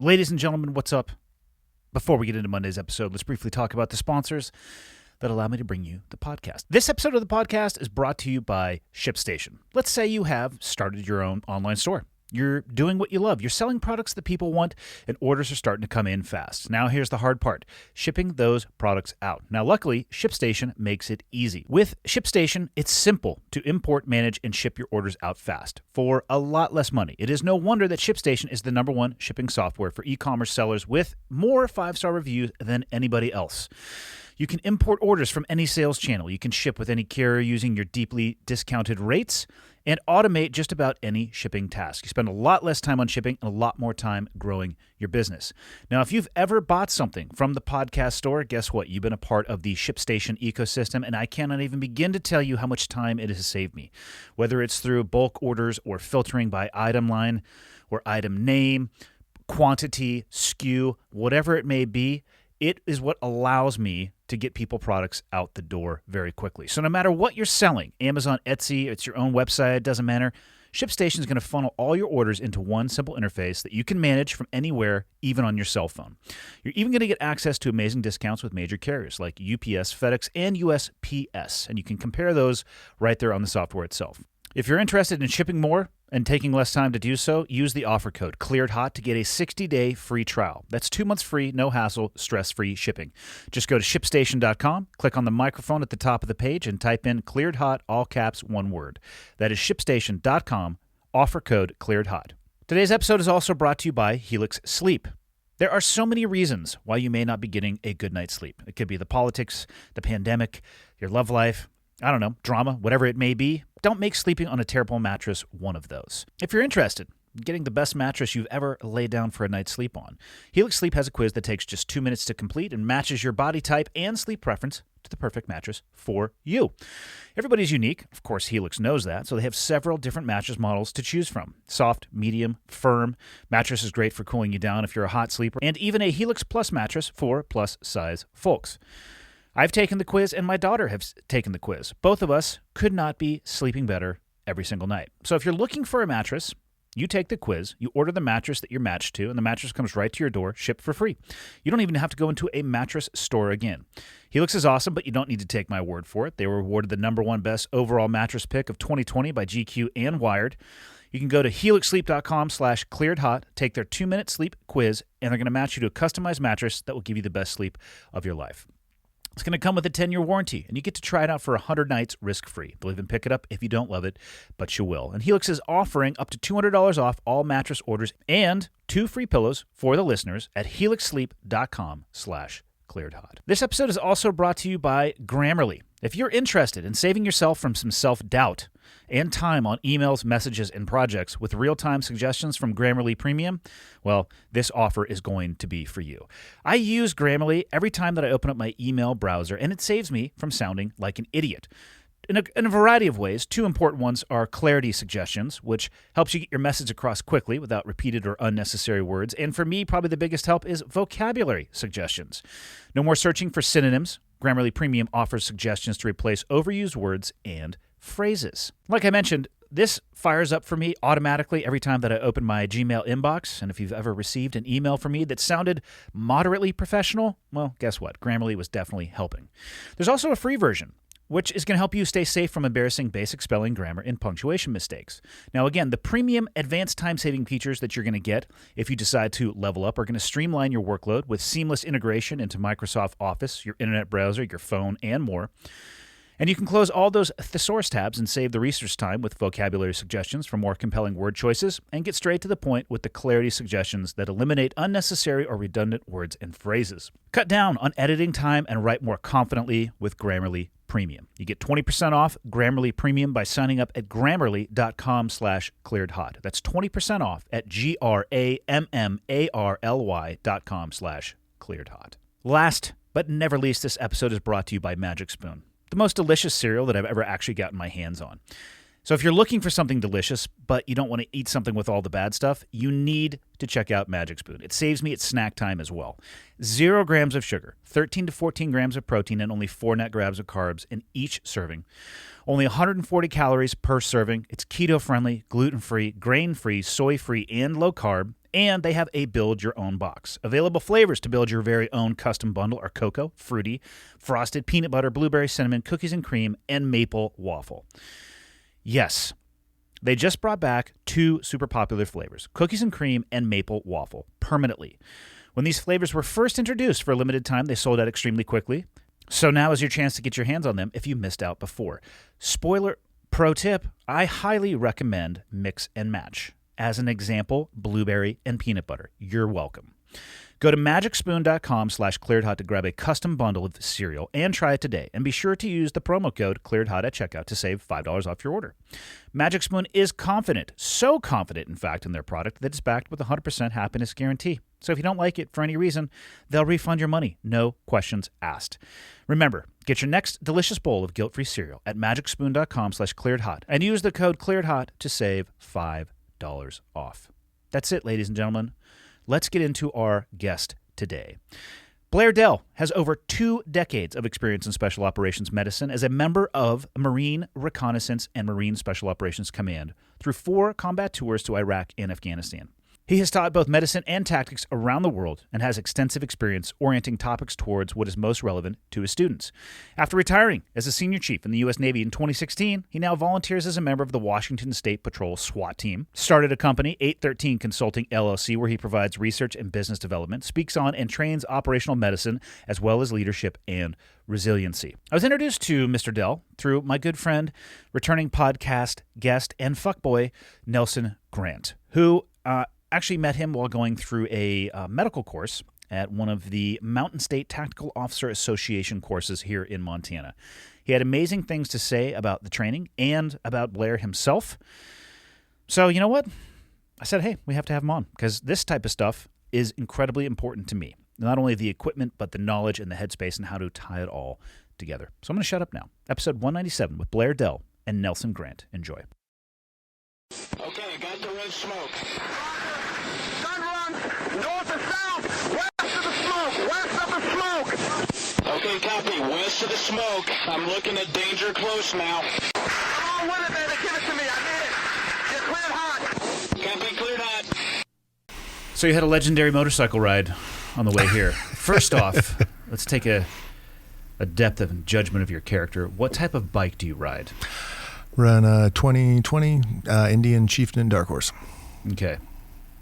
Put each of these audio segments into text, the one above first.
Ladies and gentlemen, what's up? Before we get into Monday's episode, let's briefly talk about the sponsors that allow me to bring you the podcast. This episode of the podcast is brought to you by ShipStation. Let's say you have started your own online store. You're doing what you love. You're selling products that people want, and orders are starting to come in fast. Now here's the hard part, shipping those products out. Now luckily, ShipStation makes it easy. With ShipStation, it's simple to import, manage, and ship your orders out fast for a lot less money. It is no wonder that ShipStation is the #1 shipping software for e-commerce sellers with more 5-star reviews than anybody else. You can import orders from any sales channel. You can ship with any carrier using your deeply discounted rates and automate just about any shipping task. You spend a lot less time on shipping and a lot more time growing your business. Now, if you've ever bought something from the podcast store, guess what? You've been a part of the ShipStation ecosystem, and I cannot even begin to tell you how much time it has saved me. Whether it's through bulk orders or filtering by item line or item name, quantity, SKU, whatever it may be, it is what allows me to get people products out the door very quickly. So no matter what you're selling, Amazon, Etsy, it's your own website, it doesn't matter. ShipStation is going to funnel all your orders into one simple interface that you can manage from anywhere, even on your cell phone. You're even going to get access to amazing discounts with major carriers like UPS, FedEx, and USPS, and you can compare those right there on the software itself. If you're interested in shipping more and taking less time to do so, use the offer code ClearedHot to get a 60-day free trial. That's 2 months free, no hassle, stress-free shipping. Just go to ShipStation.com, click on the microphone at the top of the page, and type in ClearedHot, all caps, one word. That is ShipStation.com, offer code ClearedHot. Today's episode is also brought to you by Helix Sleep. There are so many reasons why you may not be getting a good night's sleep. It could be the politics, the pandemic, your love life, I don't know, drama, whatever it may be. Don't make sleeping on a terrible mattress one of those. If you're interested in getting the best mattress you've ever laid down for a night's sleep on, Helix Sleep has a quiz that takes just 2 minutes to complete and matches your body type and sleep preference to the perfect mattress for you. Everybody's unique. Of course, Helix knows that, so they have several different mattress models to choose from. Soft, medium, firm. Mattress is great for cooling you down if you're a hot sleeper, and even a Helix Plus mattress for plus-size folks. I've taken the quiz, and my daughter has taken the quiz. Both of us could not be sleeping better every single night. So if you're looking for a mattress, you take the quiz, you order the mattress that you're matched to, and the mattress comes right to your door, shipped for free. You don't even have to go into a mattress store again. Helix is awesome, but you don't need to take my word for it. They were awarded the #1 best overall mattress pick of 2020 by GQ and Wired. You can go to helixsleep.com/clearedhot, take their 2-minute sleep quiz, and they're going to match you to a customized mattress that will give you the best sleep of your life. It's going to come with a 10-year warranty, and you get to try it out for 100 nights risk-free. They'll even pick it up if you don't love it, but you will. And Helix is offering up to $200 off all mattress orders and 2 free pillows for the listeners at helixsleep.com/clearedhot. This episode is also brought to you by Grammarly. If you're interested in saving yourself from some self-doubt and time on emails, messages, and projects with real-time suggestions from Grammarly Premium, well, this offer is going to be for you. I use Grammarly every time that I open up my email browser, and it saves me from sounding like an idiot. In a variety of ways. 2 important ones are clarity suggestions, which helps you get your message across quickly without repeated or unnecessary words. And for me, probably the biggest help is vocabulary suggestions. No more searching for synonyms. Grammarly Premium offers suggestions to replace overused words and phrases. Like I mentioned, this fires up for me automatically every time that I open my Gmail inbox. And if you've ever received an email from me that sounded moderately professional, well, guess what? Grammarly was definitely helping. There's also a free version, which is going to help you stay safe from embarrassing basic spelling, grammar, and punctuation mistakes. Now, again, the premium advanced time-saving features that you're going to get if you decide to level up are going to streamline your workload with seamless integration into Microsoft Office, your internet browser, your phone, and more. And you can close all those thesaurus tabs and save the research time with vocabulary suggestions for more compelling word choices and get straight to the point with the clarity suggestions that eliminate unnecessary or redundant words and phrases. Cut down on editing time and write more confidently with Grammarly Premium. You get 20% off Grammarly Premium by signing up at Grammarly.com/clearedhot. That's 20% off at GRAMMARLY.com/clearedhot. Last but never least, this episode is brought to you by Magic Spoon, the most delicious cereal that I've ever actually gotten my hands on. So if you're looking for something delicious, but you don't want to eat something with all the bad stuff, you need to check out Magic Spoon. It saves me at snack time as well. 0 grams of sugar, 13 to 14 grams of protein, and only 4 net grams of carbs in each serving. Only 140 calories per serving. It's keto-friendly, gluten-free, grain-free, soy-free, and low-carb. And they have a build-your-own box. Available flavors to build your very own custom bundle are cocoa, fruity, frosted, peanut butter, blueberry, cinnamon, cookies and cream, and maple waffle. Yes, they just brought back 2 super popular flavors, cookies and cream and maple waffle, permanently. When these flavors were first introduced for a limited time, they sold out extremely quickly. So now is your chance to get your hands on them if you missed out before. Spoiler pro tip, I highly recommend mix and match. As an example, blueberry and peanut butter. You're welcome. Go to magicspoon.com/clearedhot to grab a custom bundle of cereal and try it today. And be sure to use the promo code clearedhot at checkout to save $5 off your order. Magic Spoon is confident, so confident, in fact, in their product that it's backed with a 100% happiness guarantee. So if you don't like it for any reason, they'll refund your money. No questions asked. Remember, get your next delicious bowl of guilt-free cereal at magicspoon.com/clearedhot and use the code clearedhot to save $5 off. That's it, ladies and gentlemen. Let's get into our guest today. Blair Dell has over 2 decades of experience in special operations medicine as a member of Marine Reconnaissance and Marine Special Operations Command through 4 combat tours to Iraq and Afghanistan. He has taught both medicine and tactics around the world and has extensive experience orienting topics towards what is most relevant to his students. After retiring as a senior chief in the U.S. Navy in 2016, he now volunteers as a member of the Washington State Patrol SWAT team, started a company, 813 Consulting LLC, where he provides research and business development, speaks on and trains operational medicine, as well as leadership and resiliency. I was introduced to Mr. Dell through my good friend, returning podcast guest and fuckboy, Nelson Grant, who actually met him while going through a medical course at one of the Mountain State Tactical Officer Association courses here in Montana. He had amazing things to say about the training and about Blair himself. So you know what? I said, hey, we have to have him on because this type of stuff is incredibly important to me. Not only the equipment, but the knowledge and the headspace and how to tie it all together. So I'm going to shut up now. Episode 197 with Blair Dell and Nelson Grant. Enjoy. Okay, got the red smoke. Gun run, north or south, west of the smoke, west of the smoke. Okay, copy, west of the smoke. I'm looking at danger close now. Come on with it, baby, give it to me, I need it. Get cleared hot. Copy, cleared hot. So you had a legendary motorcycle ride on the way here. First off, let's take a depth of judgment of your character. What type of bike do you ride? Run a 2020 Indian Chieftain Dark Horse. Okay.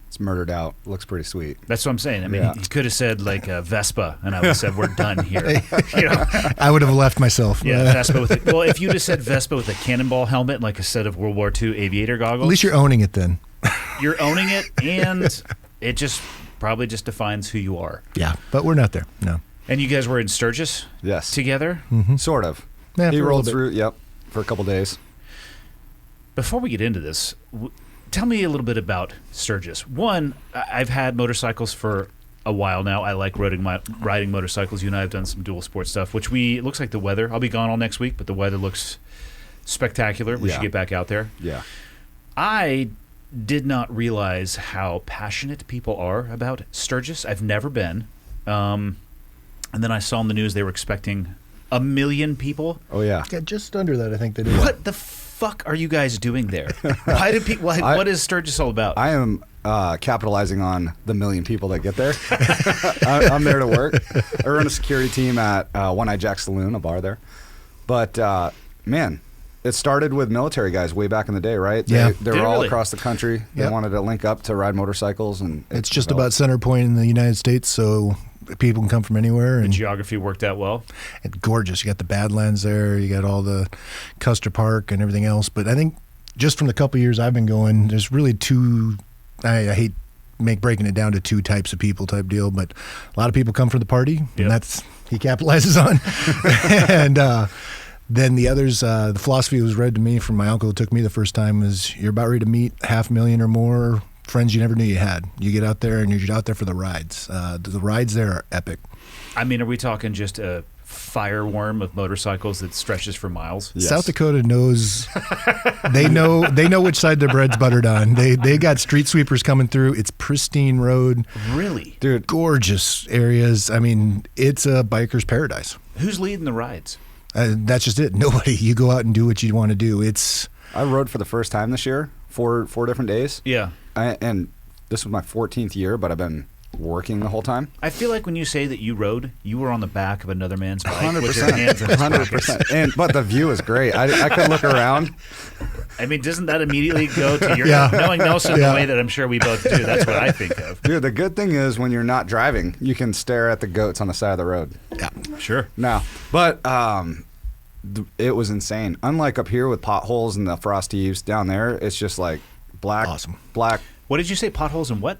It's murdered out. Looks pretty sweet. That's what I'm saying. I mean, Yeah. he could have said like a Vespa, and I would have said we're done here. You know? I would have left myself. Yeah, Vespa with well, if you just said Vespa with a cannonball helmet, and like a set of World War II aviator goggles. At least you're owning it then. You're owning it, and it just probably just defines who you are. Yeah, but we're not there. No. And you guys were in Sturgis Yes. together? Sort of. Yeah, He for a rolled little bit. through, for a couple days. Before we get into this, tell me a little bit about Sturgis. One, I've had motorcycles for a while now. I like riding motorcycles. You and I have done some dual sport stuff, which it looks like the weather. I'll be gone all next week, but the weather looks spectacular. We should get back out there. Yeah. I did not realize how passionate people are about Sturgis. I've never been. And then I saw in the news they were expecting 1 million people. Oh, yeah. Yeah, just under that, I think they did. What the fuck are you guys doing there? Why do people? What is Sturgis all about? I am capitalizing on the 1 million people that get there. I'm there to work. I run a security team at One Eye Jack Saloon, a bar there. But, man, it started with military guys way back in the day, right? Yeah. They Did were it all really? across the country. They Yep. wanted to link up to ride motorcycles. And It's just about center point in the United States, so people can come from anywhere. the And geography worked out well. it's gorgeous. You got the Badlands there. You got all the Custer Park and everything else. But I think just from the couple years I've been going, there's really two. I hate breaking it down to 2 types of people type deal, but a lot of people come for the party, Yep. and that's he capitalizes on. And then the others, the philosophy was read to me from my uncle who took me the first time is you're about ready to meet 500,000 or more friends you never knew you had. You get out there and you're out there for the rides. The rides there are epic. I mean, are we talking just a fireworm of motorcycles that stretches for miles? Yes. South Dakota knows they know which side their bread's buttered on. They got street sweepers coming through. It's pristine road, Really? Dude, gorgeous areas. I mean, it's a biker's paradise. Who's leading the rides? That's just it. Nobody. You go out and do what you want to do. It's I rode for the first time this year, four different days. Yeah. And this was my 14th year, but I've been working the whole time. I feel like when you say that you rode, you were on the back of another man's bike 100%. with your hands in his pockets. 100%. But the view is great. I could look around. I mean, doesn't that immediately go to your Yeah. knowing Nelson the way that I'm sure we both do? That's what I think of. Dude, the good thing is when you're not driving, you can stare at the goats on the side of the road. Yeah. Sure. No, but it was insane. Unlike up here with potholes and the frost eaves, down there it's just like black, Awesome. black What did you say? Potholes and what?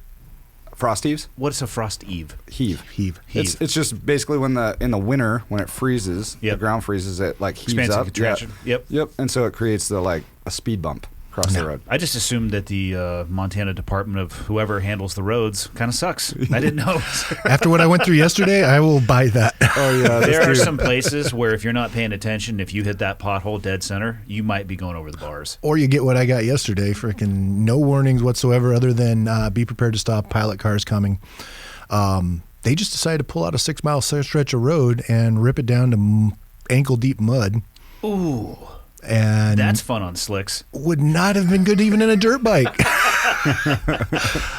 frost eaves. What's a frost eve? Heave. Heave. It's just basically when in the winter when it freezes, Yep. the ground freezes, it like heaves Expansive up. contraction. Yep. Yep. And so it creates a speed bump across the road. I just assumed that the Montana Department of whoever handles the roads kind of sucks. I didn't know. After what I went through yesterday, I will buy that. Oh yeah, There are some places where if you're not paying attention, if you hit that pothole dead center, you might be going over the bars. Or you get what I got yesterday, freaking no warnings whatsoever other than be prepared to stop, pilot cars coming. They just decided to pull out a 6-mile stretch of road and rip it down to ankle-deep mud. Ooh, And that's fun on slicks. would not have been good even in a dirt bike.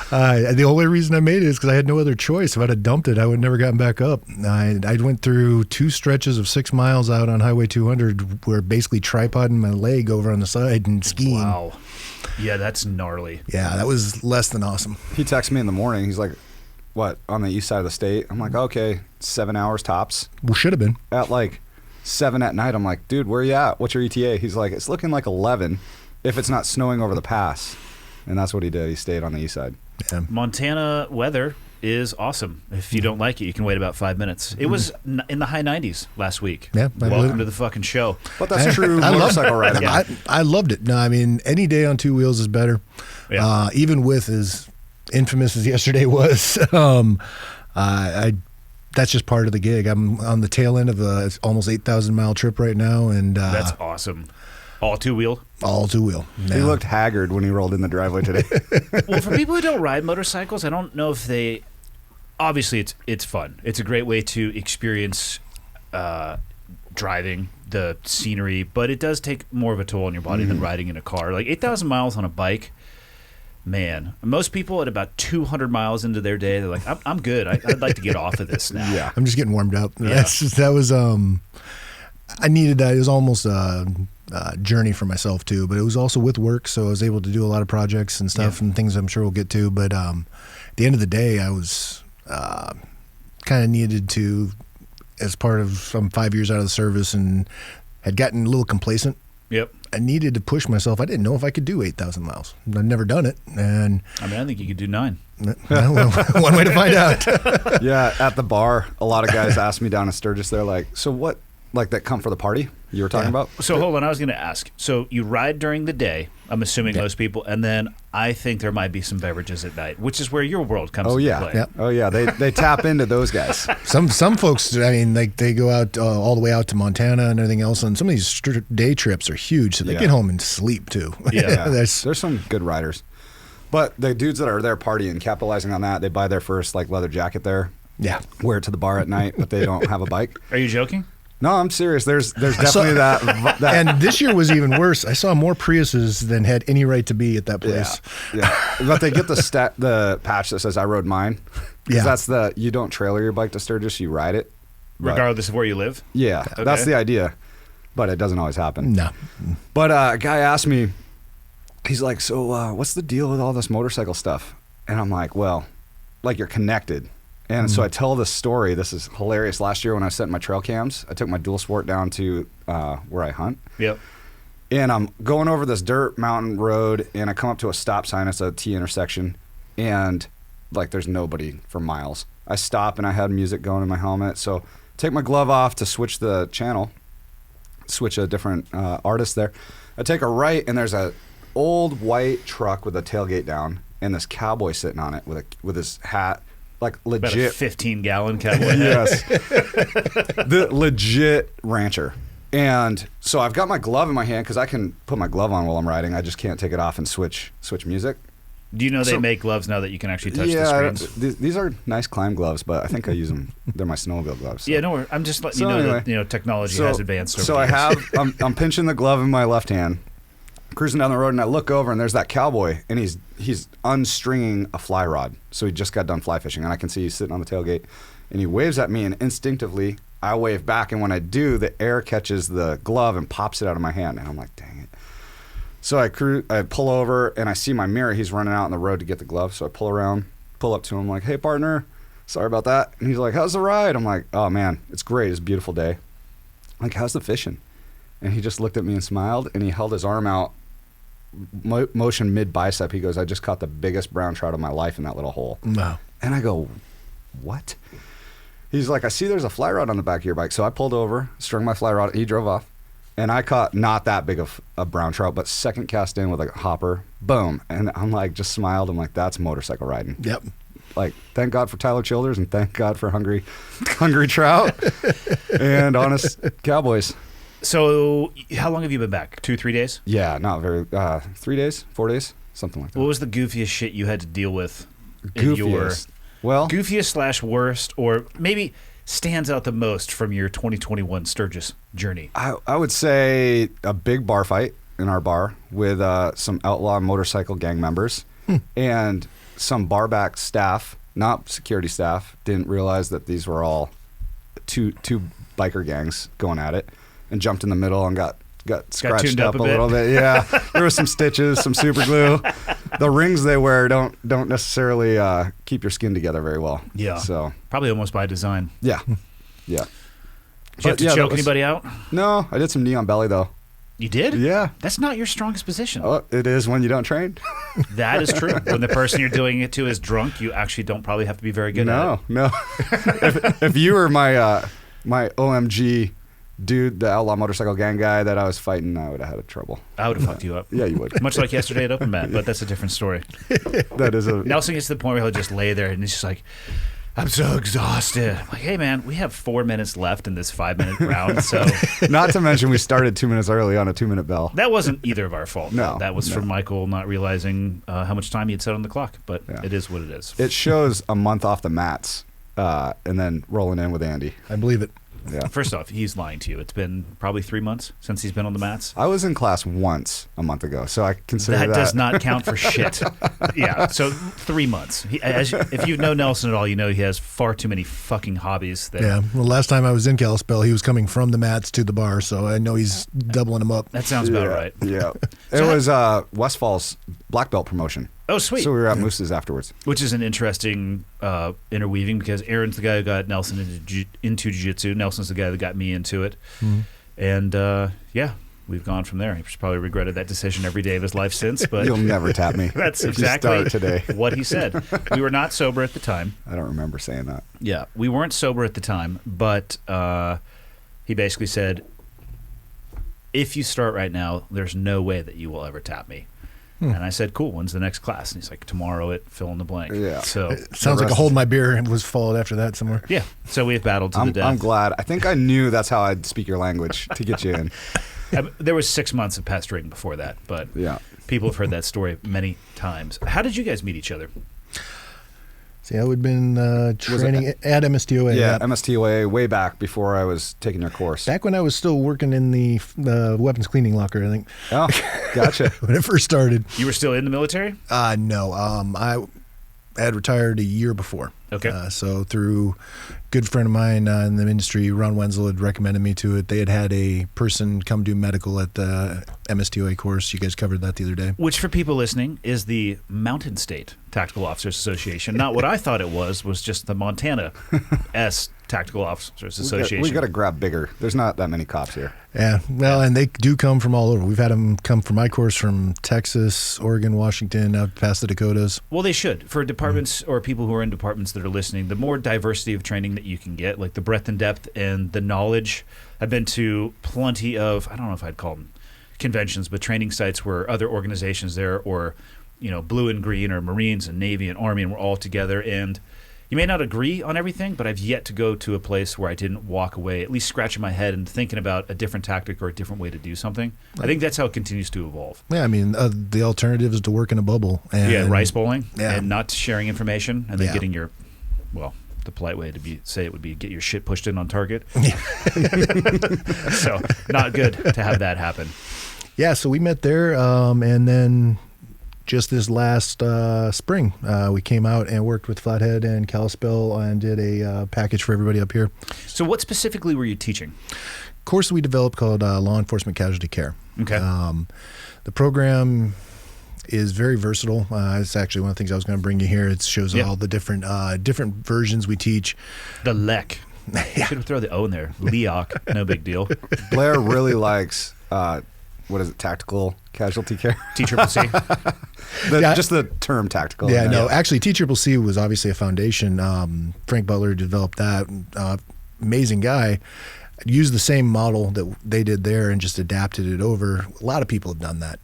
The only reason I made it is because I had no other choice. If I'd have dumped it, I would have never gotten back up. I went through 2 stretches of 6 miles out on Highway 200 where basically tripoding my leg over on the side and skiing. Wow. Yeah, that's gnarly. Yeah, that was less than awesome. He texts me in the morning. He's like, "What, on the east side of the state?" I'm like, "Okay, 7 hours tops." Well, should have been. At like 7 at night, I'm like, "Dude, where you at? What's your ETA?" He's like, "It's looking like 11 if it's not snowing over the pass." And that's what he did. He stayed on the east side. Yeah. Montana weather is awesome. If you don't like it, you can wait about 5 minutes. It was in the high 90s last week. Yeah, I believe Welcome it. to the fucking show. But that's true I love motorcycle riding. Yeah. I loved it. No, I mean, any day on 2 wheels is better. Yeah. Even with as infamous as yesterday was, that's just part of the gig. I'm on the tail end of a almost 8,000-mile trip right now, and That's awesome. All two-wheel. all 2-wheel. He looked haggard when he rolled in the driveway today. Well, for people who don't ride motorcycles, I don't know if they. Obviously, it's fun. It's a great way to experience driving, the scenery, but it does take more of a toll on your body than riding in a car. Like 8,000 miles on a bike, man. Most people at about 200 miles into their day, they're like, "I'm good. I'd like to get off of this now." Yeah. I'm just getting warmed up. Yeah. That was I needed that. It was almost a journey for myself too, but it was also with work, so I was able to do a lot of projects and stuff and things I'm sure we'll get to. But at the end of the day, I was kind of needed to, as part of I'm 5 years out of the service and had gotten a little complacent. Yep. I needed to push myself. I didn't know if I could do 8,000 miles. I'd never done it, and I mean, I think you could do 9. well, one way to find out. Yeah, at the bar, a lot of guys asked me down in Sturgis, they're like, "So what, like that come for the party you were talking Yeah. about?" So hold on, I was going to ask. So you ride during the day, I'm assuming most people, and then I think there might be some beverages at night, which is where your world comes Oh into yeah. play. Yeah. Oh yeah, they tap into those guys. Some folks, I mean, like they go out all the way out to Montana and everything else, and some of these day trips are huge, so they Yeah. get home and sleep too. Yeah. There's some good riders. But the dudes that are there partying, capitalizing on that, they buy their first like leather jacket there, Yeah. wear it to the bar at night, but they don't have a bike. Are you joking? No, I'm serious. There's definitely that. And this year was even worse. I saw more Priuses than had any right to be at that yeah, place. yeah. But they get the patch that says "I rode mine." Yeah. Because that's you don't trailer your bike to Sturgis, you ride it. But- Regardless of where you live? Yeah, that's Okay. the idea. But it doesn't always happen. No. But a guy asked me, he's like, "So what's the deal with all this motorcycle stuff?" And I'm like, "Well, like you're connected." And so I tell this story. This is hilarious. Last year when I was setting my trail cams, I took my dual sport down to where I hunt. Yep. And I'm going over this dirt mountain road, and I come up to a stop sign. It's a T intersection, and like there's nobody for miles. I stop, and I had music going in my helmet. So take my glove off to switch the channel, switch a different artist there. I take a right, and there's a old white truck with a tailgate down, and this cowboy sitting on it with his hat, like About a legit. 15-gallon cowboy hat. Yes. The legit rancher. And so I've got my glove in my hand because I can put my glove on while I'm riding. I just can't take it off and switch music. Do you know they So- make gloves now that you can actually touch the Yeah, screens? these are nice climb gloves, but I think I use them. They're my snowmobile gloves. so. Yeah, no, I'm just letting So you know anyway, that technology has advanced over So the I years. have, I'm pinching the glove in my left hand, cruising down the road, and I look over, and there's that cowboy, and he's unstringing a fly rod. So he just got done fly fishing, and I can see he's sitting on the tailgate, and he waves at me, and instinctively I wave back, and when I do, the air catches the glove and pops it out of my hand, and I'm like, dang it. So I pull over, and I see my mirror. He's running out on the road to get the glove, so I pull around, pull up to him, like, hey, partner, sorry about that. And he's like, how's the ride? I'm like, oh, man, it's great. It's a beautiful day. I'm like, how's the fishing? And he just looked at me and smiled, and he held his arm out, motion mid-bicep. He goes, I just caught the biggest brown trout of my life in that little hole. Wow. And I go, what? He's like, I see there's a fly rod on the back of your bike. So I pulled over, strung my fly rod. He drove off. And I caught not that big of a brown trout, but second cast in with a hopper. Boom. And I'm like, just smiled. I'm like, that's motorcycle riding. Yep. Like, thank God for Tyler Childers, and thank God for hungry trout and honest cowboys. So how long have you been back? 2-3 days? Yeah, not very. 3 days, 4 days, something like that. What was the goofiest shit you had to deal with? In your goofiest/worst, or maybe stands out the most from your 2021 Sturgis journey? I would say a big bar fight in our bar with some outlaw motorcycle gang members and some barback staff, not security staff, didn't realize that these were all two biker gangs going at it, and jumped in the middle and got scratched up a little bit. Yeah, there was some stitches, some super glue. The rings they wear don't necessarily keep your skin together very well. Yeah. So probably almost by design. yeah, yeah. Did you have to choke anybody out? No, I did some knee on belly though. You did? Yeah. That's not your strongest position. Oh, it is when you don't train. That is true. When the person you're doing it to is drunk, you actually don't probably have to be very good at it. No. If you were my OMG dude, the outlaw motorcycle gang guy that I was fighting, I would have had trouble. I would have fucked you up. Yeah, you would. Much like yesterday at Open Mat, but that's a different story. That is a Nelson gets to the point where he'll just lay there and he's just like, I'm so exhausted. I'm like, hey man, we have 4 minutes left in this 5-minute round, so not to mention we started 2 minutes early on a 2-minute bell. that wasn't either of our fault. No, that was from Michael not realizing how much time he had set on the clock, but it is what it is. It shows a month off the mats and then rolling in with Andy. I believe it. Yeah. First off, he's lying to you. It's been probably 3 months since he's been on the mats. I was in class once a month ago, so I consider that. That does not count for shit. Yeah, so 3 months. If you know Nelson at all, you know he has far too many fucking hobbies. Yeah, well, last time I was in Kalispell, he was coming from the mats to the bar, so I know he's doubling them up. That sounds about right. Yeah. It was Westfall's black belt promotion. Oh, sweet. So we were at Moose's afterwards. Which is an interesting interweaving, because Aaron's the guy who got Nelson into jiu-jitsu. Nelson's the guy that got me into it. Mm-hmm. And, yeah, we've gone from there. He's probably regretted that decision every day of his life since. But you'll never tap me. That's if exactly you start today. What he said. We were not sober at the time. I don't remember saying that. Yeah, we weren't sober at the time, but he basically said, if you start right now, there's no way that you will ever tap me. And I said, cool, when's the next class? And he's like, tomorrow at fill in the blank. Yeah. So it sounds like a hold my beer and was followed after that somewhere. Yeah. So we've battled to the death. I'm glad. I think I knew that's how I'd speak your language to get you in. There was 6 months of pastoring before that, but people have heard that story many times. How did you guys meet each other? See, I would have been training at MSTOA. Yeah, MSTOA way back before I was taking your course. Back when I was still working in the weapons cleaning locker, I think. Oh, gotcha. When it first started. You were still in the military? No. I had retired a year before. Okay. So through a good friend of mine in the industry, Ron Wenzel, had recommended me to it. They had a person come do medical at the MSTOA course. You guys covered that the other day. Which, for people listening, is the Mountain State Tactical Officers Association. Not what I thought it was just the Montana S Tactical Officers Association. We got to grab bigger. There's not that many cops here. Yeah, well, and they do come from all over. We've had them come for my course from Texas, Oregon, Washington, out past the Dakotas. Well, they should. For departments or people who are in departments that are listening, the more diversity of training that you can get, like the breadth and depth and the knowledge. I've been to plenty of, I don't know if I'd call them conventions, but training sites where other organizations there, or, you know, Blue and Green, or Marines and Navy and Army, and we're all together. And you may not agree on everything, but I've yet to go to a place where I didn't walk away at least scratching my head and thinking about a different tactic or a different way to do something. I think that's how it continues to evolve. Yeah, I mean, the alternative is to work in a bubble. And, rice bowling and not sharing information, and then getting your, well, the polite way to say it would be get your shit pushed in on target. So not good to have that happen. Yeah, so we met there, and then just this last spring, we came out and worked with Flathead and Kalispell and did a package for everybody up here. So what specifically were you teaching? Course we developed called Law Enforcement Casualty Care. Okay. The program is very versatile. It's actually one of the things I was going to bring you here. It shows all the different versions we teach. The LECC. Should throw the O in there. LECC, no big deal. Blair really likes, what is it, tactical casualty care? TCCC. Just the term tactical. Yeah, no, actually TCCC was obviously a foundation. Frank Butler developed that. Amazing guy. Used the same model that they did there and just adapted it over. A lot of people have done that.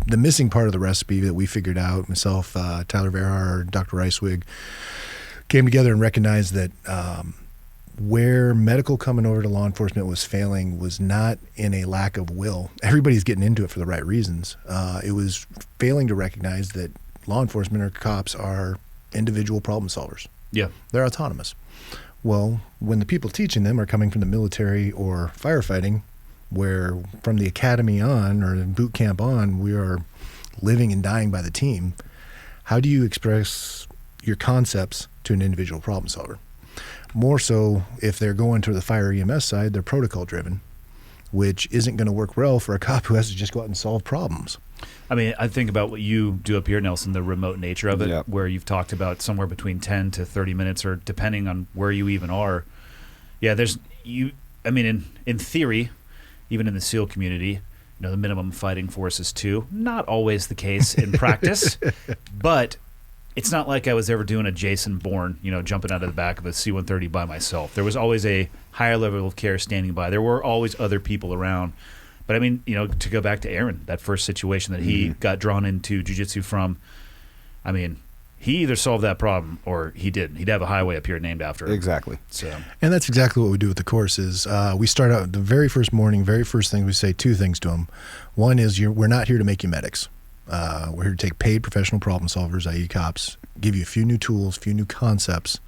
The missing part of the recipe that we figured out, myself, Tyler Verhar, Dr. Reiswig, came together and recognized that where medical coming over to law enforcement was failing was not in a lack of will. Everybody's getting into it for the right reasons. It was failing to recognize that law enforcement or cops are individual problem solvers. Yeah. They're autonomous. Well, when the people teaching them are coming from the military or firefighting, where from the academy on or boot camp on, we are living and dying by the team, how do you express your concepts to an individual problem solver? More so if they're going to the fire EMS side, they're protocol driven, which isn't going to work well for a cop who has to just go out and solve problems. I mean, I think about what you do up here, Nelson, the remote nature of it, where you've talked about somewhere between 10 to 30 minutes or depending on where you even are. Yeah, in theory, even in the SEAL community, the minimum fighting force is 2. Not always the case in practice, but it's not like I was ever doing a Jason Bourne, jumping out of the back of a C-130 by myself. There was always a higher level of care standing by. There were always other people around. But I mean, to go back to Aaron, that first situation that he got drawn into Jiu-Jitsu from, I mean, he either solved that problem or he didn't. He'd have a highway up here named after him. Exactly. So, and that's exactly what we do with the course is we start out the very first morning, very first thing we say 2 things to them. One is we're not here to make you medics. We're here to take paid professional problem solvers, i.e. cops, give you a few new tools, a few new concepts,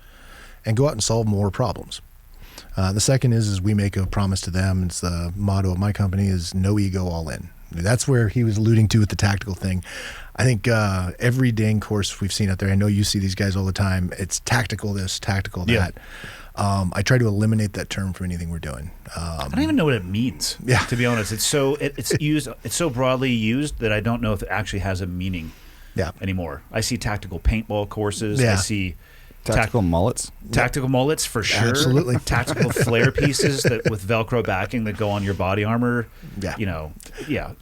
and go out and solve more problems. The second is we make a promise to them. It's the motto of my company is no ego, all in. That's where he was alluding to with the tactical thing. I think every dang course we've seen out there, I know you see these guys all the time, it's tactical this, tactical that. I try to eliminate that term from anything we're doing. I don't even know what it means, to be honest. It's so broadly used that I don't know if it actually has a meaning anymore. I see tactical paintball courses. I see tactical mullets. Tactical mullets for sure. Absolutely. Tactical flare pieces that with Velcro backing that go on your body armor.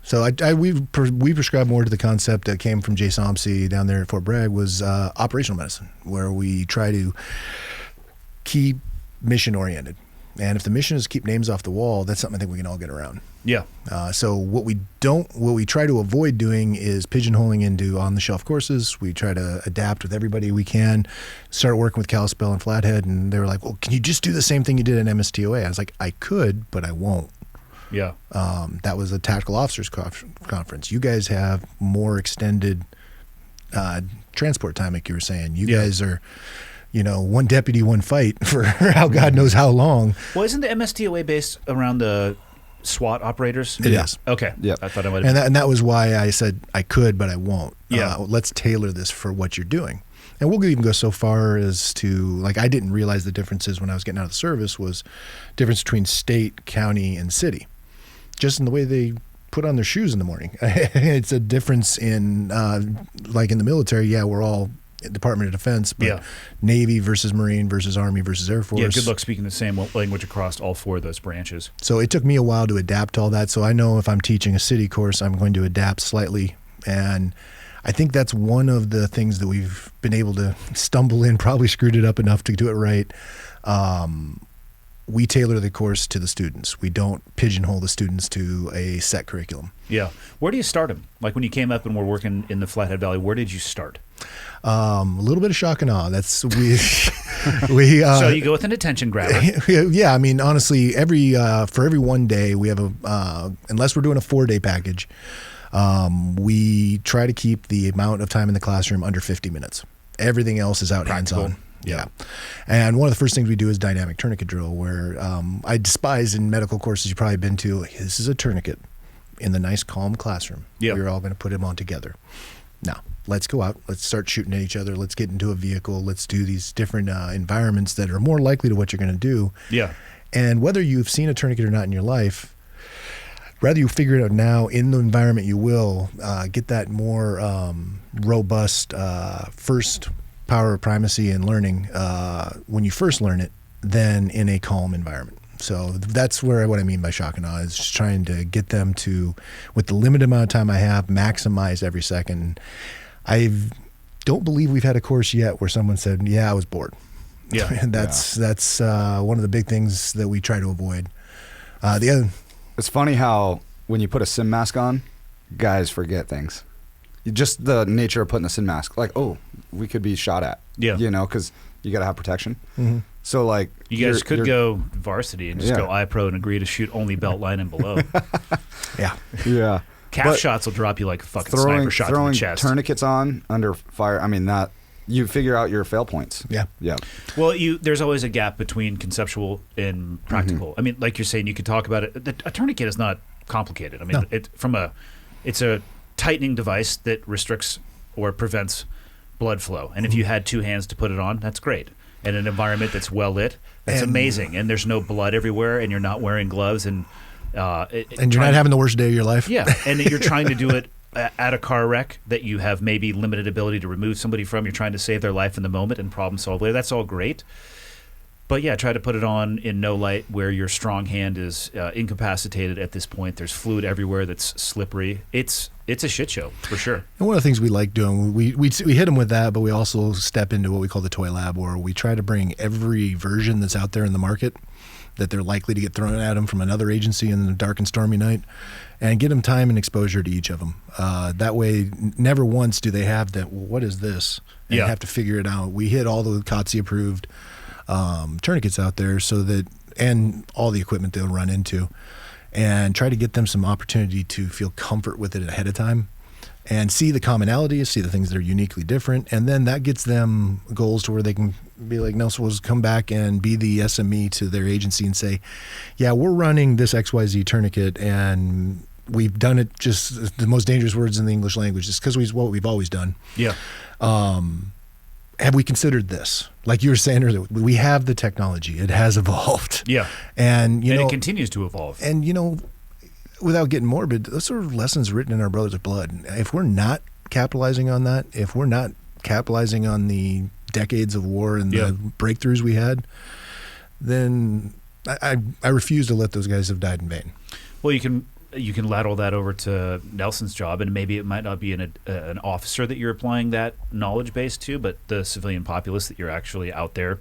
So we prescribe more to the concept that came from Jay Somsey down there at Fort Bragg was operational medicine, where we try to keep mission oriented. And if the mission is keep names off the wall, that's something I think we can all get around. Yeah. So what we try to avoid doing is pigeonholing into on-the-shelf courses. We try to adapt with everybody we can. Start working with Kalispell and Flathead, and they were like, "Well, can you just do the same thing you did in MSTOA?" I was like, "I could, but I won't." Yeah. That was a tactical officers conference. You guys have more extended transport time, like you were saying. You guys are. One deputy, one fight for how God knows how long. Well, isn't the MSTOA based around the SWAT operators? It is. Okay. Yeah. I thought I might have. And that was why I said I could, but I won't. Yeah. Let's tailor this for what you're doing. And we'll even go so far as to, I didn't realize the differences when I was getting out of the service was difference between state, county, and city. Just in the way they put on their shoes in the morning. It's a difference in, in the military, we're all Department of Defense, but Navy versus Marine versus Army versus Air Force. Yeah, good luck speaking the same language across all 4 of those branches. So it took me a while to adapt to all that. So I know if I'm teaching a city course, I'm going to adapt slightly. And I think that's one of the things that we've been able to stumble in, probably screwed it up enough to do it right. We tailor the course to the students. We don't pigeonhole the students to a set curriculum. Yeah. Where do you start them? Like when you came up and were working in the Flathead Valley, where did you start? A little bit of shock and awe. That's we. So you go with an attention grabber. Yeah, I mean, honestly, for every one day we have unless we're doing a 4-day package, we try to keep the amount of time in the classroom under 50 minutes. Everything else is out hands-on. Yeah. And one of the first things we do is dynamic tourniquet drill, where I despise in medical courses you've probably been to, this is a tourniquet. in the nice, calm classroom. Yeah. We were all going to put them on together. Now, let's go out. Let's start shooting at each other. Let's get into a vehicle. Let's do these different environments that are more likely to what you're going to do. Yeah. And whether you've seen a tourniquet or not in your life, rather you figure it out now in the environment you will, get that more robust first power of primacy and learning when you first learn it than in a calm environment. So that's what I mean by shock and awe, is just trying to get them to, with the limited amount of time I have, maximize every second. I don't believe we've had a course yet where someone said, yeah, I was bored. Yeah. And that's one of the big things that we try to avoid. The other, It's funny how when you put a sim mask on, guys forget things. Just the nature of putting a sim mask, like, oh, we could be shot at. Yeah. You know, because you got to have protection. Mm-hmm. So, like, You guys could go varsity and just go iPro and agree to shoot only belt line and below. yeah. Yeah. Calf But shots will drop you like a fucking sniper shot to the throwing chest. tourniquets on under fire. I mean, that you figure out your fail points. Yeah. Yeah. Well, there's always a gap between conceptual and practical. I mean, like you're saying, you could talk about it. A tourniquet is not complicated. I mean, No. it's a tightening device that restricts or prevents blood flow. And if you had two hands to put it on, that's great. In an environment that's well lit, that's amazing. And there's no blood everywhere, and you're not wearing gloves, and you're not having the worst day of your life. Yeah, and you're trying to do it at a car wreck that you have maybe limited ability to remove somebody from. You're trying to save their life in the moment and problem solve later. That's all great. But yeah, try to put it on in no light where your strong hand is incapacitated at this point. There's fluid everywhere that's slippery. It's a shit show for sure. And one of the things we like doing, we hit them with that, but we also step into what we call the toy lab, where we try to bring every version that's out there in the market that they're likely to get thrown at them from another agency in the dark and stormy night, and get them time and exposure to each of them. That way, never once do they have that, well, what is this? And Yeah. have to figure it out. We hit all the COTC approved tourniquets out there, so that, and all the equipment they'll run into, and try to get them some opportunity to feel comfort with it ahead of time and see the commonalities, see the things that are uniquely different. And then that gets them goals to where they can be like, no, so we'll just come back and be the SME to their agency and say, yeah, we're running this XYZ tourniquet, and we've done it, just the most dangerous words in the English language, just because what we've always done. Yeah. Have we considered this? Like you were saying earlier, we have the technology. It has evolved. Yeah. And, it continues to evolve. And, without getting morbid, those are lessons written in our brother's blood. If we're not capitalizing on that, if we're not capitalizing on the decades of war and the breakthroughs we had, then I refuse to let those guys have died in vain. Well, you can ladle that over to Nelson's job, and maybe it might not be an officer that you're applying that knowledge base to, but the civilian populace that you're actually out there,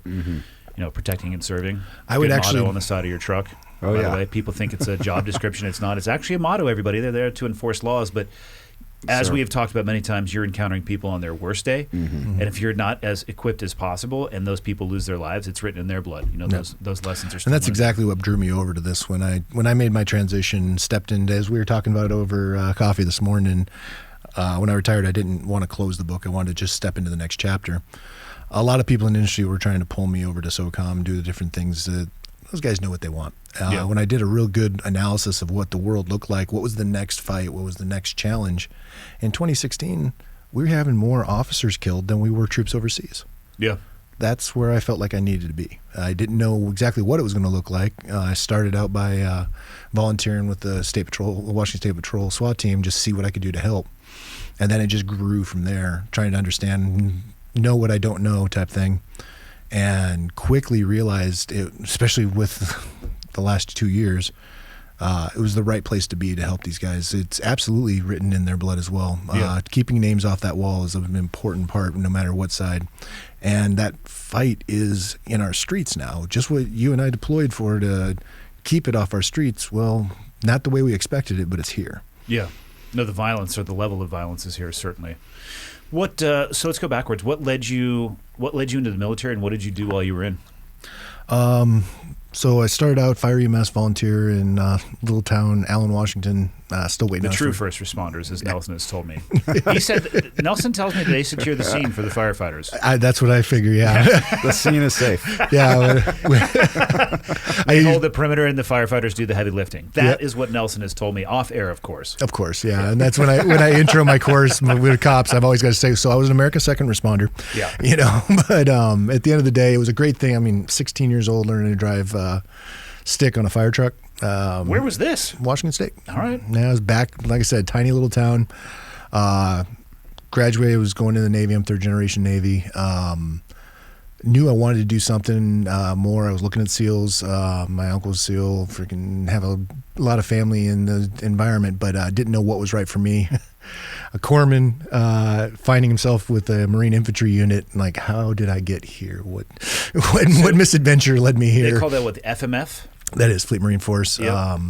protecting and serving. I would Good actually motto on the side of your truck. Oh, by yeah. the way, people think it's a job description. It's not. It's actually a motto. Everybody, they're there to enforce laws, but as we have talked about many times, you're encountering people on their worst day, and if you're not as equipped as possible, and those people lose their lives, it's written in their blood. Those lessons are. Still and that's learned. Exactly exactly what drew me over to this. When I made my transition, stepped into, as we were talking about over coffee this morning, when I retired, I didn't want to close the book. I wanted to just step into the next chapter. A lot of people in the industry were trying to pull me over to SOCOM, do the different things. Those guys know what they want. When I did a real good analysis of what the world looked like, what was the next fight, what was the next challenge, in 2016, we were having more officers killed than we were troops overseas. Yeah. That's where I felt like I needed to be. I didn't know exactly what it was going to look like. I started out by volunteering with the Washington State Patrol SWAT team, just to see what I could do to help. And then it just grew from there, trying to understand, know what I don't know type thing. And quickly realized, especially with the last 2 years, it was the right place to be to help these guys. It's absolutely written in their blood as well. Keeping names off that wall is an important part, no matter what side. And that fight is in our streets now. Just what you and I deployed for, to keep it off our streets. Well, not the way we expected it, but it's here. Yeah. No, the violence, or the level of violence, is here certainly. So let's go backwards. What led you into the military, and what did you do while you were in? So I started out fire EMS volunteer in little town Allen, Washington. Still waiting. The on true first responders, as Nelson has told me. He said, Nelson tells me that they secure the scene for the firefighters. That's what I figure. Yeah, The scene is safe. yeah. They hold the perimeter and the firefighters do the heavy lifting. That is what Nelson has told me off air, of course. Of course, yeah. And that's when I intro my course with cops. I've always got to say, so I was an America's second responder. Yeah. You know, but at the end of the day, it was a great thing. I mean, 16 years old, learning to drive stick on a fire truck. Where was this? Washington State. All right. Now I was back, like I said, tiny little town. Graduated, was going to the Navy. I'm third generation Navy. Knew I wanted to do something more. I was looking at SEALs. My uncle's SEAL. Freaking have a lot of family in the environment, but didn't know what was right for me. A corpsman finding himself with a Marine infantry unit. Like, how did I get here? What misadventure led me here? They call that what, the FMF? That is Fleet Marine Force. Yep.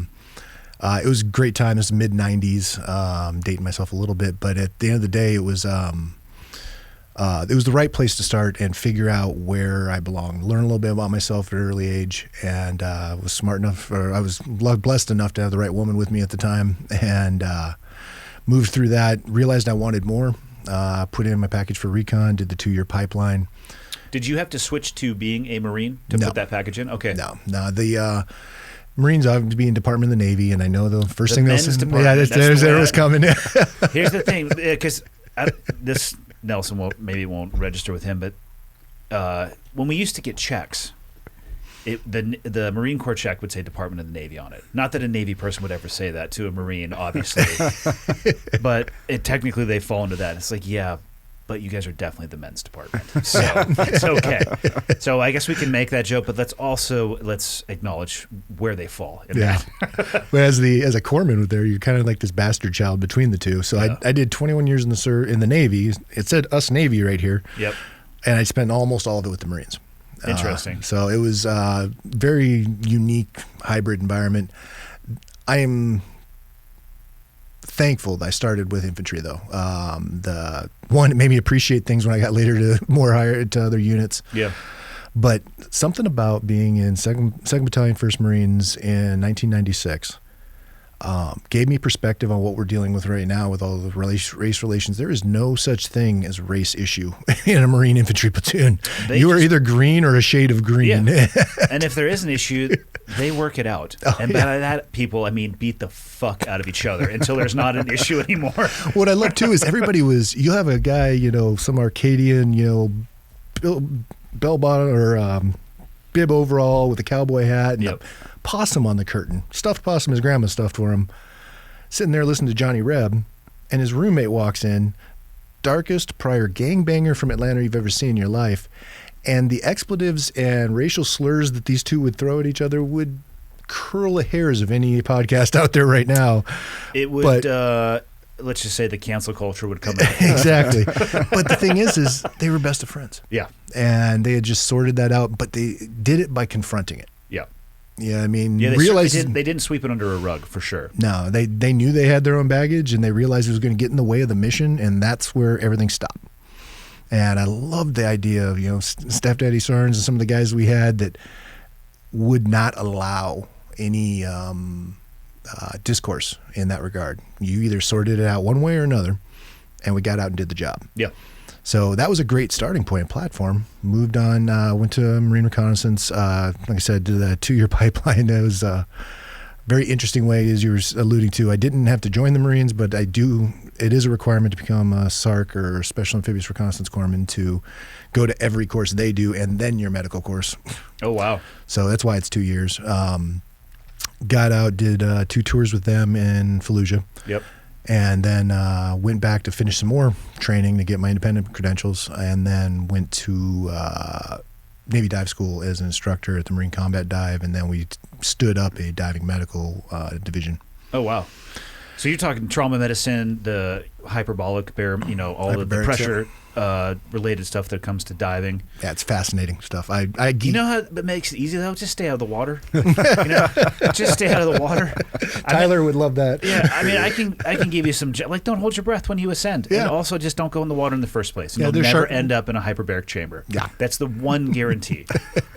It was a great time. This was mid-'90s. Dating myself a little bit, but at the end of the day, it was the right place to start and figure out where I belong. Learn a little bit about myself at an early age, and was smart enough, or I was blessed enough to have the right woman with me at the time, and moved through that. Realized I wanted more. Put in my package for Recon. Did the 2-year pipeline. Did you have to switch to being a Marine to put that package in? Okay. No. The Marines ought to be in Department of the Navy, and I know the first thing they'll say, there was coming. Here's the thing, because this Nelson won't register with him, but when we used to get checks, the Marine Corps check would say Department of the Navy on it. Not that a Navy person would ever say that to a Marine, obviously, but technically they fall into that. It's like, yeah, but you guys are definitely the men's department, so it's okay. So I guess we can make that joke, but let's acknowledge where they fall. But as a corpsman there, you're kind of like this bastard child between the two. So I did 21 years in the Navy. It said us Navy right here. Yep. And I spent almost all of it with the Marines. Interesting. So it was a very unique hybrid environment. I am thankful that I started with infantry, though. The one, it made me appreciate things when I got later to other units. Yeah. But something about being in 2nd Battalion, 1st Marines in 1996 gave me perspective on what we're dealing with right now with all the race relations. There is no such thing as a race issue in a Marine infantry platoon. You are either green or a shade of green. Yeah. And if there is an issue, they work it out. And by that, people, I mean, beat the fuck out of each other until there's not an issue anymore. What I love, too, is you have a guy, some Arcadian, bell bottom or bib overall with a cowboy hat and a possum on the curtain. Stuffed possum his grandma stuffed for him. Sitting there listening to Johnny Reb, and his roommate walks in, darkest prior gangbanger from Atlanta you've ever seen in your life, and the expletives and racial slurs that these two would throw at each other would curl the hairs of any podcast out there right now. It would, let's just say the cancel culture would come out. Exactly. But the thing is they were best of friends. Yeah. And they had just sorted that out, but they did it by confronting it. Yeah. Yeah, I mean, they didn't sweep it under a rug, for sure. No, they knew they had their own baggage, and they realized it was going to get in the way of the mission, and that's where everything stopped. And I loved the idea of, Steph Daddy Sarns and some of the guys we had that would not allow any discourse in that regard. You either sorted it out one way or another, and we got out and did the job. Yeah. So that was a great starting point and platform. Moved on, went to Marine Reconnaissance. Like I said, did the 2-year pipeline. It was a very interesting way, as you were alluding to. I didn't have to join the Marines, but it is a requirement to become a SARC or Special Amphibious Reconnaissance Corpsman to go to every course they do and then your medical course. Oh, wow. So that's why it's 2 years. Got out, did 2 tours with them in Fallujah. Yep. And then went back to finish some more training to get my independent credentials, and then went to Navy dive school as an instructor at the Marine Combat Dive, and then we stood up a diving medical division. Oh, wow. So you're talking trauma medicine, the hyperbolic, all of the pressure related stuff that comes to diving. Yeah, it's fascinating stuff. You know how it makes it easy though? Just stay out of the water. Just stay out of the water. Tyler would love that. Yeah, I mean, I can give you some don't hold your breath when you ascend, and also just don't go in the water in the first place. You'll never end up in a hyperbaric chamber. Yeah, that's the one guarantee.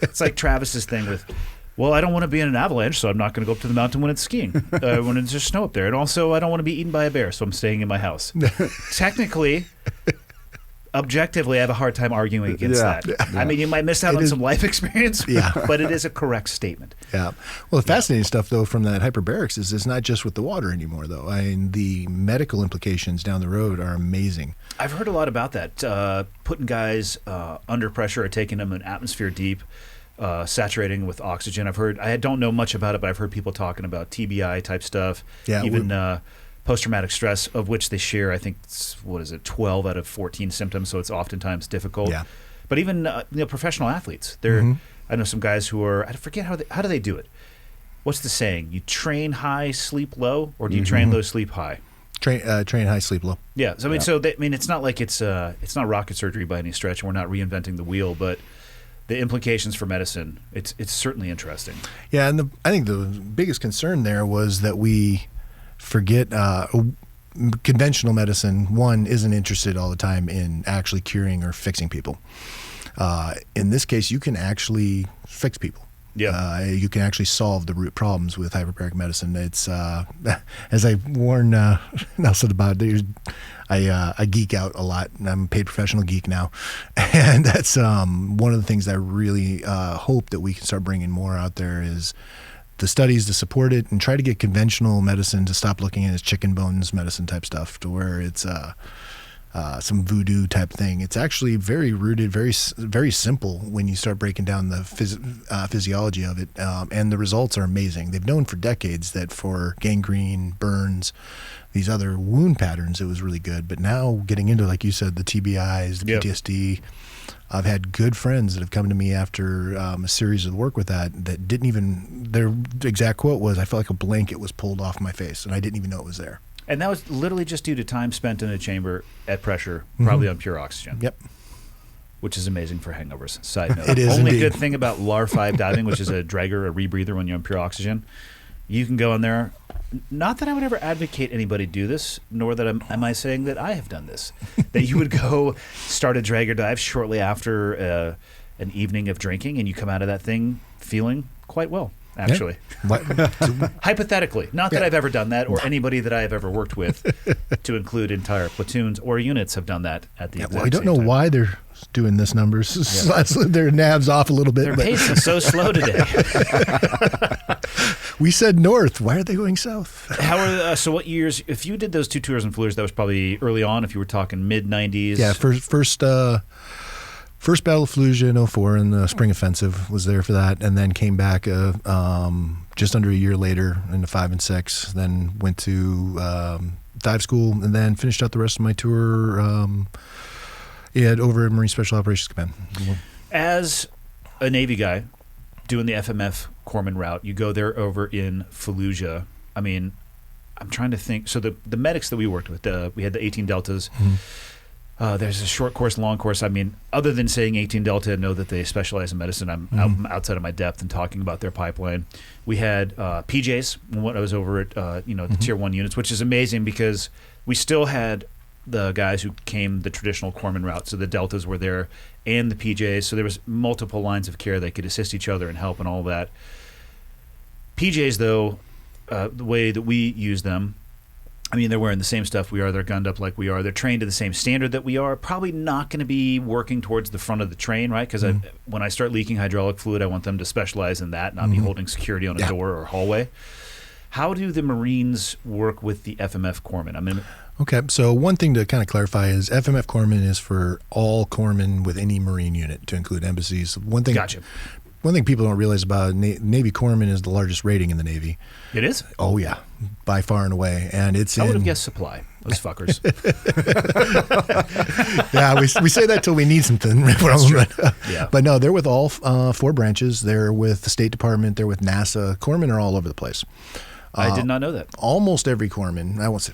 It's like Travis's thing with Well, I don't want to be in an avalanche, so I'm not going to go up to the mountain when it's skiing, when it's just snow up there. And also, I don't want to be eaten by a bear, so I'm staying in my house. Technically, objectively, I have a hard time arguing against that. I mean, you might miss out on some life experience, but it is a correct statement. Yeah. Well, the fascinating stuff, though, from that hyperbarics is it's not just with the water anymore, though. I mean, the medical implications down the road are amazing. I've heard a lot about that, putting guys under pressure or taking them an atmosphere deep, saturating with oxygen. I don't know much about it, but I've heard people talking about TBI type stuff, even post-traumatic stress, of which they share, I think, 12 out of 14 symptoms, so it's oftentimes difficult. Yeah. But even professional athletes, I know some guys who are, I forget how do they do it? What's the saying? You train high, sleep low, or do you train low, sleep high? Train high, sleep low. Yeah. So I mean, it's not like it's not rocket surgery by any stretch, and we're not reinventing the wheel, but the implications for medicine, it's certainly interesting. Yeah, and I think the biggest concern there was that we forget conventional medicine, one, isn't interested all the time in actually curing or fixing people. In this case, you can actually fix people. Yeah, you can actually solve the root problems with hyperbaric medicine. It's as I warned Nelson about, I geek out a lot, and I'm a paid professional geek now, and that's one of the things that I really hope that we can start bringing more out there is the studies to support it, and try to get conventional medicine to stop looking at it as chicken bones medicine type stuff, to where it's some voodoo type thing. It's actually very rooted, very very simple when you start breaking down the physiology of it, and the results are amazing. They've known for decades that for gangrene, burns, these other wound patterns, it was really good. But now getting into, like you said, the TBIs, the PTSD, I've had good friends that have come to me after a series of work with that didn't even, their exact quote was, I felt like a blanket was pulled off my face, and I didn't even know it was there. And that was literally just due to time spent in a chamber at pressure, probably on pure oxygen. Yep. Which is amazing for hangovers. Side note. It is Only indeed. Good thing about LAR 5 diving, which is a dragger, a rebreather when you're on pure oxygen, you can go in there. Not that I would ever advocate anybody do this, nor that am I saying that I have done this. That you would go start a dragger dive shortly after an evening of drinking, and you come out of that thing feeling quite well. Actually, hypothetically, not that I've ever done that, or anybody that I have ever worked with, to include entire platoons or units, have done that at the exact well, I don't same know time. why they're doing this numbers. Their nabs off a little bit. Their pace is so slow today. We said north. Why are they going south? How are so? What years? If you did those 2 tours in Fallujah, that was probably early on. If you were talking mid '90s, Yeah, First Battle of Fallujah in 2004, and the Spring Offensive was there for that, and then came back just under a year later into 5 and 6. Then went to dive school, and then finished out the rest of my tour over at Marine Special Operations Command. As a Navy guy doing the FMF corpsman route, you go there over in Fallujah. I mean, I'm trying to think. So the medics that we worked with, we had the 18 Deltas. There's a short course, long course. I mean, other than saying 18 Delta and know that they specialize in medicine, I'm outside of my depth in talking about their pipeline. We had PJs when I was over at the Tier 1 units, which is amazing because we still had the guys who came the traditional corpsman route. So the Deltas were there and the PJs. So there was multiple lines of care that could assist each other and help and all that. PJs, though, the way that we use them, I mean, they're wearing the same stuff we are. They're gunned up like we are. They're trained to the same standard that we are. Probably not going to be working towards the front of the train, right? Because when I start leaking hydraulic fluid, I want them to specialize in that, not be holding security on a door or hallway. How do the Marines work with the FMF corpsmen? I mean, Okay, so one thing to kind of clarify is FMF corpsman is for all corpsmen with any Marine unit, to include embassies. Gotcha. One thing people don't realize about Navy corpsman is the largest rating in the Navy. It is? Oh yeah, by far and away, and it's. I would have guessed supply. Those fuckers. Yeah, we say that till we need something. Yeah. But no, they're with all 4 branches. They're with the State Department. They're with NASA. Corpsmen are all over the place. I did not know that. Almost every corpsman, I won't say,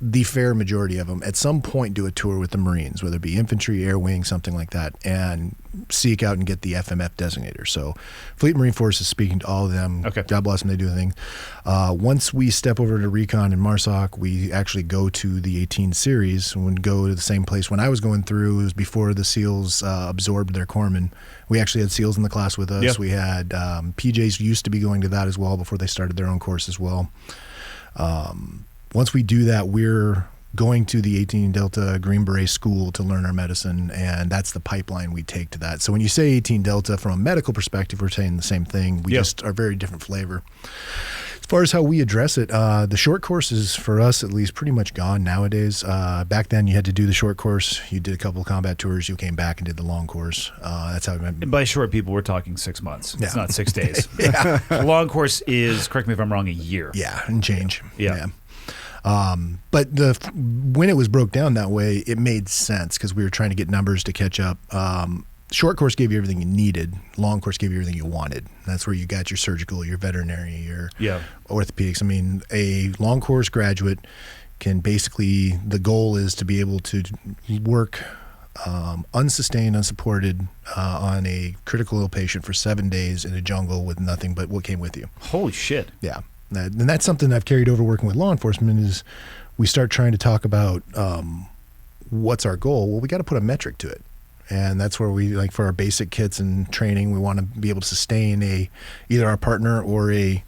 the fair majority of them at some point do a tour with the Marines, whether it be infantry, air wing, something like that, and seek out and get the FMF designator. So Fleet Marine Force is speaking to all of them. Okay. God bless them, they do the thing. Once we step over to Recon and MARSOC, we actually go to the 18 series and go to the same place. When I was going through, it was before the SEALs absorbed their corpsmen. We actually had SEALs in the class with us. Yep. We had PJs used to be going to that as well before they started their own course as well. Once we do that, we're going to the 18 Delta Green Beret school to learn our medicine, and that's the pipeline we take to that. So when you say 18 Delta, from a medical perspective, we're saying the same thing. We just are very different flavor. As far as how we address it, the short course is, for us at least, pretty much gone nowadays. Back then, you had to do the short course. You did a couple of combat tours. You came back and did the long course. That's how we went. And by short, people, we're talking 6 months. It's Yeah. not 6 days. The long course is, correct me if I'm wrong, a year. Yeah, and change. Yeah. But when it was broke down that way, it made sense because we were trying to get numbers to catch up. Short course gave you everything you needed. Long course gave you everything you wanted. That's where you got your surgical, your veterinary, your orthopedics. I mean, a long course graduate can basically, the goal is to be able to work unsustained, unsupported on a critical ill patient for 7 days in a jungle with nothing but what came with you. Holy shit. Yeah. And that's something I've carried over working with law enforcement is we start trying to talk about what's our goal. Well, we got to put a metric to it. And that's where we, like for our basic kits and training, we want to be able to sustain either our partner or a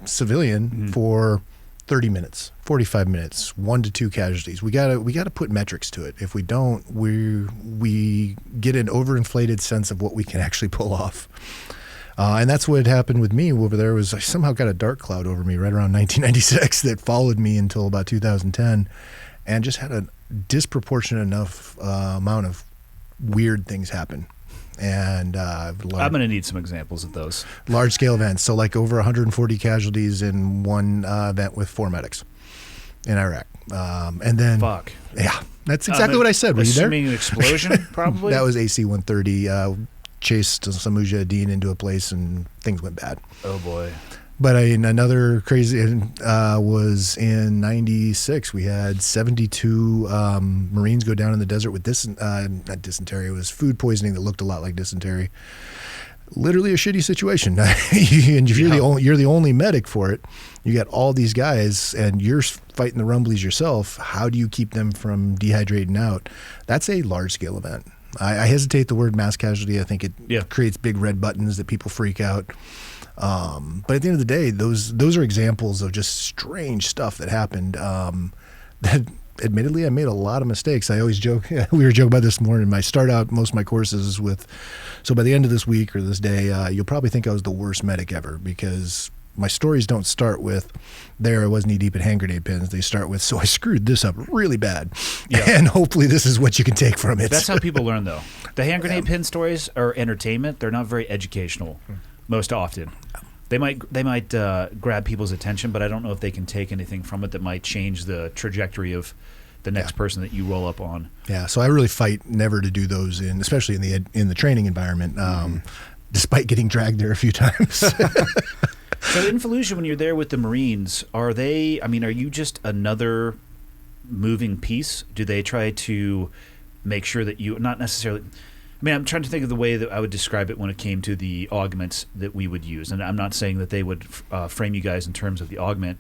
civilian for 30 minutes, 45 minutes, 1 to 2 casualties. We got to put metrics to it. If we don't, we get an overinflated sense of what we can actually pull off. And that's what happened with me over there. Was I somehow got a dark cloud over me right around 1996 that followed me until about 2010, and just had a disproportionate enough amount of weird things happen. And I'm going to need some examples of those. Large scale events. So like over 140 casualties in one event with 4 medics in Iraq. And then, Fuck. Yeah, that's exactly what I said. Were you there? Assuming an explosion, probably? That was AC-130. Chased some Mujahideen into a place and things went bad. Oh boy. But another crazy was in 96. We had 72 Marines go down in the desert with not dysentery. It was food poisoning that looked a lot like dysentery. Literally a shitty situation. And if you're the only medic for it, you got all these guys and you're fighting the rumblies yourself. How do you keep them from dehydrating out? That's a large scale event. I hesitate the word mass casualty. I think it creates big red buttons that people freak out. But at the end of the day, those are examples of just strange stuff that happened. That admittedly, I made a lot of mistakes. I always joke. We were joking about this morning. I start out most of my courses with, so by the end of this week or this day, you'll probably think I was the worst medic ever because my stories don't start with, there I was knee deep in hand grenade pins. They start with, so I screwed this up really bad. Yeah. And hopefully this is what you can take from it. That's how people learn, though. The hand grenade pin stories are entertainment. They're not very educational most often. They might grab people's attention, but I don't know if they can take anything from it that might change the trajectory of the next person that you roll up on. Yeah, so I really fight never to do those, especially in the training environment, despite getting dragged there a few times. So in Fallujah, when you're there with the Marines, are you just another moving piece? Do they try to make sure that you, not necessarily, I'm trying to think of the way that I would describe it when it came to the augments that we would use. And I'm not saying that they would frame you guys in terms of the augment,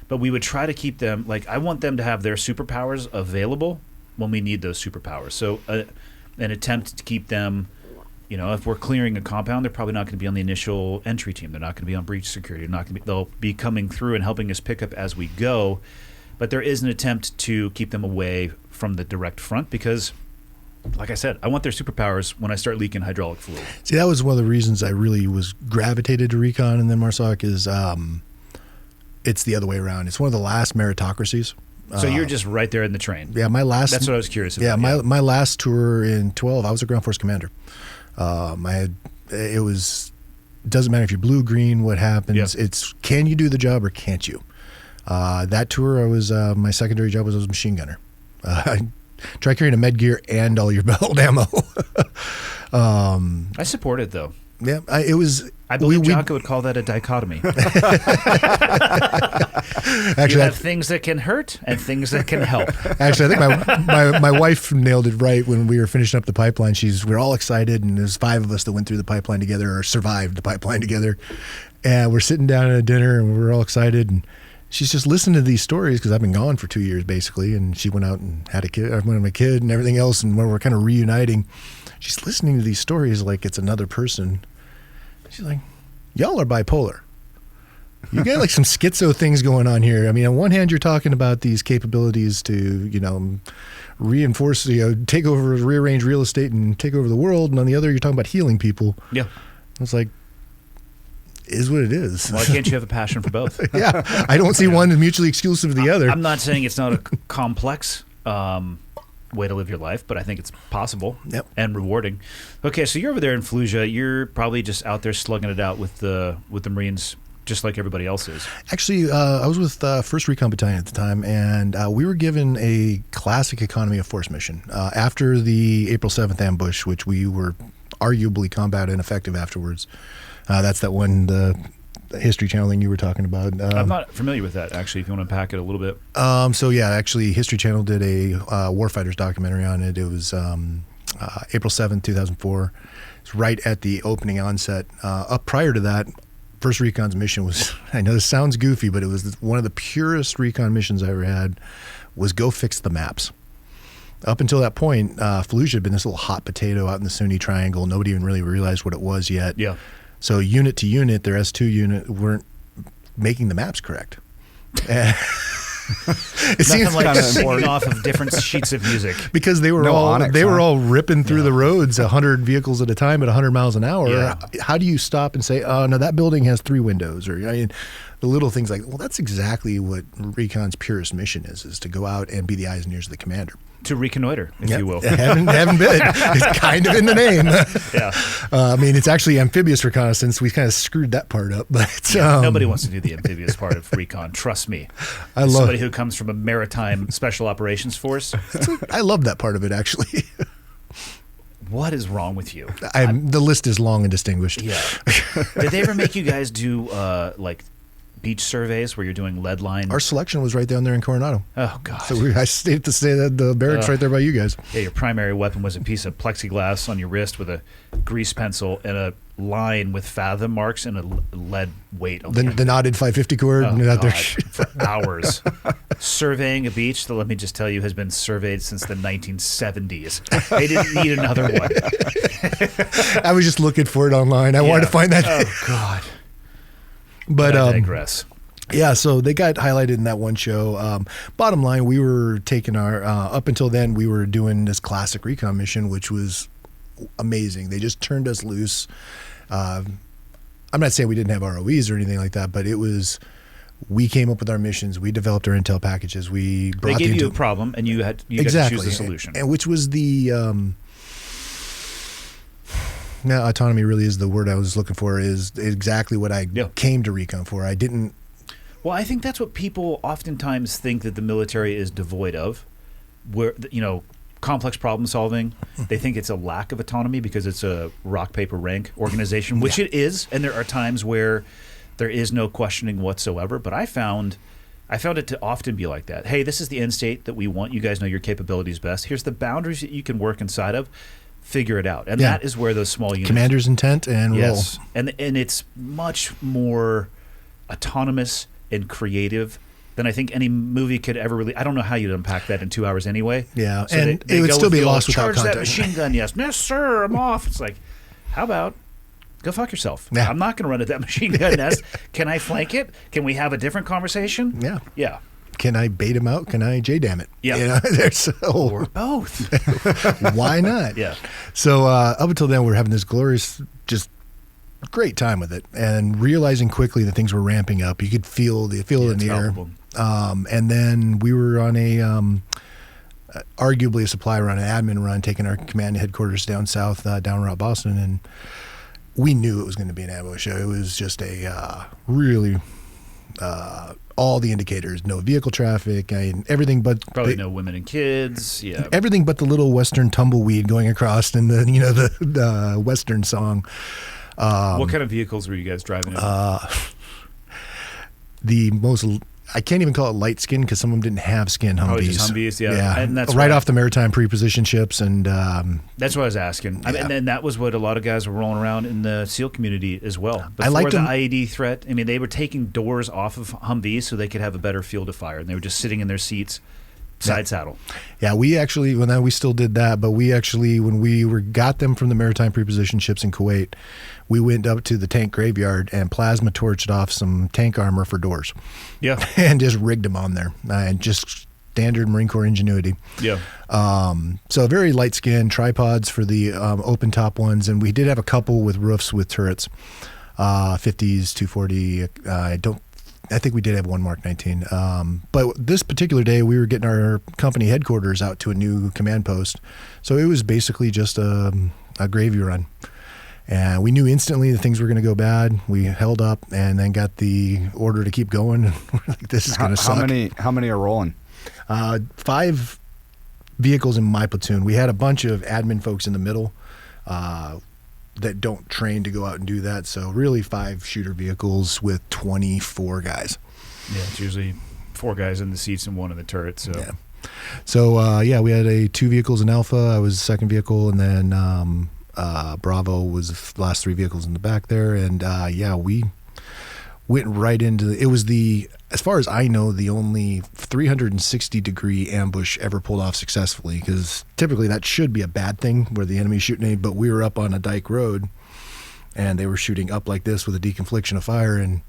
but we would try to keep them, I want them to have their superpowers available when we need those superpowers. So an attempt to keep them, if we're clearing a compound, they're probably not going to be on the initial entry team. They're not going to be on breach security. They'll be coming through and helping us pick up as we go. But there is an attempt to keep them away from the direct front because, like I said, I want their superpowers when I start leaking hydraulic fluid. See, that was one of the reasons I really was gravitated to Recon and then MARSOC is it's the other way around. It's one of the last meritocracies. So you're just right there in the train. Yeah, that's what I was curious about. Yeah, my last tour in 12, I was a ground force commander. Doesn't matter if you're blue, green, what happens. Yeah. It's can you do the job or can't you? That tour, I was my secondary job was a machine gunner. Try carrying a med gear and all your belt ammo. I support it though. Yeah, it was. I believe Jocko would call that a dichotomy. Actually, you have things that can hurt and things that can help. Actually, I think my wife nailed it right when we were finishing up the pipeline. We were all excited, and there's 5 of us that went through the pipeline together or survived the pipeline together. And we're sitting down at a dinner, and we're all excited. And she's just listening to these stories because I've been gone for 2 years, basically. And she went out and had a kid, a kid and everything else. And when we're kind of reuniting, she's listening to these stories like it's another person. She's like, y'all are bipolar. You got like some schizo things going on here. I mean, on one hand, you're talking about these capabilities to, reinforce, take over, rearrange real estate and take over the world. And on the other, you're talking about healing people. Yeah. It's like, is what it is. Why can't you have a passion for both? Yeah. I don't see one as mutually exclusive to the other. I'm not saying it's not a complex way to live your life, but I think it's possible and rewarding. Okay, so you're over there in Fallujah. You're probably just out there slugging it out with the Marines, just like everybody else is. Actually, I was with 1st Recon Battalion at the time, and we were given a classic economy of force mission after the April 7th ambush, which we were arguably combat ineffective afterwards. That's that one, the History Channel thing you were talking about. I'm not familiar with that, actually, if you want to unpack it a little bit. So, yeah, actually, History Channel did a Warfighters documentary on it. It was April 7th, 2004. It's right at the opening onset. Up prior to that, 1st Recon's mission was, I know this sounds goofy, but it was one of the purest Recon missions I ever had, was go fix the maps. Up until that point, Fallujah had been this little hot potato out in the Sunni Triangle. Nobody even really realized what it was yet. Yeah. So unit to unit, their S2 unit weren't making the maps correct. It seems like singing off of different sheets of music because they were all ripping through the roads 100 vehicles at a time at 100 miles an hour. Yeah. How do you stop and say, "Oh no, that building has 3 windows"? Or the little things like, well, that's exactly what Recon's purest mission is to go out and be the eyes and ears of the commander. To reconnoiter, if you will. Haven't been. It's kind of in the name. Yeah. I mean, it's actually amphibious reconnaissance. We kind of screwed that part up. But nobody wants to do the amphibious part of recon. Trust me. As somebody who comes from a maritime special operations force. I love that part of it, actually. What is wrong with you? The list is long and distinguished. Yeah. Did they ever make you guys do like beach surveys where you're doing lead line? Our selection was right down there in Coronado. Oh, God. So I stayed to say that the barracks right there by you guys. Yeah, your primary weapon was a piece of plexiglass on your wrist with a grease pencil and a line with fathom marks and a lead weight. The knotted 550 cord. Out there for hours. Surveying a beach that, let me just tell you, has been surveyed since the 1970s. They didn't need another one. I was just looking for it online. I wanted to find that. Oh, God. But I digress. Yeah, so they got highlighted in that one show. Bottom line, we were taking our up until then we were doing this classic recon mission, which was amazing. They just turned us loose. I'm not saying we didn't have ROEs or anything like that, but it was. We came up with our missions. We developed our intel packages. They gave you a problem, and you got to choose the solution. And which was the. Now, autonomy really is the word I was looking for, is exactly what I came to Recon for. I didn't... Well, I think that's what people oftentimes think that the military is devoid of, where, complex problem solving. They think it's a lack of autonomy because it's a rock, paper, rank organization, which it is, and there are times where there is no questioning whatsoever, but I found it to often be like that. Hey, this is the end state that we want. You guys know your capabilities best. Here's the boundaries that you can work inside of. Figure it out. And that is where those small units... Commander's intent and roll. And it's much more autonomous and creative than I think any movie could ever really... I don't know how you'd unpack that in 2 hours anyway. Yeah, so and it would still be lost without context. Charge that machine gun, yes. Yes, sir, I'm off. It's like, how about... Go fuck yourself. Yeah. I'm not going to run at that machine gun nest. Can I flank it? Can we have a different conversation? Yeah. Yeah. Can I bait him out? Can I J-damn it? Yeah. Or both. Why not? Yeah. So up until then, we're having this glorious, just great time with it, and realizing quickly that things were ramping up. You could feel it in the air. And then we were on arguably a supply run, an admin run, taking our command headquarters down south, down around Boston, and we knew it was going to be an ambush. It was just a really... all the indicators, no vehicle traffic, everything but probably no women and kids. Yeah, everything but the little Western tumbleweed going across in the the Western song. What kind of vehicles were you guys driving in? The most, I can't even call it light skin because some of them didn't have skin Humvees. Oh, just Humvees, yeah. And that's right why- off the maritime pre-position ships. And That's what I was asking. I mean, and then that was what a lot of guys were rolling around in the SEAL community as well. Before I liked the them. IED threat, I mean, they were taking doors off of Humvees so they could have a better field of fire, and they were just sitting in their seats, side saddle. yeah, we actually, we still did that, but we actually, when we got them from the maritime pre-position ships in Kuwait, we went up to the tank graveyard and plasma torched off some tank armor for doors. Yeah, And just rigged them on there. And just standard Marine Corps ingenuity. yeah. So very light skin, tripods for the open top ones. And we did have a couple with roofs with turrets, 50s, 240. I think we did have one Mark 19. But this particular day, we were getting our company headquarters out to a new command post. So it was basically just a gravy run. And we knew instantly that things were going to go bad. We held up and then got the order to keep going. And we're like, this is going to suck. How many are rolling? 5 vehicles in my platoon. We had a bunch of admin folks in the middle that don't train to go out and do that. So really 5 shooter vehicles with 24 guys. Yeah, it's usually 4 guys in the seats and 1 in the turret. So Yeah. So we had 2 vehicles in Alpha. I was the second vehicle, and then Bravo was the last 3 vehicles in the back there. And we went right into it was as far as I know, the only 360-degree ambush ever pulled off successfully, because typically that should be a bad thing where the enemy's shooting but we were up on a dike road and they were shooting up like this with a deconfliction of fire, and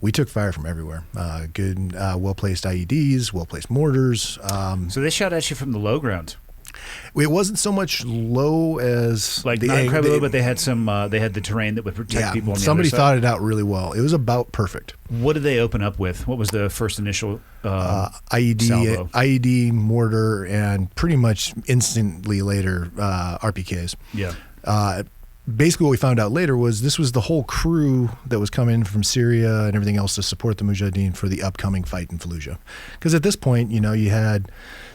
we took fire from everywhere. Good, well-placed IEDs, well-placed mortars. So they shot at you from the low ground. It wasn't so much low as Like not incredibly low, but they had some. They had the terrain that would protect people on the somebody other side. thought it out really well. It was about perfect. What did they open up with? What was the first initial salvo? IED, mortar, and pretty much instantly later RPKs. Yeah. Basically, what we found out later was this was the whole crew that was coming from Syria and everything else to support the Mujahideen for the upcoming fight in Fallujah. Because at this point, you had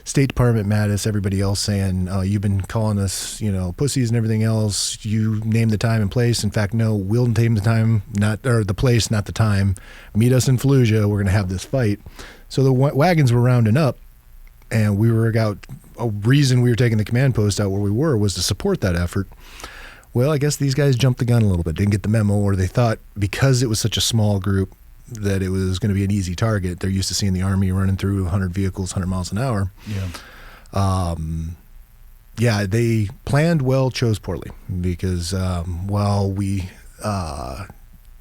State Department, Mattis, everybody else saying, you've been calling us, pussies and everything else. You name the time and place. In fact, no, we'll name the time, the place, not the time. Meet us in Fallujah. We're going to have this fight. So the wagons were rounding up, and we were out. A reason we were taking the command post out where we were was to support that effort. Well, I guess these guys jumped the gun a little bit, didn't get the memo, or they thought because it was such a small group that it was going to be an easy target. They're used to seeing the Army running through 100 vehicles, 100 miles an hour. Yeah. They planned well, chose poorly, because while we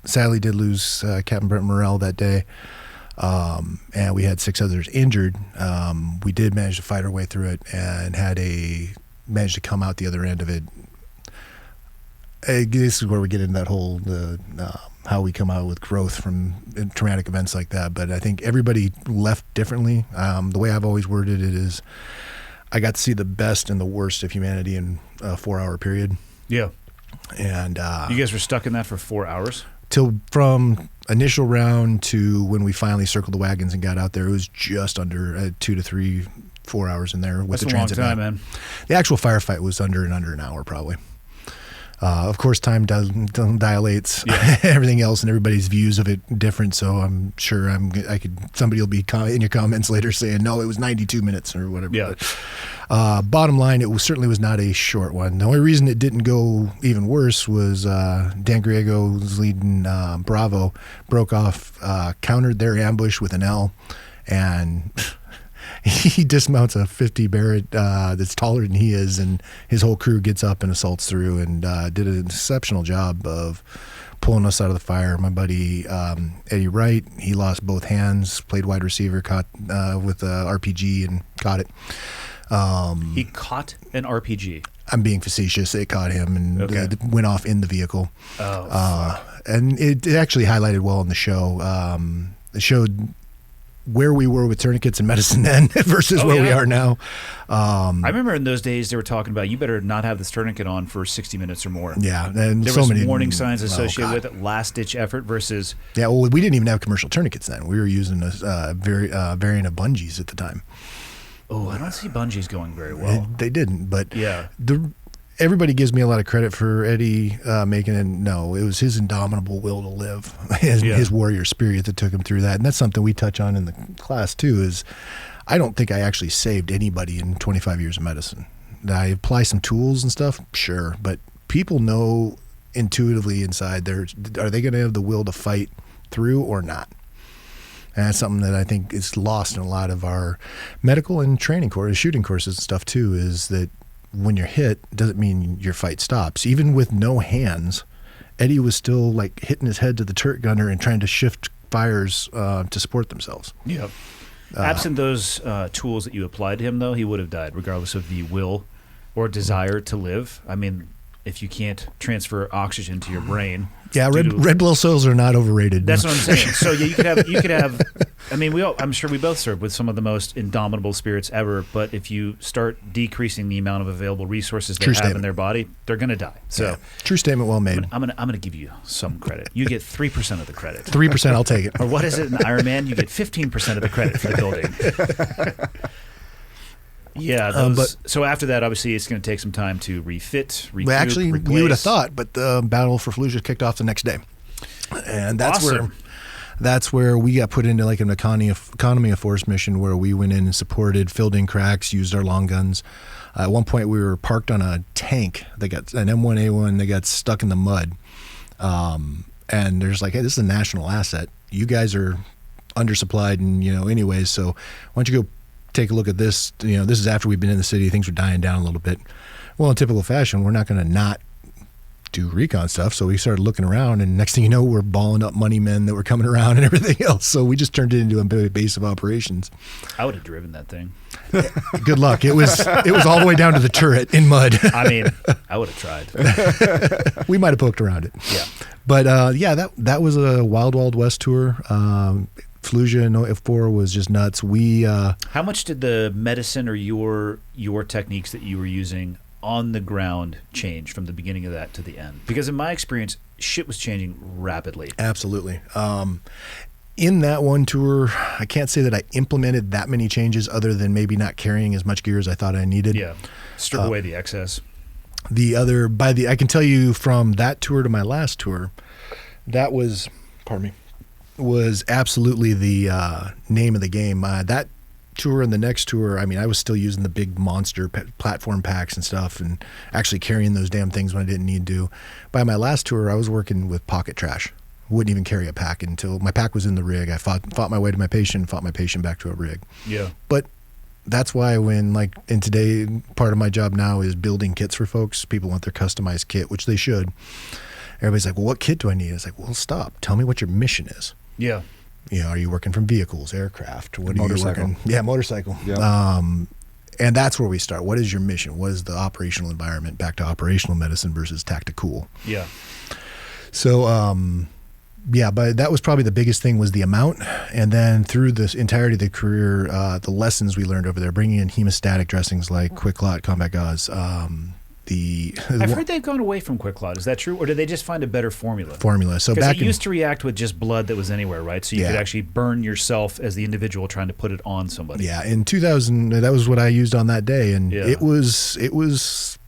sadly did lose Captain Brent Morrell that day, and we had 6 others injured, we did manage to fight our way through it and managed to come out the other end of it. This is where we get into that whole how we come out with growth from traumatic events like that. But I think everybody left differently. The way I've always worded it is I got to see the best and the worst of humanity in a 4-hour period. Yeah. And You guys were stuck in that for 4 hours? From initial round to when we finally circled the wagons and got out there, it was just under 2 to 3, 4 hours in there with That's the a long transit time, van. man. The actual firefight was under an hour probably. Of course, time dilates everything else, and everybody's views of it different. So I'm sure somebody will be in your comments later saying, no, it was 92 minutes or whatever. Yeah. But, bottom line, it certainly was not a short one. The only reason it didn't go even worse was Dan Griego's leading Bravo broke off, countered their ambush with an L, and he dismounts a 50 Barrett that's taller than he is, and his whole crew gets up and assaults through, and did an exceptional job of pulling us out of the fire. My buddy Eddie Wright, he lost both hands, played wide receiver, caught with a RPG and caught it. He caught an RPG. I'm being facetious. It caught him and it went off in the vehicle. And it actually highlighted well in the show. It showed where we were with tourniquets and medicine then versus where we are now. I remember in those days they were talking about you better not have this tourniquet on for 60 minutes or more. Yeah, and there so was many warning signs associated with it, last-ditch effort versus... Yeah, well, we didn't even have commercial tourniquets then. We were using a variant of bungees at the time. Oh, I don't see bungees going very well. They didn't, but yeah. everybody gives me a lot of credit for Eddie making it. No, it was his indomitable will to live, his warrior spirit that took him through that. And that's something we touch on in the class too, is I don't think I actually saved anybody in 25 years of medicine. I apply some tools and stuff, sure, but people know intuitively inside, are they going to have the will to fight through or not? And that's something that I think is lost in a lot of our medical and training courses, shooting courses and stuff too, is that when you're hit, doesn't mean your fight stops. Even with no hands, Eddie was still like hitting his head to the turret gunner and trying to shift fires to support themselves. Yep. Absent those tools that you applied to him, though, he would have died, regardless of the will or desire to live. I mean, if you can't transfer oxygen to your brain. Yeah, red blood cells are not overrated. That's what I'm saying. So yeah, you could have. I mean, I'm sure we both serve with some of the most indomitable spirits ever. But if you start decreasing the amount of available resources they have in their body, they're going to die. So yeah. True statement, well made. I'm gonna give you some credit. You get 3% of the credit. 3%, I'll take it. Or what is it in Iron Man? You get 15% of the credit for the building. Yeah, so after that, obviously, it's going to take some time to refit, recoup, actually, replace. you would have thought, but the battle for Fallujah kicked off the next day, and that's where we got put into like an economy of force mission where we went in and supported, filled in cracks, used our long guns. At one point, we were parked on a tank that got an M1A1 that got stuck in the mud, and there's like, hey, this is a national asset. You guys are undersupplied, and anyways, so why don't you go take a look at this. This is after we've been in the city. Things were dying down a little bit. Well, in typical fashion, we're not going to not do recon stuff. So we started looking around, and next thing you know, we're balling up money men that were coming around and everything else. So we just turned it into a base of operations. I would have driven that thing. Good luck. It was all the way down to the turret in mud. I mean, I would have tried. We might have poked around it. Yeah. But that was a Wild Wild West tour. Fallujah in 04 was just nuts. How much did the medicine or your techniques that you were using on the ground change from the beginning of that to the end? Because in my experience, shit was changing rapidly. Absolutely. In that one tour, I can't say that I implemented that many changes other than maybe not carrying as much gear as I thought I needed. Yeah, strip away the excess. I can tell you from that tour to my last tour, that was, was absolutely the name of the game. That tour and the next tour, I mean, I was still using the big monster platform packs and stuff and actually carrying those damn things when I didn't need to. By my last tour, I was working with pocket trash. Wouldn't even carry a pack until my pack was in the rig. I fought my way to my patient, fought my patient back to a rig. Yeah. But that's why in today, part of my job now is building kits for folks. People want their customized kit, which they should. Everybody's like, well, what kit do I need? It's like, well, stop. Tell me what your mission is. Yeah. Are you working from vehicles, aircraft? What are Motorcycle. you working? Yeah, motorcycle. Yeah. And that's where we start. What is your mission? What is the operational environment? Back to operational medicine versus tactical. Yeah. So, but that was probably the biggest thing was the amount. And then through this entirety of the career, the lessons we learned over there, bringing in hemostatic dressings like Quick Clot, Combat Gauze, I've heard they've gone away from Quick Clot. Is that true? Or did they just find a better formula? So because it used to react with just blood that was anywhere, right? So you could actually burn yourself as the individual trying to put it on somebody. Yeah, in 2000, that was what I used on that day. And it was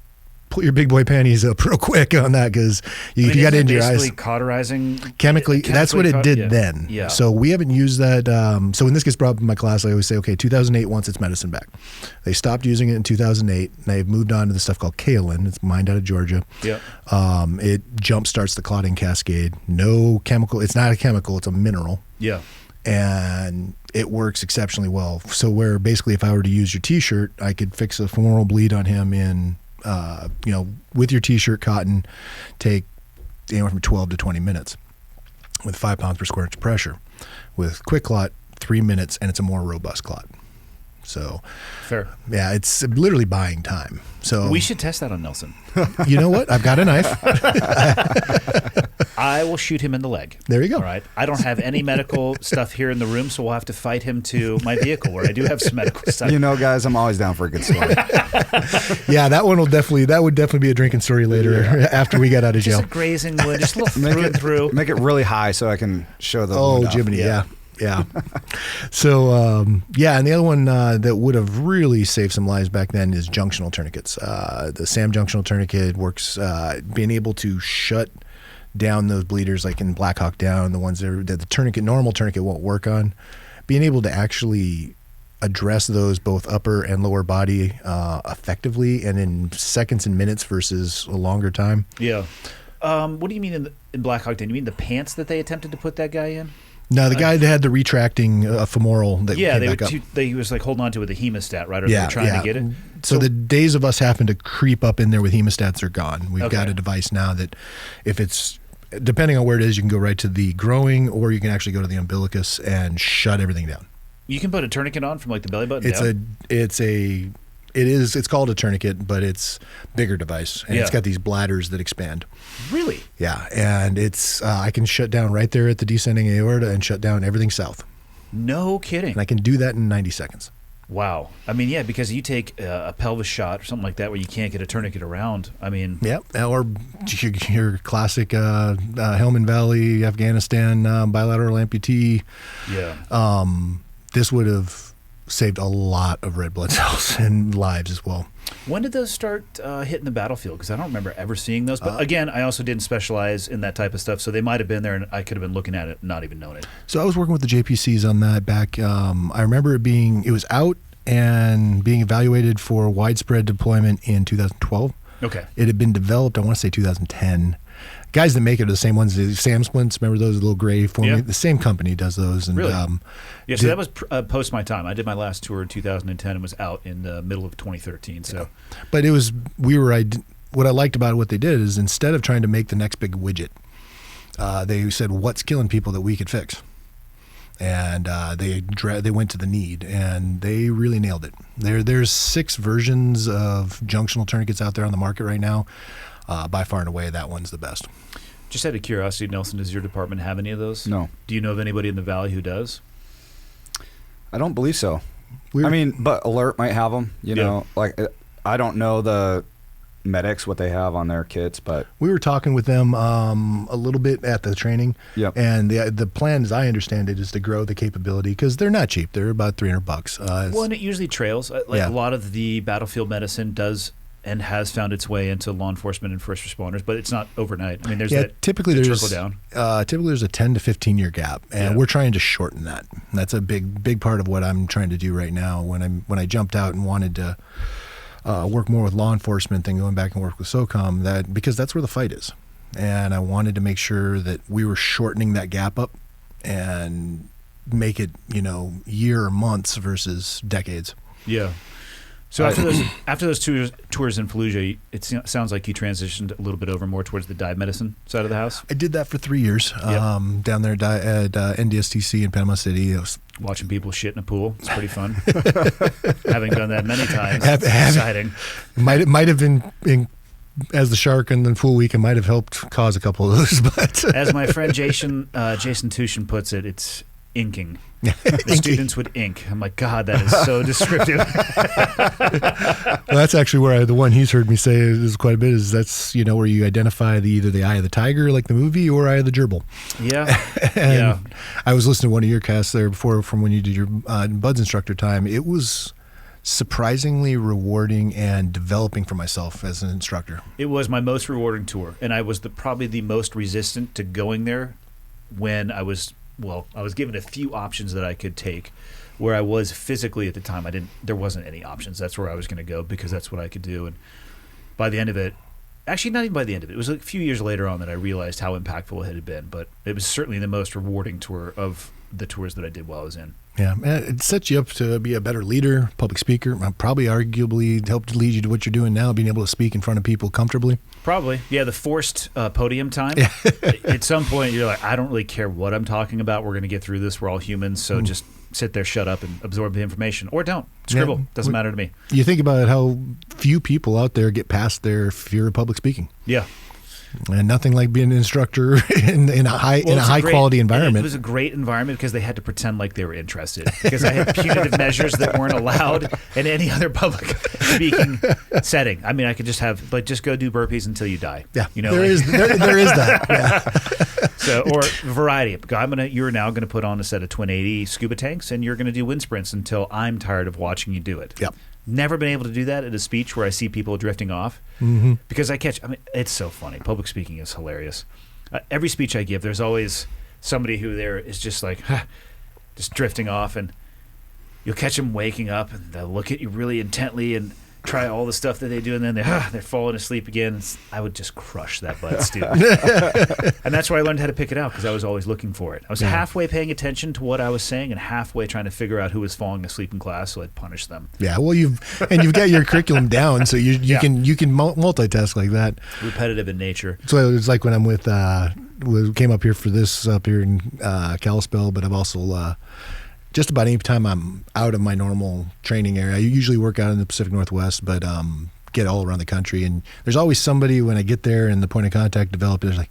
put your big boy panties up real quick on that because you got into your eyes. Basically cauterizing? Chemically, that's what it did then. Yeah. So we haven't used that. So when this gets brought up in my class, I always say, okay, 2008 wants its medicine back. They stopped using it in 2008. And they've moved on to the stuff called kaolin. It's mined out of Georgia. Yeah. It jump starts the clotting cascade. No chemical. It's not a chemical. It's a mineral. Yeah. And it works exceptionally well. So where basically if I were to use your T-shirt, I could fix a femoral bleed on him in with your T-shirt cotton, take anywhere from 12 to 20 minutes with 5 pounds per square inch of pressure. With Quick Clot, 3 minutes, and it's a more robust clot. So, fair. Yeah, it's literally buying time. So we should test that on Nelson. You know what? I've got a knife. I will shoot him in the leg. There you go. All right. I don't have any medical stuff here in the room, so we'll have to fight him to my vehicle where I do have some medical stuff. Guys, I'm always down for a good story. Yeah, that would definitely be a drinking story later after we got out of jail. Just a grazing wound, just a little through and through. Make it really high so I can show the Oh, wound off. Jiminy, yeah. Yeah. So, and the other one that would have really saved some lives back then is junctional tourniquets. The SAM junctional tourniquet works, being able to shut down those bleeders, like in Black Hawk Down, the ones that the tourniquet, normal tourniquet won't work on. Being able to actually address those both upper and lower body effectively and in seconds and minutes versus a longer time. Yeah. What do you mean in Black Hawk Down? You mean the pants that they attempted to put that guy in? No, the guy that had the retracting femoral that came back up. He was like holding on to it with a hemostat, right? Or they were trying to get it. So the days of us having to creep up in there with hemostats are gone. We've got a device now that if it's, depending on where it is, you can go right to the growing or you can actually go to the umbilicus and shut everything down. You can put a tourniquet on from like the belly button down? It's called a tourniquet, but it's bigger device, and it's got these bladders that expand. Really? Yeah, and it's I can shut down right there at the descending aorta and shut down everything south. No kidding. And I can do that in 90 seconds. Wow. I mean, yeah, because you take a pelvis shot or something like that where you can't get a tourniquet around. I mean, yeah, or your classic Helmand Valley, Afghanistan bilateral amputee. Yeah. This would have saved a lot of red blood cells and lives as well. When did those start hitting the battlefield? Because I don't remember ever seeing those. But again, I also didn't specialize in that type of stuff, so they might have been there, and I could have been looking at it and not even known it. So I was working with the JPCs on that back. I remember it was out and being evaluated for widespread deployment in 2012. Okay. It had been developed, I want to say 2010. Guys that make it are the same ones, the SAM splints. Remember those little gray formula? Yeah. The same company does those. And, really? So that was post my time. I did my last tour in 2010 and was out in the middle of 2013. So, but it was what I liked about what they did is instead of trying to make the next big widget, they said, "What's killing people that we could fix?" And they went to the need, and they really nailed it. There's 6 versions of junctional tourniquets out there on the market right now. By far and away, that one's the best. Just out of curiosity, Nelson, does your department have any of those? No. Do you know of anybody in the Valley who does? I don't believe so. But Alert might have them. You know, like I don't know the medics what they have on their kits, but we were talking with them a little bit at the training. Yep. And the plan, as I understand it, is to grow the capability because they're not cheap. They're about $300. Well, and it usually trails. A lot of the battlefield medicine does and has found its way into law enforcement and first responders, but it's not overnight. I mean, there's typically there's trickle down. Typically there's a 10 to 15 year gap, and we're trying to shorten that. And that's a big part of what I'm trying to do right now. When I jumped out and wanted to work more with law enforcement than going back and work with SOCOM, because that's where the fight is, and I wanted to make sure that we were shortening that gap up and make it year or months versus decades. Yeah. So after those tours in Fallujah, it sounds like you transitioned a little bit over more towards the dive medicine side of the house. I did that for 3 years down there at NDSTC in Panama City. Watching people shit in a pool. It's pretty fun. Having done that many times, it's exciting. Might have been as the shark in the pool week, it might have helped cause a couple of those. But as my friend Jason Tushin puts it, it's inking. The students would ink. I'm like, God, that is so descriptive. Well, that's actually where the one he's heard me say is quite a bit is that's where you identify either the eye of the tiger like the movie or eye of the gerbil. Yeah. And I was listening to one of your casts there before from when you did your BUDS instructor time. It was surprisingly rewarding and developing for myself as an instructor. It was my most rewarding tour, and I was probably the most resistant to going there when I was given a few options that I could take. Where I was physically at the time, there wasn't any options. That's where I was going to go because that's what I could do. And by the end of it, actually not even by the end of it, it was a few years later on that I realized how impactful it had been. But it was certainly the most rewarding tour of the tours that I did while I was in. Yeah, it sets you up to be a better leader, public speaker. Probably arguably helped lead you to what you're doing now, being able to speak in front of people comfortably. Probably. Yeah, the forced podium time. At some point, you're like, I don't really care what I'm talking about. We're going to get through this. We're all humans, so just sit there, shut up, and absorb the information. Or don't. Scribble. Yeah. Doesn't matter to me. You think about how few people out there get past their fear of public speaking. Yeah. And nothing like being an instructor in a high quality environment. It was a great environment because they had to pretend like they were interested. Because I had punitive measures that weren't allowed in any other public speaking setting. I mean, I could just have just go do burpees until you die. Yeah, there is that. Yeah. So, or variety. You're now going to put on a set of twin 80 scuba tanks, and you're going to do wind sprints until I'm tired of watching you do it. Yep. Never been able to do that at a speech where I see people drifting off because it's so funny. Public speaking is hilarious. Every speech I give, there's always somebody who there is just like, just drifting off, and you'll catch them waking up and they'll look at you really intently and try all the stuff that they do, and then they're falling asleep again. I would just crush that butt, student. And that's where I learned how to pick it out, because I was always looking for it. I was halfway paying attention to what I was saying and halfway trying to figure out who was falling asleep in class, so I'd punish them. Yeah, well, you've got your curriculum down, so you can multitask like that. Repetitive in nature. So it's like when I'm with came up here for this up here in Kalispell, but I've also just about any time I'm out of my normal training area. I usually work out in the Pacific Northwest, but get all around the country. And there's always somebody when I get there and the point of contact developed, there's like,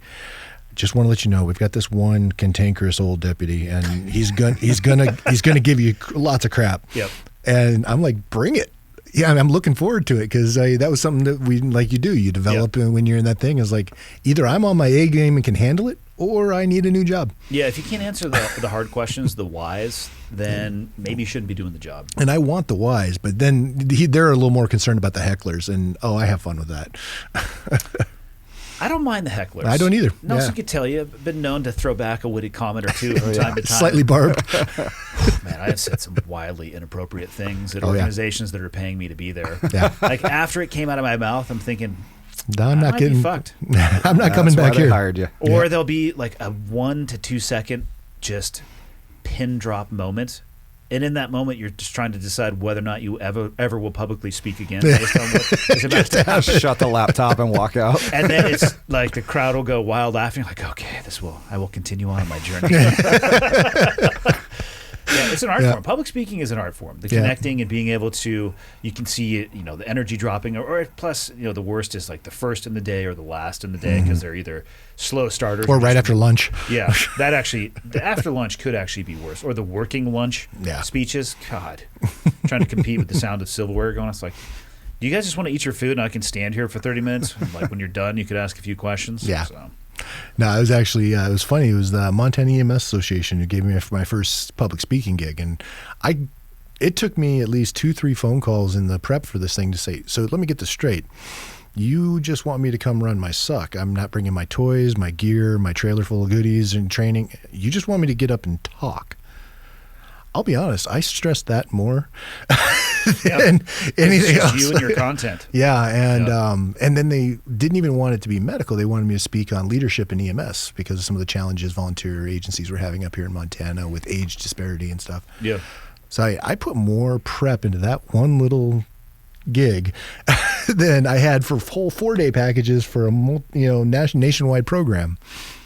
just want to let you know, we've got this one cantankerous old deputy, and he's gonna give you lots of crap. Yep. And I'm like, bring it. Yeah, I'm looking forward to it, because that was something that you develop when you're in that thing. Is like, either I'm on my A game and can handle it, or I need a new job. Yeah, if you can't answer the hard questions, the whys, then maybe you shouldn't be doing the job. And I want the whys, but then they're a little more concerned about the hecklers, and I have fun with that. I don't mind the hecklers. I don't either. Nelson could tell you, I've been known to throw back a witty comment or two from time to time. Slightly barbed. Man, I have said some wildly inappropriate things at organizations that are paying me to be there. Yeah. Like, after it came out of my mouth, I'm thinking, I'm not getting fucked. I'm not coming back here. Hired you. Or there'll be like a 1 to 2 second just pin drop moment. And in that moment, you're just trying to decide whether or not you ever will publicly speak again based on what is about to happen. Shut the laptop and walk out. And then it's like the crowd will go wild laughing. Like, okay, I will continue on my journey. Yeah, it's an art form. Public speaking is an art form. The connecting and being able to, you can see the energy dropping, or plus, the worst is like the first in the day or the last in the day, because they're either slow starters or right after lunch. Yeah, that actually, the after lunch could actually be worse. Or the working lunch speeches. God, trying to compete with the sound of silverware going on. It's like, do you guys just want to eat your food and I can stand here for 30 minutes? And like, when you're done, you could ask a few questions. Yeah. So. No, it was actually it was funny. It was the Montana EMS Association who gave me my first public speaking gig, and it took me at least 2-3 phone calls in the prep for this thing to say, so let me get this straight. You just want me to come run my suck. I'm not bringing my toys, my gear, my trailer full of goodies and training. You just want me to get up and talk. I'll be honest, I stressed that more than anything else. You and your content. Yeah, and then they didn't even want it to be medical. They wanted me to speak on leadership and EMS because of some of the challenges volunteer agencies were having up here in Montana with age disparity and stuff. Yeah. So I put more prep into that one little gig than I had for whole 4-day packages for a nationwide program.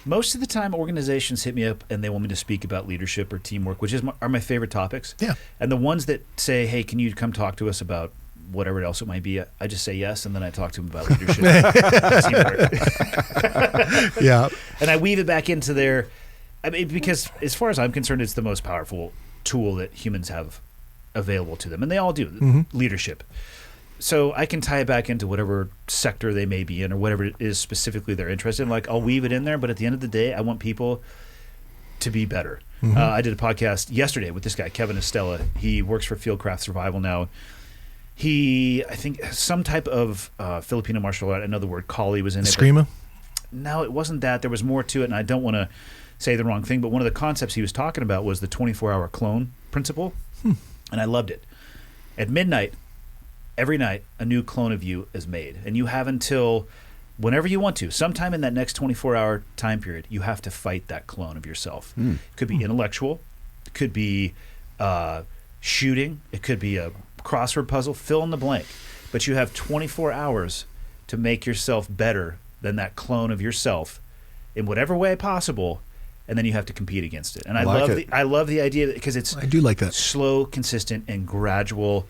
Most of the time, organizations hit me up and they want me to speak about leadership or teamwork, which are my favorite topics. Yeah. And the ones that say, hey, can you come talk to us about whatever else it might be, I just say yes, and then I talk to them about leadership and teamwork. Yeah. And I weave it back into their, because as far as I'm concerned, it's the most powerful tool that humans have available to them. And they all do, leadership. So I can tie it back into whatever sector they may be in or whatever it is specifically they're interested in. Like, I'll weave it in there, but at the end of the day, I want people to be better. I did a podcast yesterday with this guy, Kevin Estella. He works for Fieldcraft Survival now. I think, some type of Filipino martial art. I know the word Kali was in it. Eskrima? No, it wasn't that. There was more to it, and I don't want to say the wrong thing, but one of the concepts he was talking about was the 24-hour clone principle, and I loved it. At midnight, every night, a new clone of you is made, and you have until whenever you want to. Sometime in that next 24-hour time period, you have to fight that clone of yourself. It could be intellectual. It could be shooting. It could be a crossword puzzle. Fill in the blank. But you have 24 hours to make yourself better than that clone of yourself in whatever way possible, and then you have to compete against it. And I love the idea because it's I do like that. Slow, consistent, and gradual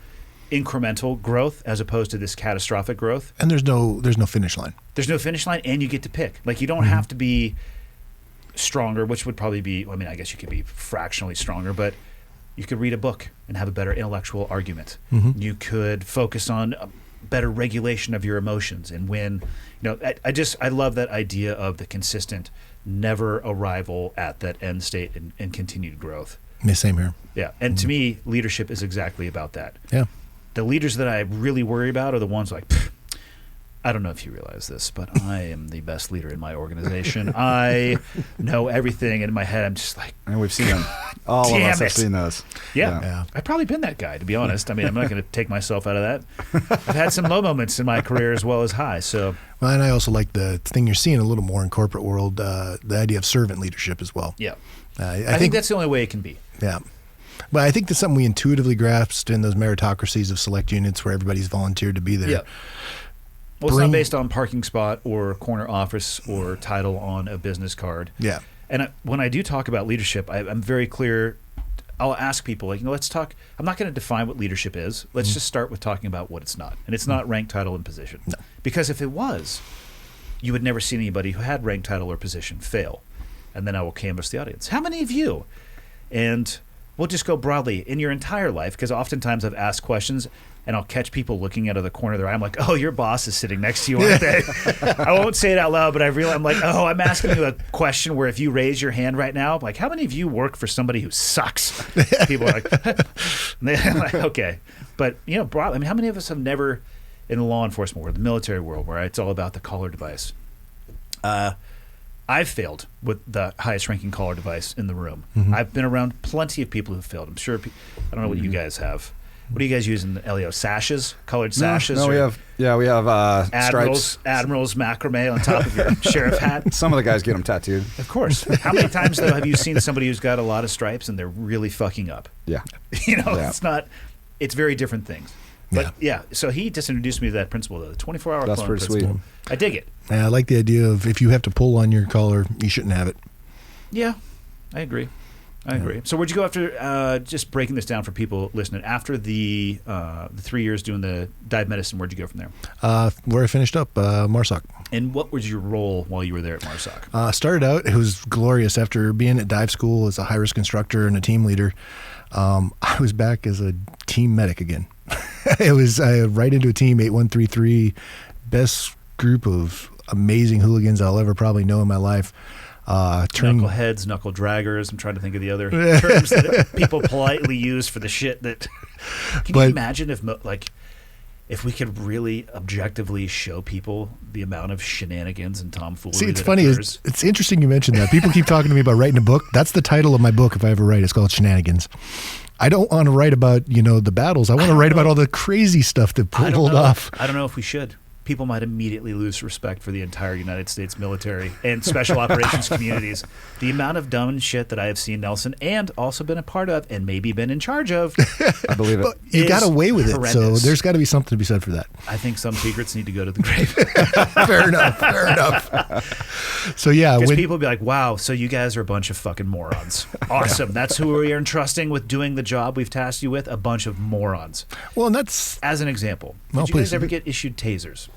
incremental growth as opposed to this catastrophic growth. And there's no finish line. There's no finish line, and you get to pick. Like, you don't have to be stronger, which would probably be, I guess you could be fractionally stronger, but you could read a book and have a better intellectual argument. You could focus on better regulation of your emotions, and when, I love that idea of the consistent, never arrival at that end state and continued growth. Yeah, same here. Yeah, and to me, leadership is exactly about that. Yeah. The leaders that I really worry about are the ones like, I don't know if you realize this, but I am the best leader in my organization. I know everything, and in my head, I'm just like, And we've seen them. All of us have seen those. Yeah. I've probably been that guy, to be honest. I mean, I'm not going to take myself out of that. I've had some low moments in my career as well as high. So, well, and I also like the thing you're seeing a little more in corporate world, the idea of servant leadership as well. yeah, I think that's the only way it can be. Yeah. But I think that's something we intuitively grasped in those meritocracies of select units where everybody's volunteered to be there. Yeah. Well, it's not based on parking spot or corner office or title on a business card. Yeah. And when I do talk about leadership, I'm very clear. I'll ask people, like, let's talk. I'm not going to define what leadership is. Let's just start with talking about what it's not. And it's not rank, title, and position. No. Because if it was, you would never see anybody who had rank, title, or position fail. And then I will canvass the audience. How many of you? And we'll just go broadly in your entire life, because oftentimes I've asked questions and I'll catch people looking out of the corner of their eye. I'm like, oh, your boss is sitting next to you, aren't they? I won't say it out loud, but I'm like, oh, I'm asking you a question where if you raise your hand right now, like, how many of you work for somebody who sucks? People are like, they're like, okay. But, broadly, I mean, how many of us have never, in the law enforcement world, the military world, where it's all about the collar device? I've failed with the highest ranking collar device in the room. I've been around plenty of people who failed. I'm sure, I don't know what you guys have. What do you guys use in the LEO? Sashes? Colored sashes? No, we have stripes. Admiral's macrame on top of your sheriff hat. Some of the guys get them tattooed. Of course. How many times, though, have you seen somebody who's got a lot of stripes and they're really fucking up? Yeah. It's very different things. But so he just introduced me to that principle, though, the 24-hour That's clone pretty principle. sweet. I dig it. I like the idea of if you have to pull on your collar, you shouldn't have it. Yeah, I agree. So where'd you go after, just breaking this down for people listening, after the 3 years doing the dive medicine, where'd you go from there? Where I finished up, MARSOC. And what was your role while you were there at MARSOC? Started out, it was glorious. After being at dive school as a high-risk instructor and a team leader, I was back as a team medic again. It was right into a team, 8133, best group of amazing hooligans I'll ever probably know in my life. Knuckleheads, knuckle draggers. I'm trying to think of the other terms that people politely use for the shit that. Can you imagine if we could really objectively show people the amount of shenanigans and tomfoolery? See, it's funny. It's interesting you mentioned that. People keep talking to me about writing a book. That's the title of my book if I ever write. It's called Shenanigans. I don't want to write about the battles. I want to write about all the crazy stuff that pulled off. I don't know if we should. People might immediately lose respect for the entire United States military and special operations communities. The amount of dumb shit that I have seen, Nelson, and also been a part of and maybe been in charge of. I believe it. But you got away with horrendous. it, so there's got to be something to be said for that. I think some secrets need to go to the grave. Fair enough. So yeah. Because people be like, wow, so you guys are a bunch of fucking morons. Awesome. That's who we are entrusting with doing the job we've tasked you with, a bunch of morons. Well, and that's... As an example, did you guys ever get issued tasers?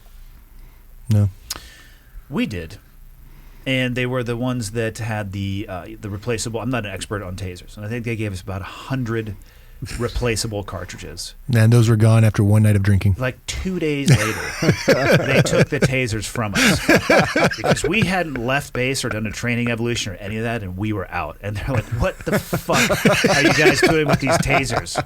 No. We did. And they were the ones that had the replaceable. I'm not an expert on tasers, and I think they gave us about 100 replaceable cartridges. And those were gone after one night of drinking. Like 2 days later, they took the tasers from us because we hadn't left base or done a training evolution or any of that, and we were out. And they're like, "What the fuck are you guys doing with these tasers?"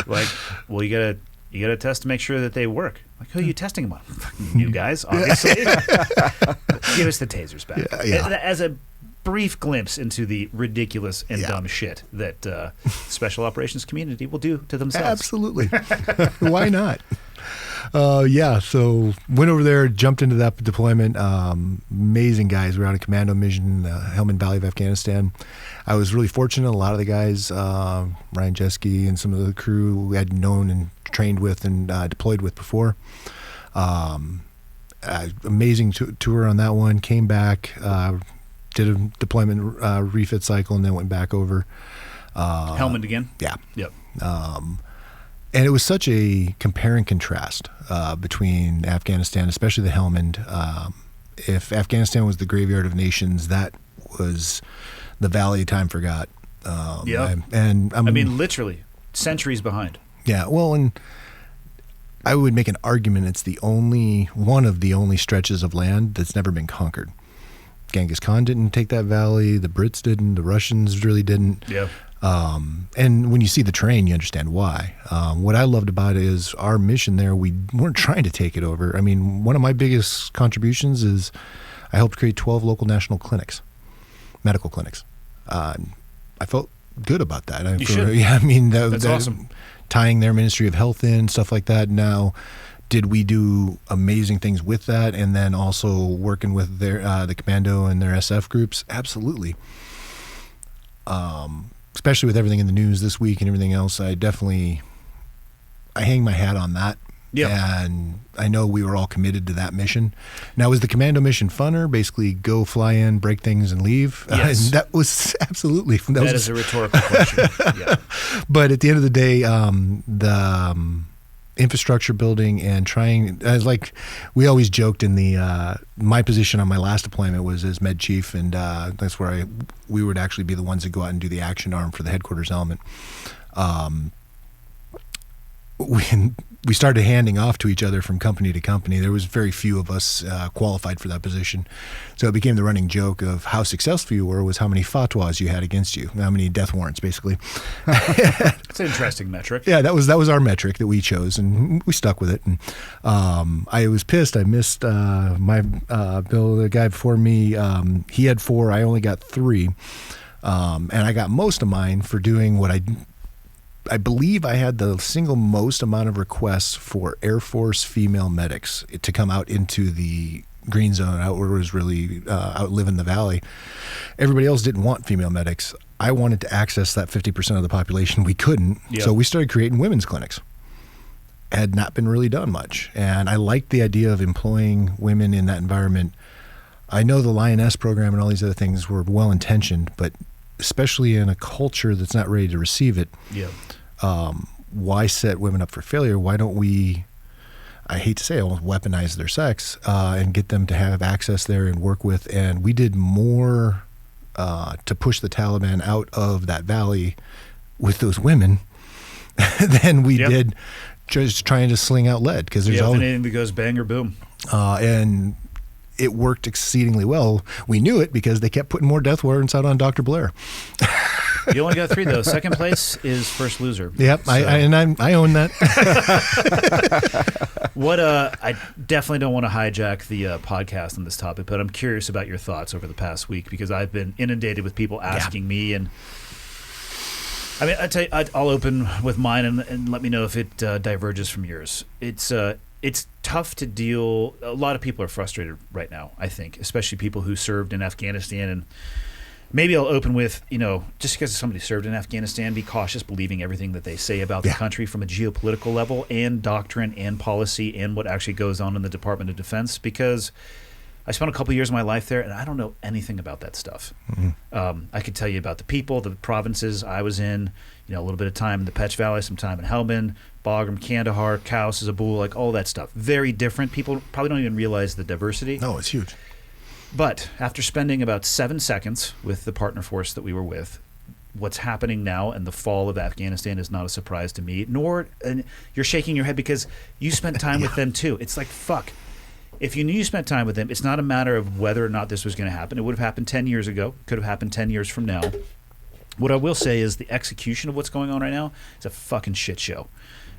Like, well, you gotta test to make sure that they work. Like, who are you testing them on? Fucking you guys, obviously. Give us the tasers back. Yeah. As a brief glimpse into the ridiculous and dumb shit that special operations community will do to themselves. Absolutely. Why not? So went over there, jumped into that deployment. Amazing guys. We were on a commando mission in the Helmand Valley of Afghanistan. I was really fortunate. A lot of the guys, Ryan Jeske and some of the crew we had known and trained with and deployed with before. Amazing tour on that one. Came back, did a deployment refit cycle, and then went back over. Helmand again? Yeah. Yep. And it was such a compare and contrast between Afghanistan, especially the Helmand. If Afghanistan was the graveyard of nations, that was the valley time forgot. Yeah. And I mean, literally centuries behind. Yeah. Well, and I would make an argument it's the only one of the only stretches of land that's never been conquered. Genghis Khan didn't take that valley. The Brits didn't. The Russians really didn't. Yeah. And when you see the terrain, you understand why. What I loved about it is our mission there, we weren't trying to take it over. I mean, one of my biggest contributions is I helped create 12 local national clinics, medical clinics. I felt good about that. You should. Yeah, I mean, That's awesome. Tying their Ministry of Health in, stuff like that. Now, did we do amazing things with that? And then also working with their the commando and their SF groups? Absolutely. Especially with everything in the news this week and everything else, I hang my hat on that. Yeah. And I know we were all committed to that mission. Now, was the commando mission funner? Basically, go fly in, break things, and leave? Yes. That was absolutely. That is a rhetorical question. Yeah. But at the end of the day, the infrastructure building and trying, like we always joked in the my position on my last deployment was as med chief, and that's where we would actually be the ones that go out and do the action arm for the headquarters element. We started handing off to each other from company to company. There was very few of us qualified for that position. So it became the running joke of how successful you were was how many fatwas you had against you, how many death warrants, basically. It's an interesting metric. Yeah, that was our metric that we chose, and we stuck with it. And I was pissed. I missed my Bill, the guy before me. He had 4. I only got 3. And I got most of mine for doing what I believe I had the single most amount of requests for Air Force female medics to come out into the green zone, out where it was really outlive in the valley. Everybody else didn't want female medics. I wanted to access that 50% of the population we couldn't. Yep. So we started creating women's clinics. Had not been really done much. And I liked the idea of employing women in that environment. I know the Lioness program and all these other things were well-intentioned, but especially in a culture that's not ready to receive it, Yeah. Why set women up for failure? Why don't we, I hate to say it, almost weaponize their sex and get them to have access there and work with? And we did more to push the Taliban out of that valley with those women than we did just trying to sling out lead. Because there's always anything that goes bang or boom. And it worked exceedingly well. We knew it because they kept putting more death warrants out on Dr. Blair. You only got 3 though. Second place is first loser. Yep, so. I own that. What I definitely don't want to hijack the podcast on this topic, but I'm curious about your thoughts over the past week because I've been inundated with people asking me, and I mean, I'll open with mine and let me know if it diverges from yours. It's tough to deal. A lot of people are frustrated right now, I think, especially people who served in Afghanistan. And maybe I'll open with, just because somebody served in Afghanistan, be cautious believing everything that they say about the country from a geopolitical level and doctrine and policy and what actually goes on in the Department of Defense, because I spent a couple of years of my life there, and I don't know anything about that stuff. Mm-hmm. I could tell you about the people, the provinces I was in, a little bit of time in the Pech Valley, some time in Helmand, Bagram, Kandahar, Kaus, Zabul, like all that stuff. Very different. People probably don't even realize the diversity. No, it's huge. But after spending about 7 seconds with the partner force that we were with, what's happening now and the fall of Afghanistan is not a surprise to me, and you're shaking your head because you spent time with them too. It's like, fuck. If you knew you spent time with them, it's not a matter of whether or not this was going to happen. It would have happened 10 years ago. Could have happened 10 years from now. What I will say is the execution of what's going on right now is a fucking shit show.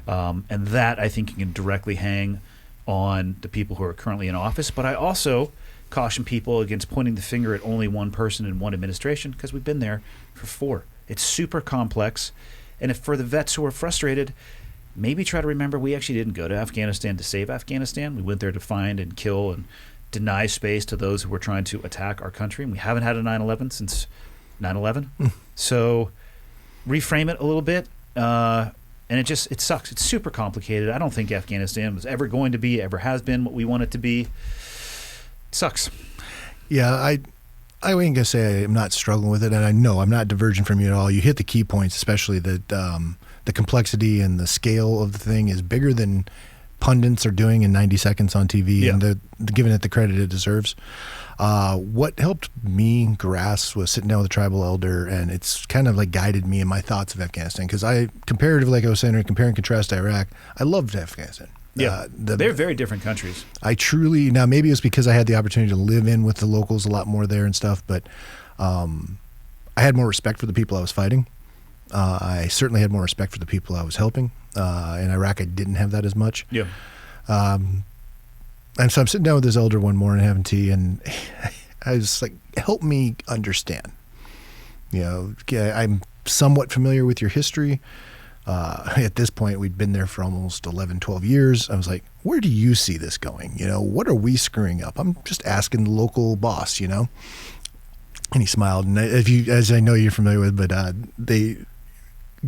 And that, I think, can directly hang on the people who are currently in office. But I also caution people against pointing the finger at only one person in one administration, because we've been there for 4. It's super complex. And if for the vets who are frustrated, maybe try to remember we actually didn't go to Afghanistan to save Afghanistan. We went there to find and kill and deny space to those who were trying to attack our country. And we haven't had a 9/11 since 9/11. So reframe it a little bit. And it sucks. It's super complicated. I don't think Afghanistan was ever going to be, ever has been what we want it to be. It sucks. Yeah, I ain't going to say I'm not struggling with it, and I know I'm not diverging from you at all. You hit the key points, especially that the complexity and the scale of the thing is bigger than pundits are doing in 90 seconds on TV, and they're giving it the credit it deserves. What helped me grasp was sitting down with a tribal elder, and it's kind of like guided me in my thoughts of Afghanistan, because comparatively, like I was saying, compare and contrast to Iraq, I loved Afghanistan. Yeah, they're very different countries. Now maybe it's because I had the opportunity to live in with the locals a lot more there and stuff, but I had more respect for the people I was fighting. I certainly had more respect for the people I was helping. In Iraq, I didn't have that as much. Yeah. And so I'm sitting down with this elder one morning having tea, and I was like, help me understand. I'm somewhat familiar with your history. At this point, we'd been there for almost 11, 12 years. I was like, where do you see this going? What are we screwing up? I'm just asking the local boss, And he smiled. And as I know you're familiar with, but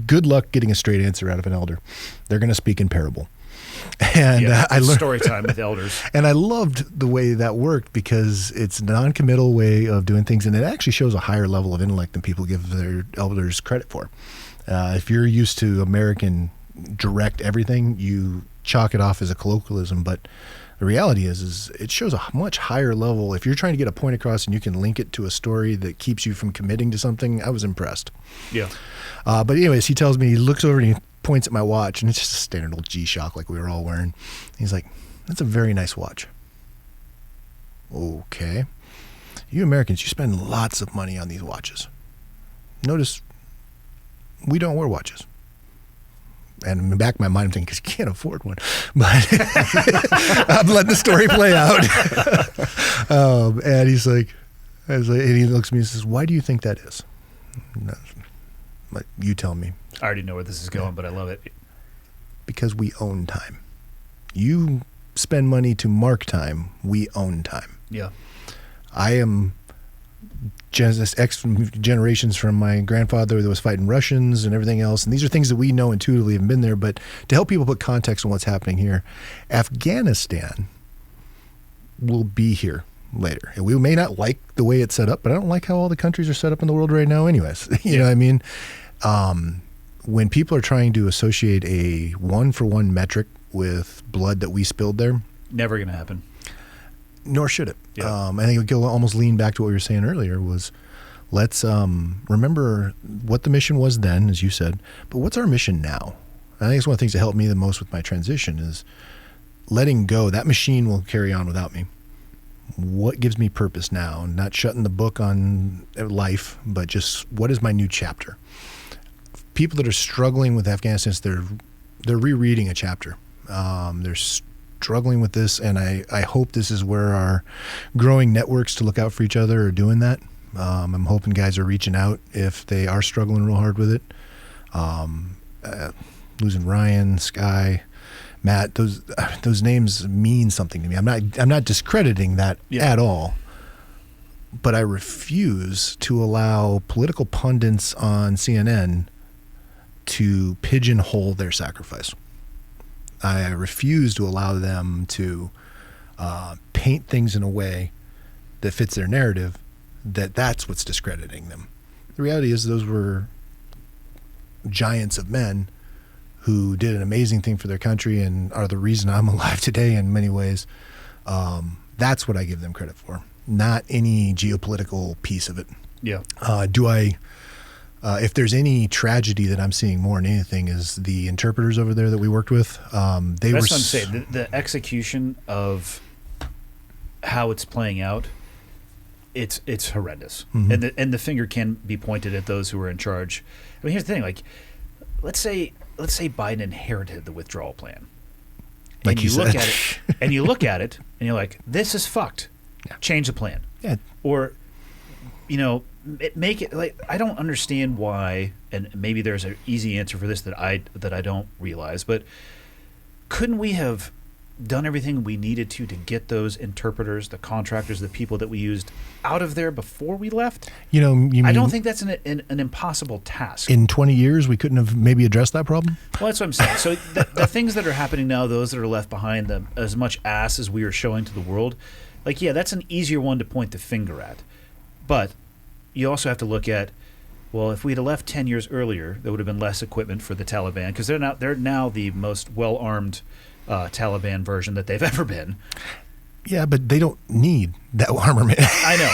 good luck getting a straight answer out of an elder. They're going to speak in parable. And I learned story time with elders. And I loved the way that worked because it's a non-committal way of doing things, and it actually shows a higher level of intellect than people give their elders credit for. If you're used to American direct everything, you chalk it off as a colloquialism, but the reality is it shows a much higher level. If you're trying to get a point across and you can link it to a story that keeps you from committing to something, I was impressed. Yeah. But anyways, he tells me, he looks over and he points at my watch, and it's just a standard old G-Shock like we were all wearing. He's like, that's a very nice watch. Okay. You Americans, you spend lots of money on these watches. Notice we don't wear watches. And in the back of my mind, I'm thinking, because you can't afford one. But I'm letting the story play out. And he's like, and he looks at me and says, why do you think that is? Like, you tell me. I already know where this is going, but I love it. Because we own time. You spend money to mark time. We own time. Yeah. I am generations from my grandfather that was fighting Russians and everything else. And these are things that we know intuitively have been there. But to help people put context on what's happening here, Afghanistan will be here later. And we may not like the way it's set up, but I don't like how all the countries are set up in the world right now anyways. You know what I mean? When people are trying to associate a one-for-one metric with blood that we spilled there, never going to happen. Nor should it. Yeah. I think we'll almost lean back to what we were saying earlier was, let's remember what the mission was then, as you said, but what's our mission now? I think it's one of the things that helped me the most with my transition is letting go. That machine will carry on without me. What gives me purpose now? Not shutting the book on life, but just what is my new chapter? People that are struggling with Afghanistan, they're rereading a chapter. They're struggling with this, and I hope this is where our growing networks to look out for each other are doing that. I'm hoping guys are reaching out if they are struggling real hard with it. Losing Ryan, Sky, Matt, those names mean something to me. I'm not discrediting that at all, but I refuse to allow political pundits on CNN to pigeonhole their sacrifice. I refuse to allow them to paint things in a way that fits their narrative, that's what's discrediting them. The reality is those were giants of men who did an amazing thing for their country and are the reason I'm alive today in many ways. That's what I give them credit for, not any geopolitical piece of it. Yeah. If there's any tragedy that I'm seeing more than anything is the interpreters over there that we worked with. That's what I'm saying. The execution of how it's playing out, it's horrendous. Mm-hmm. And the finger can be pointed at those who are in charge. I mean, here's the thing. Like, let's say Biden inherited the withdrawal plan. Like you look at it, and you look at it, and you're like, this is fucked. Yeah. Change the plan. Yeah. Or, make it like, I don't understand why, and maybe there's an easy answer for this that I don't realize, but couldn't we have done everything we needed to get those interpreters, the contractors, the people that we used out of there before we left? You mean, I don't think that's an impossible task. In 20 years, we couldn't have maybe addressed that problem? Well, that's what I'm saying. So the things that are happening now, those that are left behind, them as much ass as we are showing to the world, like, yeah, that's an easier one to point the finger at. But you also have to look at, well, if we'd have left 10 years earlier, there would have been less equipment for the Taliban, because they're now the most well-armed Taliban version that they've ever been. Yeah, but they don't need that armament. I know.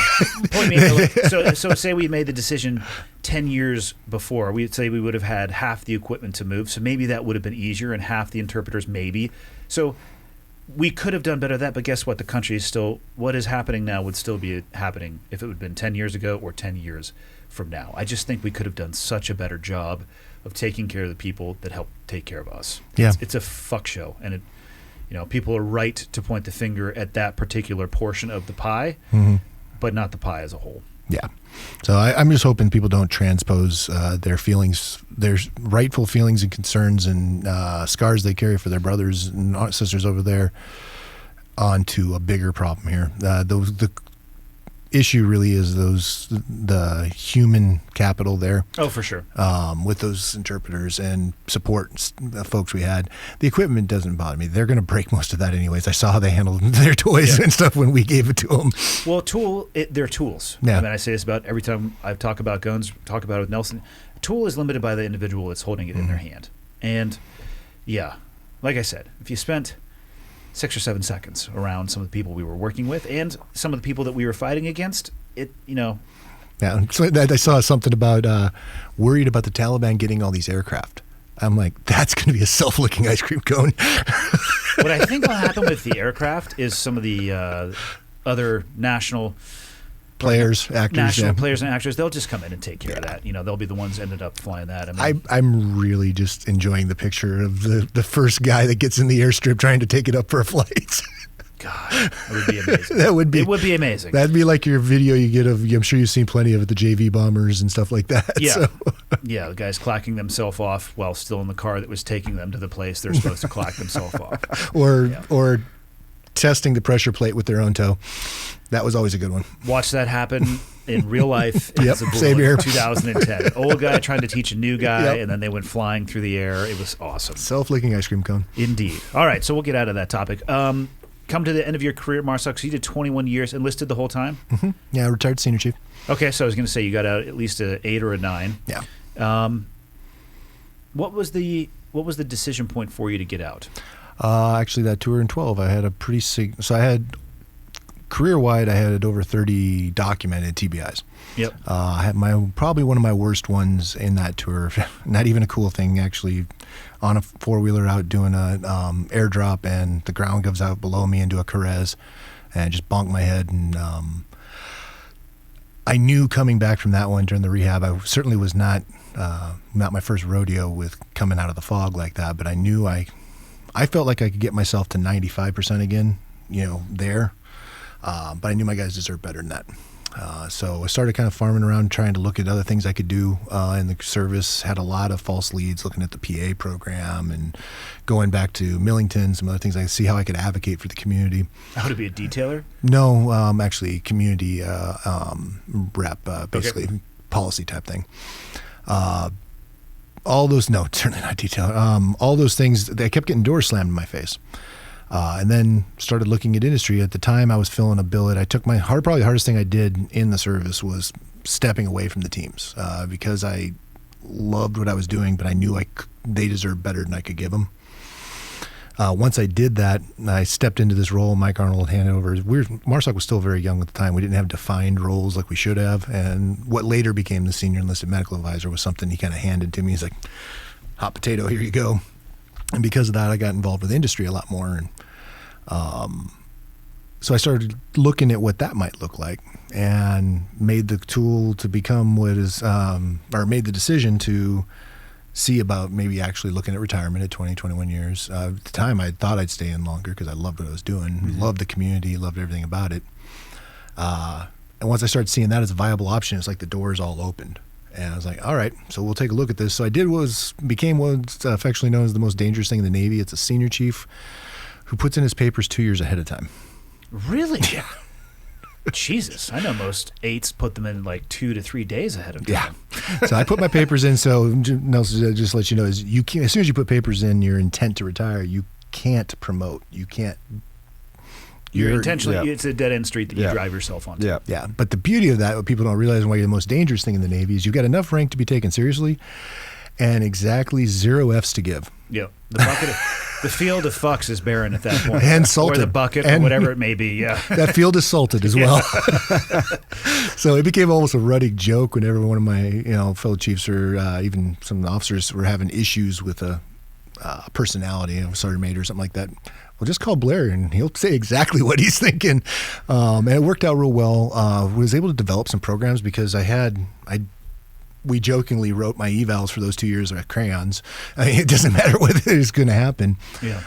Point being, so say we made the decision 10 years before, we'd say we would have had half the equipment to move, so maybe that would have been easier, and half the interpreters maybe. So we could have done better at that, but guess what? The country is still, what is happening now would still be happening if it would have been 10 years ago or 10 years from now. I just think we could have done such a better job of taking care of the people that help take care of us. Yeah. It's a fuck show, and people are right to point the finger at that particular portion of the pie, but not the pie as a whole. Yeah. So I'm just hoping people don't transpose their feelings, their rightful feelings and concerns and scars they carry for their brothers and sisters over there onto a bigger problem here. The issue really is the human capital there. Oh, for sure. With those interpreters and support folks we had. The equipment doesn't bother me. They're going to break most of that anyways. I saw how they handled their toys and stuff when we gave it to them. Well, they're tools. Yeah. I mean, I say this about every time I talk about guns, talk about it with Nelson. A tool is limited by the individual that's holding it in their hand. And yeah, like I said, if you spent 6 or 7 seconds around some of the people we were working with and some of the people that we were fighting against, Yeah, so I saw something about worried about the Taliban getting all these aircraft. I'm like, that's going to be a self-licking ice cream cone. What I think will happen with the aircraft is some of the other national players, actors, players and actors, they'll just come in and take care of that. They'll be the ones ended up flying that. I'm really just enjoying the picture of the first guy that gets in the airstrip trying to take it up for a flight. God, that would be amazing. It would be amazing. That'd be like your video you get of, I'm sure you've seen plenty of it, the JV bombers and stuff like that. Yeah. So. Yeah, the guys clacking themselves off while still in the car that was taking them to the place they're supposed to clack themselves off. Or testing the pressure plate with their own toe. That was always a good one. Watch that happen in real life. Yep, same here. 2010. Old guy trying to teach a new guy, and then they went flying through the air. It was awesome. Self-licking ice cream cone. Indeed. All right, so we'll get out of that topic. Come to the end of your career, Marcel, so you did 21 years, enlisted the whole time? Mm-hmm. Yeah, retired senior chief. Okay, so I was going to say you got out at least an 8 or a 9. Yeah. What was the decision point for you to get out? Actually, that tour in 12, I had so I had, career-wide, I had over 30 documented TBIs. Yep. I had probably one of my worst ones in that tour. Not even a cool thing, actually. On a four-wheeler out doing a airdrop, and the ground goes out below me into a caress, and just bonked my head. And I knew coming back from that one during the rehab, I certainly was not my first rodeo with coming out of the fog like that, but I knew I felt like I could get myself to 95% again, there. But I knew my guys deserved better than that. So I started kind of farming around, trying to look at other things I could do in the service. Had a lot of false leads, looking at the PA program and going back to Millington, some other things. I could see how I could advocate for the community. How to be a detailer? No, actually community rep, basically policy type thing. All those, no, certainly not detailer. All those things, I kept getting doors slammed in my face. And then started looking at industry. At the time, I was filling a billet. I took probably the hardest thing I did in the service was stepping away from the teams because I loved what I was doing, but I knew they deserved better than I could give them. Once I did that, I stepped into this role. Mike Arnold handed over. Marsoc was still very young at the time. We didn't have defined roles like we should have. And what later became the senior enlisted medical advisor was something he kind of handed to me. He's like, hot potato, here you go. And because of that, I got involved with industry a lot more. And so I started looking at what that might look like and made the tool to become made the decision to see about maybe actually looking at retirement at 20, 21 years. At the time, I thought I'd stay in longer because I loved what I was doing, loved the community, loved everything about it. And once I started seeing that as a viable option, it's like the doors all opened. And I was like, all right, so we'll take a look at this. So I did became what's affectionately known as the most dangerous thing in the Navy. It's a senior chief who puts in his papers 2 years ahead of time. Really? Yeah. Jesus, I know most 8s put them in like 2 to 3 days ahead of time. Yeah. So I put my papers in. So Nelson, just to let you know, as soon as you put papers in your intent to retire, you can't promote. You can't. You're intentionally, it's a dead end street that you drive yourself onto. Yeah. Yeah. But the beauty of that, what people don't realize, and why you're the most dangerous thing in the Navy, is you've got enough rank to be taken seriously and exactly 0 Fs to give. Yeah. The bucket of The field of fucks is barren at that point. And salted. Or the bucket, or And- whatever it may be, yeah. That field is salted as well. So it became almost a running joke whenever one of my fellow chiefs or even some of the officers were having issues with a personality, a sergeant major or something like that. Well, just call Blair and he'll say exactly what he's thinking. And it worked out real well. Was able to develop some programs because we jokingly wrote my evals for those 2 years at crayons. I mean, it doesn't matter what is going to happen. Yeah.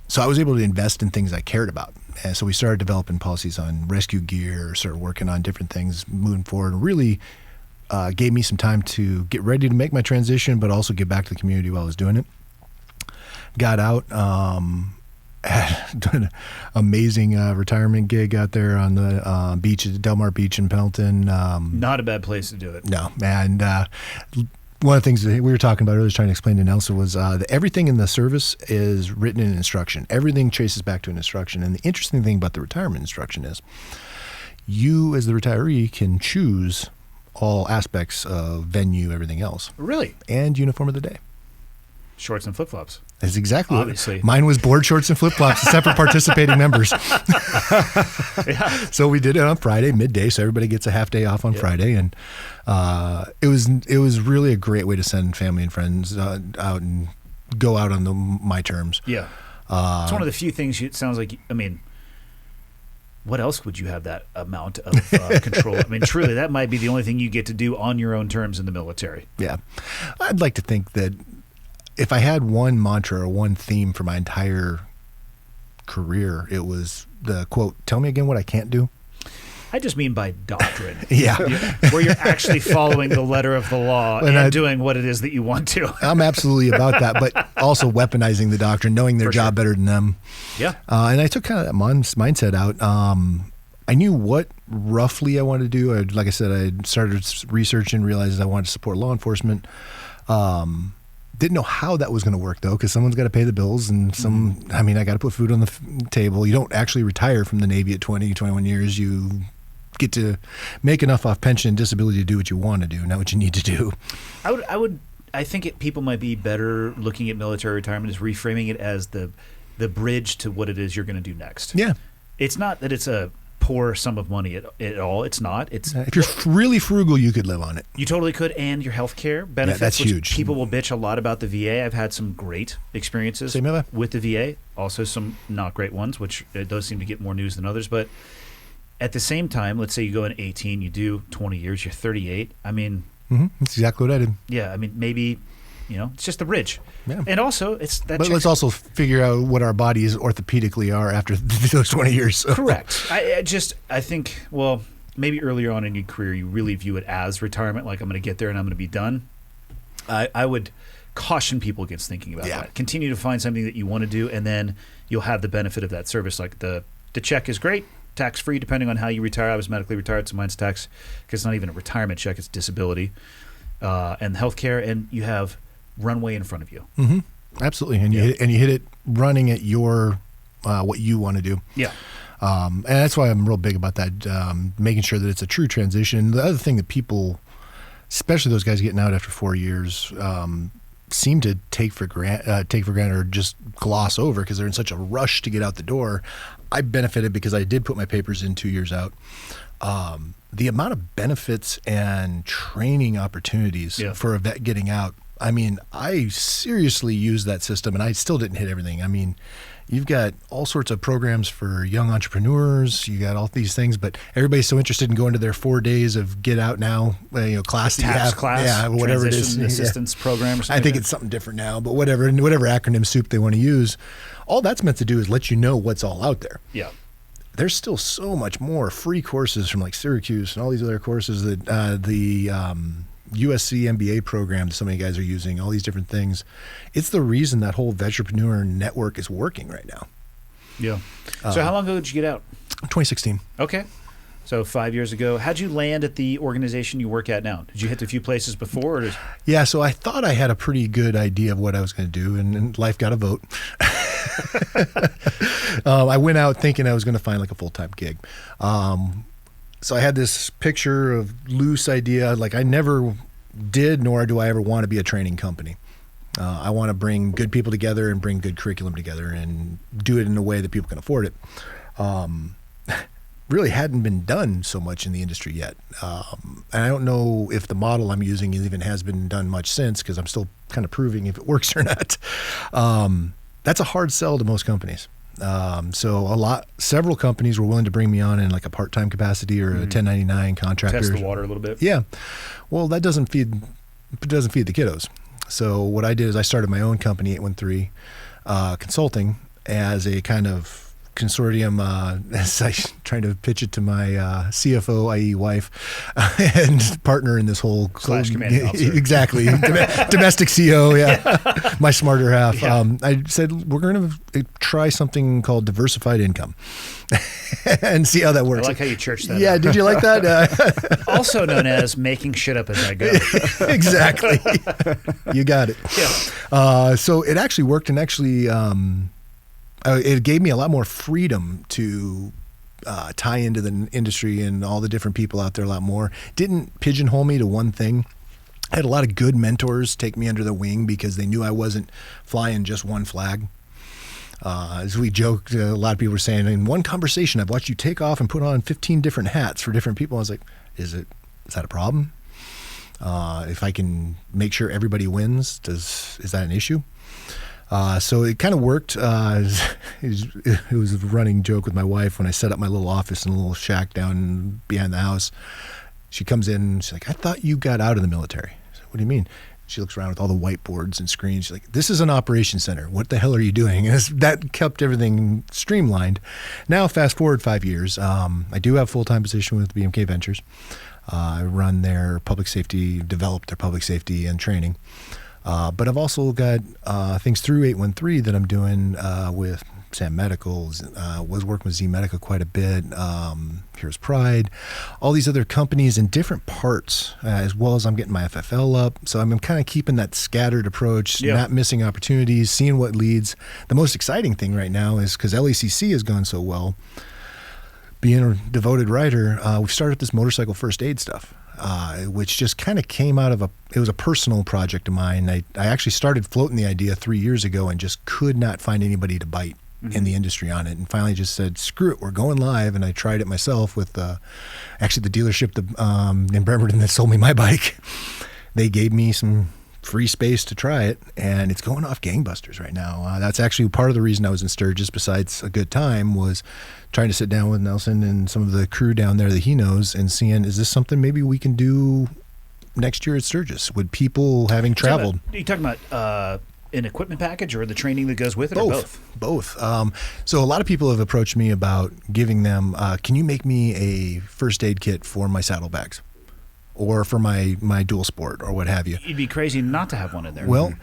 So I was able to invest in things I cared about. And so we started developing policies on rescue gear, started working on different things moving forward, and really gave me some time to get ready to make my transition, but also give back to the community while I was doing it. Got out, had done an amazing retirement gig out there on the beach at Del Mar Beach in Pendleton. Not a bad place to do it. No, and one of the things that we were talking about earlier, trying to explain to Nelson, was that everything in the service is written in instruction. Everything traces back to an instruction. And the interesting thing about the retirement instruction is you, as the retiree, can choose all aspects of venue, everything else, Really? and uniform of the day. Shorts and flip-flops. That's exactly Obviously. Mine was board shorts and flip-flops, separate participating members. Yeah. So we did it on Friday, midday, so everybody gets a half day off on Friday. And it was really a great way to send family and friends out and go out on my terms. Yeah. It's one of the few things it sounds like, I mean, what else would you have that amount of control? I mean, truly, that might be the only thing you get to do on your own terms in the military. Yeah. I'd like to think that if I had one mantra or one theme for my entire career, it was the quote, "Tell me again what I can't do." I just mean by doctrine. Yeah. Where you're actually following the letter of the law and doing what it is that you want to. I'm absolutely about that, but also weaponizing the doctrine, knowing their job better than them. Yeah. And I took kind of that mindset out. I knew what roughly I wanted to do. Like I said, I started researching, realized I wanted to support law enforcement. Didn't know how that was going to work, though, because someone's got to pay the bills and I got to put food on the table. You don't actually retire from the Navy at 20, 21 years. You get to make enough off pension and disability to do what you want to do, not what you need to do. I think people might be better looking at military retirement as reframing it as the bridge to what it is you're going to do next. Yeah. It's not that it's a poor sum of money at all. It's not. It's If you're really frugal, you could live on it. You totally could, and your health care benefits. that's which huge. People will bitch a lot about the VA. I've had some great experiences Same here. with the VA, also some not great ones, which those seem to get more news than others. But at the same time, let's say you go in 18, you do 20 years, you're 38. I mean, That's exactly what I did. yeah, I mean, maybe, it's just the bridge. Yeah. And also, it's that. But let's also figure out what our bodies orthopedically are after those 20 years. So. Correct. I think, well, maybe earlier on in your career, you really view it as retirement, like I'm going to get there and I'm going to be done. I would caution people against thinking about that. Continue to find something that you want to do, and then you'll have the benefit of that service. Like the check is great, tax-free, depending on how you retire. I was medically retired, so mine's tax, because it's not even a retirement check, it's disability, and healthcare, and you have runway in front of you. Mm-hmm. Absolutely. And you hit it running at your what you want to do. Yeah. And that's why I'm real big about that, making sure that it's a true transition. The other thing that people, especially those guys getting out after 4 years, seem to take for granted or just gloss over because they're in such a rush to get out the door. I benefited because I did put my papers in 2 years out. The amount of benefits and training opportunities for a vet getting out, I mean, I seriously used that system, and I still didn't hit everything. I mean, you've got all sorts of programs for young entrepreneurs. You got all these things, but everybody's so interested in going to their 4 days of get out now, class. TAPS class, whatever it is. Assistance program or something. I think it's something different now, but whatever acronym soup they want to use, all that's meant to do is let you know what's all out there. Yeah. There's still so much more free courses from like Syracuse and all these other courses that the USC MBA program that so many guys are using, all these different things. It's the reason that whole Vetrepreneur network is working right now. Yeah. So how long ago did you get out? 2016. Okay. So 5 years ago. How'd you land at the organization you work at now? Did you hit a few places before? Or Yeah, so I thought I had a pretty good idea of what I was going to do, and life got a vote. I went out thinking I was going to find like a full-time gig. So I had this picture of loose idea, like I never did, nor do I ever want to be a training company. I want to bring good people together and bring good curriculum together and do it in a way that people can afford it. Really hadn't been done so much in the industry yet. And I don't know if the model I'm using even has been done much since, because I'm still kind of proving if it works or not. That's a hard sell to most companies. So several companies were willing to bring me on in like a part-time capacity or a 1099 contractor. Test the water a little bit. Yeah. Well, that doesn't feed the kiddos. So what I did is I started my own company, 813 Consulting, as a kind of consortium, as I trying to pitch it to my CFO, i.e. wife, and partner in this whole / commanding officer. Exactly. Domestic CO, yeah. My smarter half. Yeah. I said, we're going to try something called diversified income and see how that works. I like how you churched that. Yeah, did you like that? Also known as making shit up as I go. Exactly. You got it. Yeah. So it actually worked, and actually it gave me a lot more freedom to tie into the industry and all the different people out there a lot more. Didn't pigeonhole me to one thing. I had a lot of good mentors take me under the wing because they knew I wasn't flying just one flag. As we joked, a lot of people were saying, in one conversation, I've watched you take off and put on 15 different hats for different people. I was like, is that a problem? If I can make sure everybody wins, is that an issue? So it kind of worked. It was a running joke with my wife when I set up my little office in a little shack down behind the house. She comes in and she's like, I thought you got out of the military. I said, what do you mean? She looks around with all the whiteboards and screens. She's like, this is an operations center. What the hell are you doing? And that kept everything streamlined. Now, fast forward 5 years. I do have a full-time position with BMK Ventures. I run their public safety, develop their public safety and training. But I've also got things through 813 that I'm doing with Sam Medical, was working with Z Medica quite a bit, Here's Pride, all these other companies in different parts, as well as I'm getting my FFL up. So I'm kind of keeping that scattered approach, not missing opportunities, seeing what leads. The most exciting thing right now is because LECC has gone so well, being a devoted writer, we've started this motorcycle first aid stuff. Which just kind of came out of it was a personal project of mine. I actually started floating the idea 3 years ago and just could not find anybody to bite in the industry on it, and finally just said, screw it, we're going live. And I tried it myself with actually the dealership in Bremerton that sold me my bike. They gave me some free space to try it, and it's going off gangbusters right now. That's actually part of the reason I was in Sturgis, besides a good time, was trying to sit down with Nelson and some of the crew down there that he knows and seeing, is this something maybe we can do next year at Sturgis with people having traveled? Are you talking about an equipment package or the training that goes with it, or both? Both. So a lot of people have approached me about giving them, can you make me a first aid kit for my saddlebags? Or for my dual sport or what have you. You'd be crazy not to have one in there. Well,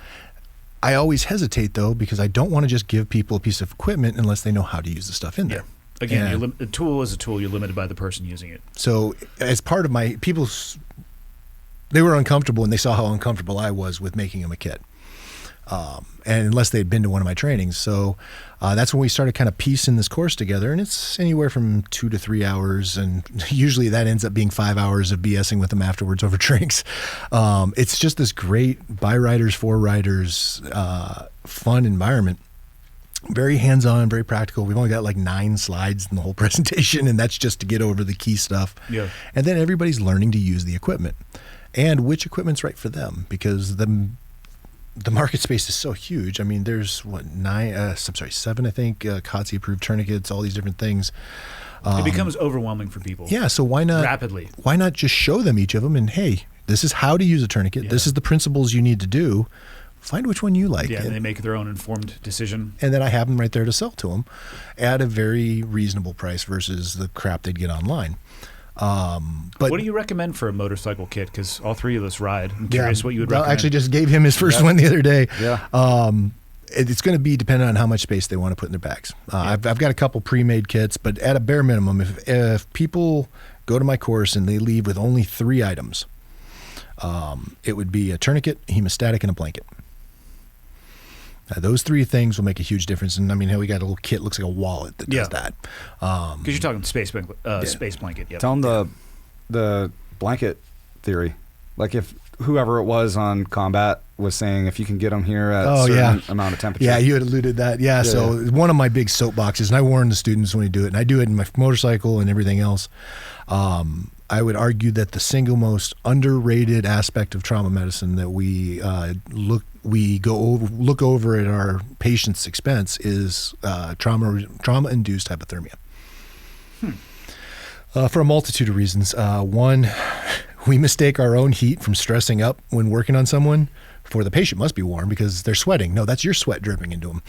I always hesitate, though, because I don't want to just give people a piece of equipment unless they know how to use the stuff in there. Again, a tool is a tool. You're limited by the person using it. So as part of my they were uncomfortable, and they saw how uncomfortable I was with making them a kit. And unless they'd been to one of my trainings. So that's when we started kind of piecing this course together, and it's anywhere from 2 to 3 hours, and usually that ends up being 5 hours of BSing with them afterwards over drinks. It's just this great by riders, for riders, fun environment. Very hands-on, very practical. We've only got like 9 slides in the whole presentation, and that's just to get over the key stuff. Yeah. And then everybody's learning to use the equipment and which equipment's right for them, because the market space is so huge. I mean, there's 7, I think, COTC approved tourniquets, all these different things. It becomes overwhelming for people. Yeah, so why not rapidly? Why not just show them each of them and, hey, this is how to use a tourniquet. Yeah. This is the principles you need to do. Find which one you like. Yeah, and they make their own informed decision. And then I have them right there to sell to them at a very reasonable price versus the crap they'd get online. But what do you recommend for a motorcycle kit? Because all three of us ride. I'm curious what you would recommend. I actually just gave him his first one the other day. Yeah. It's going to be dependent on how much space they want to put in their bags. I've got a couple pre-made kits, but at a bare minimum, if people go to my course and they leave with only 3 items, it would be a tourniquet, a hemostatic, and a blanket. Those 3 things will make a huge difference. And I mean, we got a little kit, looks like a wallet that does that. Because you're talking space blanket. Yep. Tell them the blanket theory. Like if whoever it was on combat was saying if you can get them here at a certain amount of temperature. Yeah, you had alluded that. Yeah, so one of my big soapboxes, and I warn the students when we do it, and I do it in my motorcycle and everything else, I would argue that the single most underrated aspect of trauma medicine that we look over at our patients' expense is trauma-induced hypothermia. For a multitude of reasons. One, we mistake our own heat from stressing up when working on someone for the patient must be warm because they're sweating. No, that's your sweat dripping into them.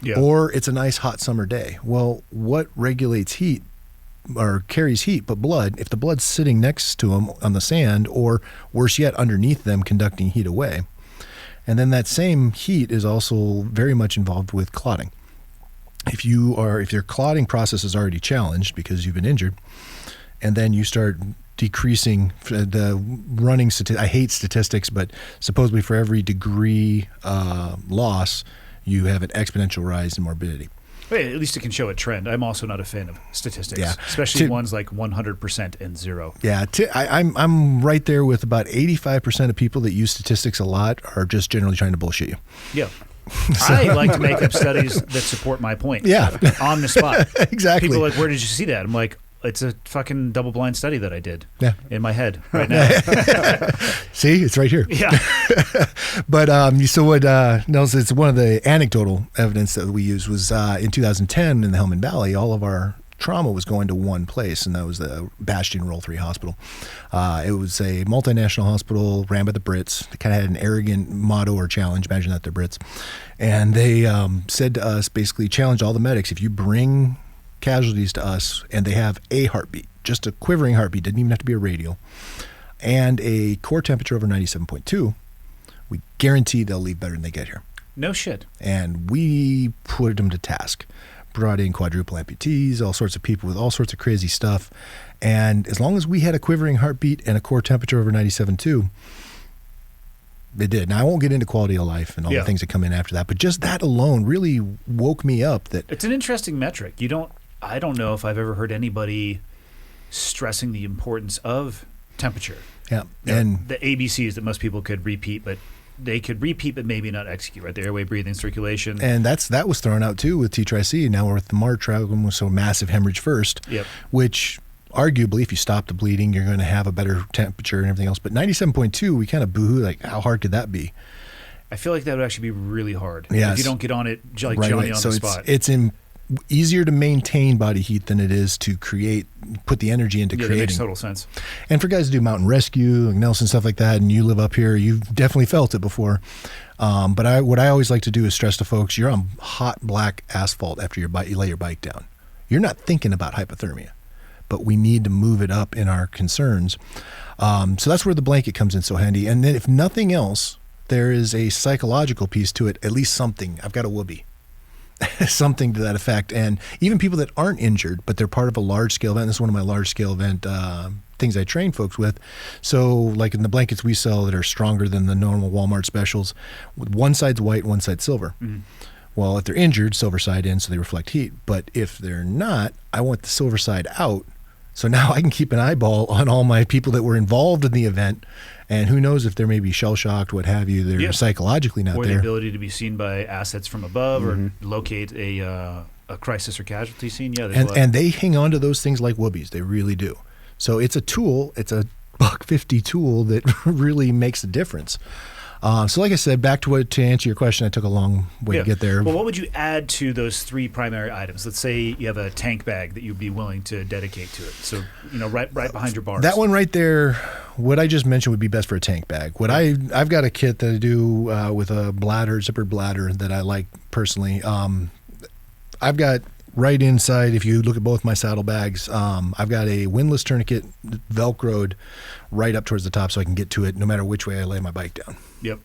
Yeah. Or it's a nice hot summer day. Well, what regulates heat or carries heat but blood? If the blood's sitting next to them on the sand, or worse yet, underneath them conducting heat away. And then that same heat is also very much involved with clotting. If your clotting process is already challenged because you've been injured, and then you start decreasing the running I hate statistics, but supposedly for every degree loss, you have an exponential rise in morbidity. Well, at least it can show a trend. I'm also not a fan of statistics, especially ones like 100% and 0. Yeah, I'm right there with about 85% of people that use statistics a lot are just generally trying to bullshit you. Yeah. So. I like to make up studies that support my point. Yeah. On the spot. Exactly. People are like, where did you see that? I'm like, it's a fucking double-blind study that I did in my head right now. See, it's right here. Yeah. But so what, Nelson, it's one of the anecdotal evidence that we used was in 2010 in the Helmand Valley, all of our trauma was going to one place, and that was the Bastion Roll 3 Hospital. It was a multinational hospital ran by the Brits. They kind of had an arrogant motto or challenge, imagine that they're Brits. And they said to us, basically challenged all the medics, if you bring casualties to us and they have a heartbeat, just a quivering heartbeat, didn't even have to be a radial, and a core temperature over 97.2, we guarantee they'll leave better than they get here. No shit. And we put them to task. Brought in quadruple amputees, all sorts of people with all sorts of crazy stuff. And as long as we had a quivering heartbeat and a core temperature over 97.2, they did. Now, I won't get into quality of life and all the things that come in after that, but just that alone really woke me up. That it's an interesting metric. I don't know if I've ever heard anybody stressing the importance of temperature. Yeah. And the ABCs that most people could repeat, but they could repeat but maybe not execute, right? The airway, breathing, circulation. And that was thrown out too with T-Tri-C. Now we're with the March trial, so massive hemorrhage first, which arguably if you stop the bleeding, you're going to have a better temperature and everything else. But 97.2, we kind of boo-hoo, like how hard could that be? I feel like that would actually be really hard. Yes. If you don't get on it like right Johnny on the spot. It's easier to maintain body heat than it is to put the energy into creating. That makes total sense. And for guys who do mountain rescue, like Nelson, stuff like that, and you live up here, you've definitely felt it before. But what I always like to do is stress to folks, you're on hot black asphalt after you lay your bike down. You're not thinking about hypothermia, but we need to move it up in our concerns. So that's where the blanket comes in so handy. And then if nothing else, there is a psychological piece to it, at least something. I've got a whoopee. Something to that effect. And even people that aren't injured, but they're part of a large-scale event. This is one of my large-scale event things I train folks with. So like in the blankets we sell that are stronger than the normal Walmart specials, one side's white, one side's silver. Mm-hmm. Well, if they're injured, silver side in, so they reflect heat. But if they're not, I want the silver side out. So now I can keep an eyeball on all my people that were involved in the event. And who knows if they're maybe shell-shocked, what have you, they're psychologically not there. Or the ability to be seen by assets from above or locate a crisis or casualty scene. Yeah, and they hang on to those things like whoobies. They really do. So it's a tool. It's a $150 tool that really makes a difference. So like I said, to answer your question, I took a long way to get there. Well, what would you add to those three primary items? Let's say you have a tank bag that you'd be willing to dedicate to it. So, right behind your bars. That one right there, what I just mentioned would be best for a tank bag. I've got a kit that I do with a zippered bladder that I like personally. I've got right inside, if you look at both my saddlebags, I've got a windlass tourniquet Velcroed right up towards the top so I can get to it no matter which way I lay my bike down. Yep.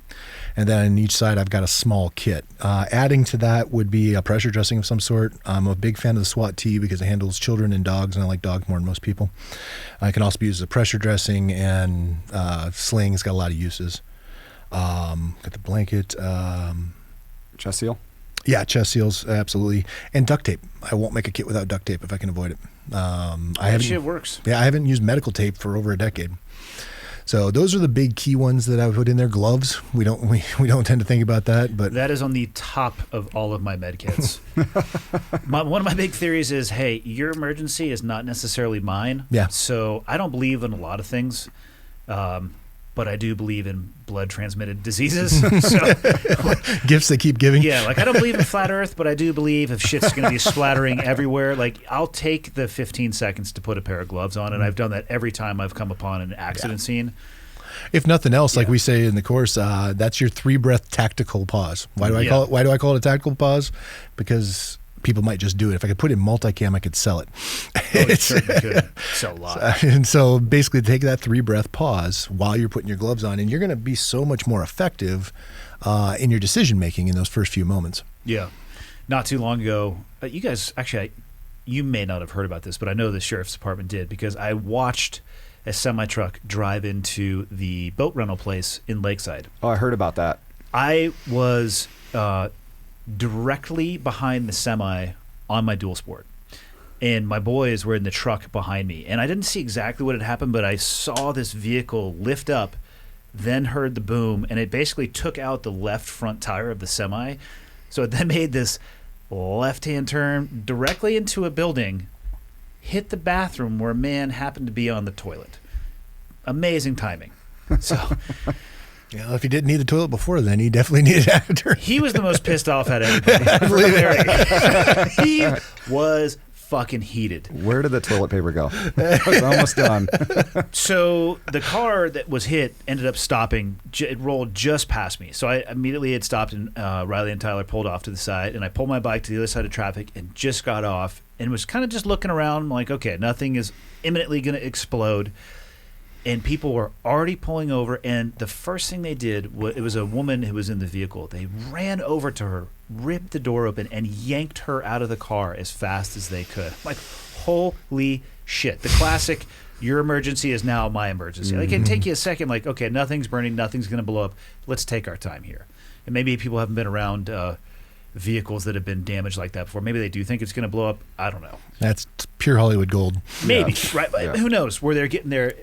And then on each side, I've got a small kit. Adding to that would be a pressure dressing of some sort. I'm a big fan of the SWAT T because it handles children and dogs, and I like dogs more than most people. I can also be used as a pressure dressing, and sling has got a lot of uses. Got the blanket. Chest seal? Yeah, chest seals, absolutely. And duct tape. I won't make a kit without duct tape if I can avoid it. That shit works. Yeah, I haven't used medical tape for over a decade. So those are the big key ones that I would put in there. Gloves. We don't tend to think about that, but That is on the top of all of my med kits. One of my big theories is, hey, your emergency is not necessarily mine. Yeah. So I don't believe in a lot of things, but I do believe in blood-transmitted diseases. So, gifts they keep giving. yeah, like I don't believe in flat Earth, but I do believe if shit's going to be splattering everywhere, like I'll take the 15 seconds to put a pair of gloves on, and I've done that every time I've come upon an accident scene. If nothing else, like we say in the course, that's your 3-breath tactical pause. Why do I call it? Why do I call it a tactical pause? Because people might just do it. If I could put it in multicam, I could sell it. It certainly could sell a lot. And so basically take that 3-breath pause while you're putting your gloves on, and you're going to be so much more effective in your decision making in those first few moments. Yeah. Not too long ago, you guys, actually, you may not have heard about this, but I know the sheriff's department did, because I watched a semi-truck drive into the boat rental place in Lakeside. Oh, I heard about that. I was directly behind the semi on my dual sport, and my boys were in the truck behind me, and I didn't see exactly what had happened, but I saw this vehicle lift up, then heard the boom, and it basically took out the left front tire of the semi. So it then made this left-hand turn directly into a building, hit the bathroom where a man happened to be on the toilet. Amazing timing. So Yeah, if he didn't need the toilet before, then he definitely needed it after. he was the most pissed off out of everybody. He was fucking heated. Where did the toilet paper go? I was almost done. So the car that was hit ended up stopping. It rolled just past me. So I immediately had stopped, and Riley and Tyler pulled off to the side, and I pulled my bike to the other side of traffic and just got off and was kind of just looking around. I'm like, okay, nothing is imminently going to explode. And people were already pulling over, and the first thing they did, it was a woman who was in the vehicle. They ran over to her, ripped the door open, and yanked her out of the car as fast as they could. Like, holy shit. The classic, your emergency is now my emergency. Like, it can take you a second, like, okay, nothing's burning, nothing's going to blow up. Let's take our time here. And maybe people haven't been around vehicles that have been damaged like that before. Maybe they do think it's going to blow up. I don't know. That's pure Hollywood gold. Maybe, Yeah. right? Yeah. Who knows where they're getting their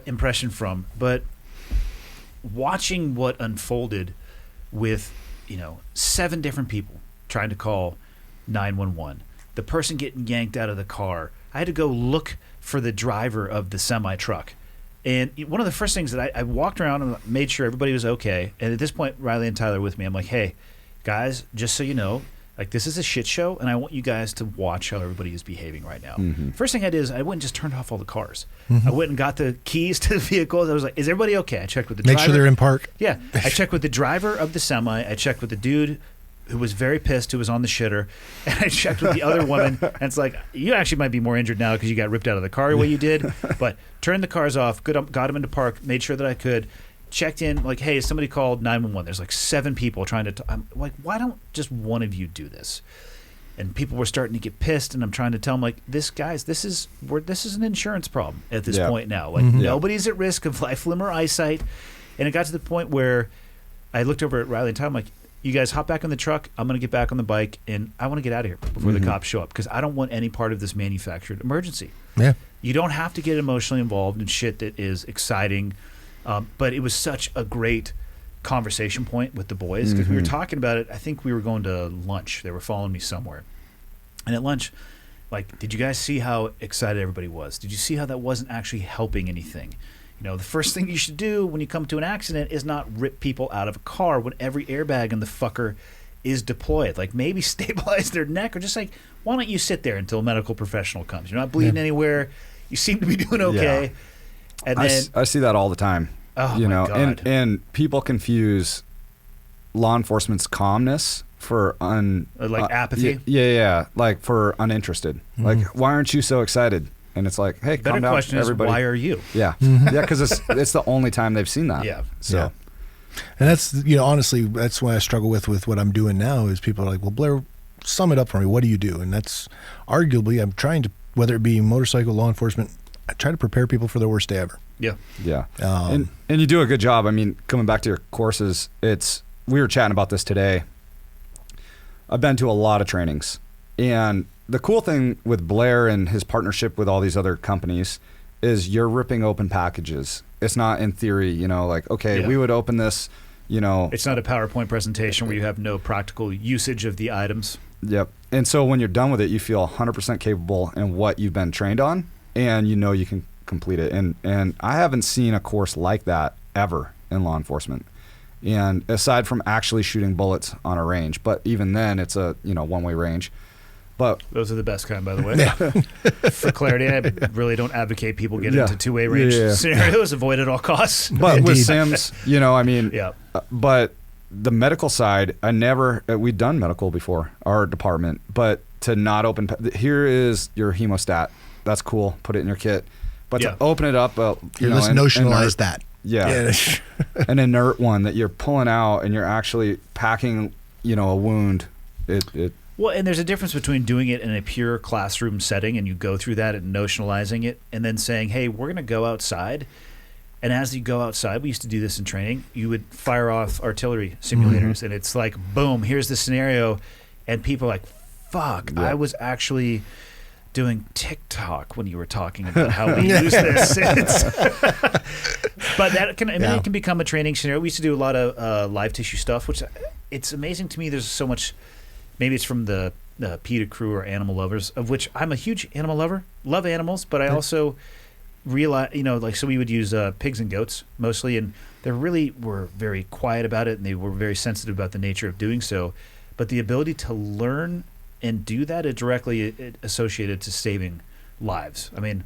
impression from? But watching what unfolded with, 7 different people trying to call 911, the person getting yanked out of the car, I had to go look for the driver of the semi truck. And one of the first things that I walked around and made sure everybody was okay. And at this point, Riley and Tyler were with me. I'm like, hey, guys, just so you know, like, this is a shit show, and I want you guys to watch how everybody is behaving right now. First thing I did is I went and just turned off all the cars. I went and got the keys to the vehicles. I was like, is everybody okay? I checked with the driver. Make sure they're in park. Yeah. I checked with the driver of the semi. I checked with the dude who was very pissed, who was on the shitter. And I checked with the other woman. And it's like, you actually might be more injured now because you got ripped out of the car the way you did. But turned the cars off, got them into park, made sure that I could. Checked in, like, hey, somebody called 911. There's like 7 people trying to. I'm like, why don't just one of you do this? And people were starting to get pissed, and I'm trying to tell them, like, this is an insurance problem at this point now. Like, nobody's at risk of life, limb, or eyesight. And it got to the point where I looked over at Riley and Tom, I'm like, you guys hop back on the truck. I'm going to get back on the bike, and I want to get out of here before the cops show up, because I don't want any part of this manufactured emergency. Yeah. You don't have to get emotionally involved in shit that is exciting. But it was such a great conversation point with the boys, because we were talking about it. I think we were going to lunch. They were following me somewhere. And at lunch, like, did you guys see how excited everybody was? Did you see how that wasn't actually helping anything? The first thing you should do when you come to an accident is not rip people out of a car when every airbag in the fucker is deployed. Like, maybe stabilize their neck, or just like, why don't you sit there until a medical professional comes? You're not bleeding anywhere. You seem to be doing okay. Yeah. And then I see that all the time. Oh, my God. And people confuse law enforcement's calmness for apathy. Yeah, like for uninterested. Like, why aren't you so excited? And it's like, hey, better calm down, question everybody. is, why are you? Yeah, yeah, because it's the only time they've seen that. Yeah. So. Yeah. And that's, honestly, that's why I struggle with what I'm doing now, is people are like, well, Blair, sum it up for me. What do you do? And that's arguably, I'm trying to, whether it be motorcycle, law enforcement, I try to prepare people for their worst day ever. Yeah. Yeah. And you do a good job. I mean, coming back to your courses, we were chatting about this today. I've been to a lot of trainings, and the cool thing with Blair and his partnership with all these other companies is you're ripping open packages. It's not in theory, you know, like, okay, we would open this, you know. It's not a PowerPoint presentation where you have no practical usage of the items. Yep. And so when you're done with it, you feel 100% capable in what you've been trained on, and you know you can complete it. And I haven't seen a course like that ever in law enforcement. And aside from actually shooting bullets on a range, but even then it's a, you know, one-way range. But those are the best kind, by the way. For clarity, I really don't advocate people get into two-way range scenarios. Avoid at all costs. But with Sims, you know, I mean, yeah. But the medical side, we'd done medical before, our department, but to not open, here is your hemostat. That's cool. Put it in your kit. But to open it up, let's notionalize that. Yeah. An inert one that you're pulling out and you're actually packing, you know, a wound. Well, and there's a difference between doing it in a pure classroom setting and you go through that and notionalizing it and then saying, hey, we're going to go outside. And as you go outside, we used to do this in training, you would fire off artillery simulators and it's like, boom, here's the scenario. And people are like, fuck, I was actually doing TikTok when you were talking about how we use this. But that can, it can become a training scenario. We used to do a lot of live tissue stuff, which it's amazing to me. There's so much. Maybe it's from the PETA crew or animal lovers, of which I'm a huge animal lover. Love animals, but I also realize, you know, like, so we would use pigs and goats mostly, and they really were very quiet about it, and they were very sensitive about the nature of doing so. But the ability to learn and do that is directly associated to saving lives. I mean,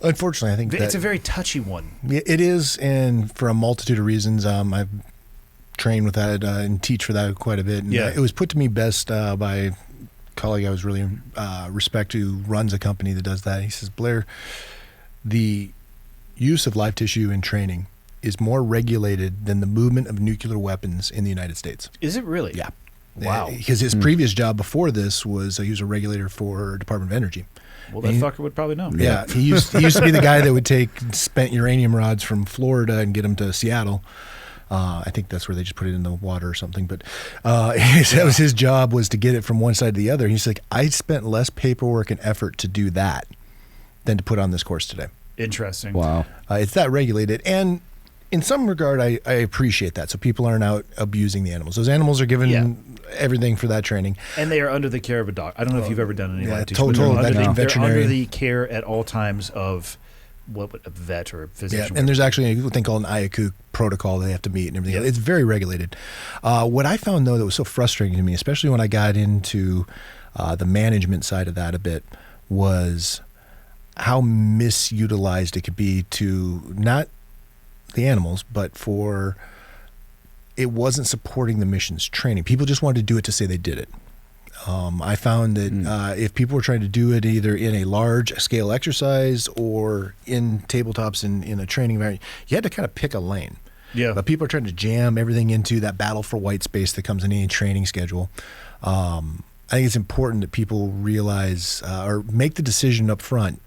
unfortunately, I think it's a very touchy one. It is, and for a multitude of reasons. I've trained with that and teach for that quite a bit. And it was put to me best by a colleague I was really respect, who runs a company that does that. He says, Blair, the use of live tissue in training is more regulated than the movement of nuclear weapons in the United States. Is it really? Yeah. Wow. Because his previous job before this was he was a regulator for Department of Energy. Well, that fucker would probably know. Yeah, he used to be the guy that would take spent uranium rods from Florida and get them to Seattle. I think that's where they just put it in the water or something. But that was his job, was to get it from one side to the other. He's like, I spent less paperwork and effort to do that than to put on this course today. Interesting. Wow. It's that regulated. And in some regard, I appreciate that. So people aren't out abusing the animals. Those animals are given everything for that training. And they are under the care of a dog. I don't know if you've ever done any live tissue. Total they're veterinarian. under the care at all times of a vet or a physician. Yeah, and there's actually a thing called an IACU protocol they have to meet and everything. It's very regulated. What I found, though, that was so frustrating to me, especially when I got into the management side of that a bit, was how misutilized it could be to not the animals, but for it wasn't supporting the mission's training. People just wanted to do it to say they did it. I found that if people were trying to do it either in a large scale exercise or in tabletops in a training environment, you had to kind of pick a lane. Yeah. But people are trying to jam everything into that battle for white space that comes in any training schedule. I think it's important that people realize or make the decision up front.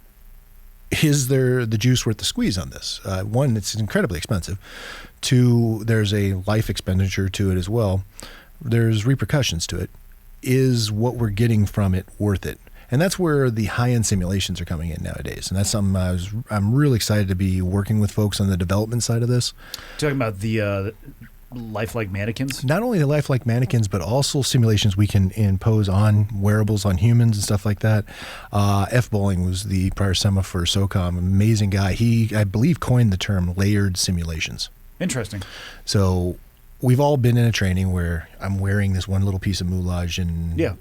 Is there the juice worth the squeeze on this? One, it's incredibly expensive. Two, there's a life expenditure to it as well. There's repercussions to it. Is what we're getting from it worth it? And that's where the high-end simulations are coming in nowadays. And that's something I'm really excited to be working with folks on the development side of this. Talking about the lifelike mannequins? Not only the lifelike mannequins, but also simulations we can impose on wearables, on humans and stuff like that. F. Bowling was the prior SEMA for SOCOM. Amazing guy. He, I believe, coined the term layered simulations. Interesting. So we've all been in a training where I'm wearing this one little piece of moulage and,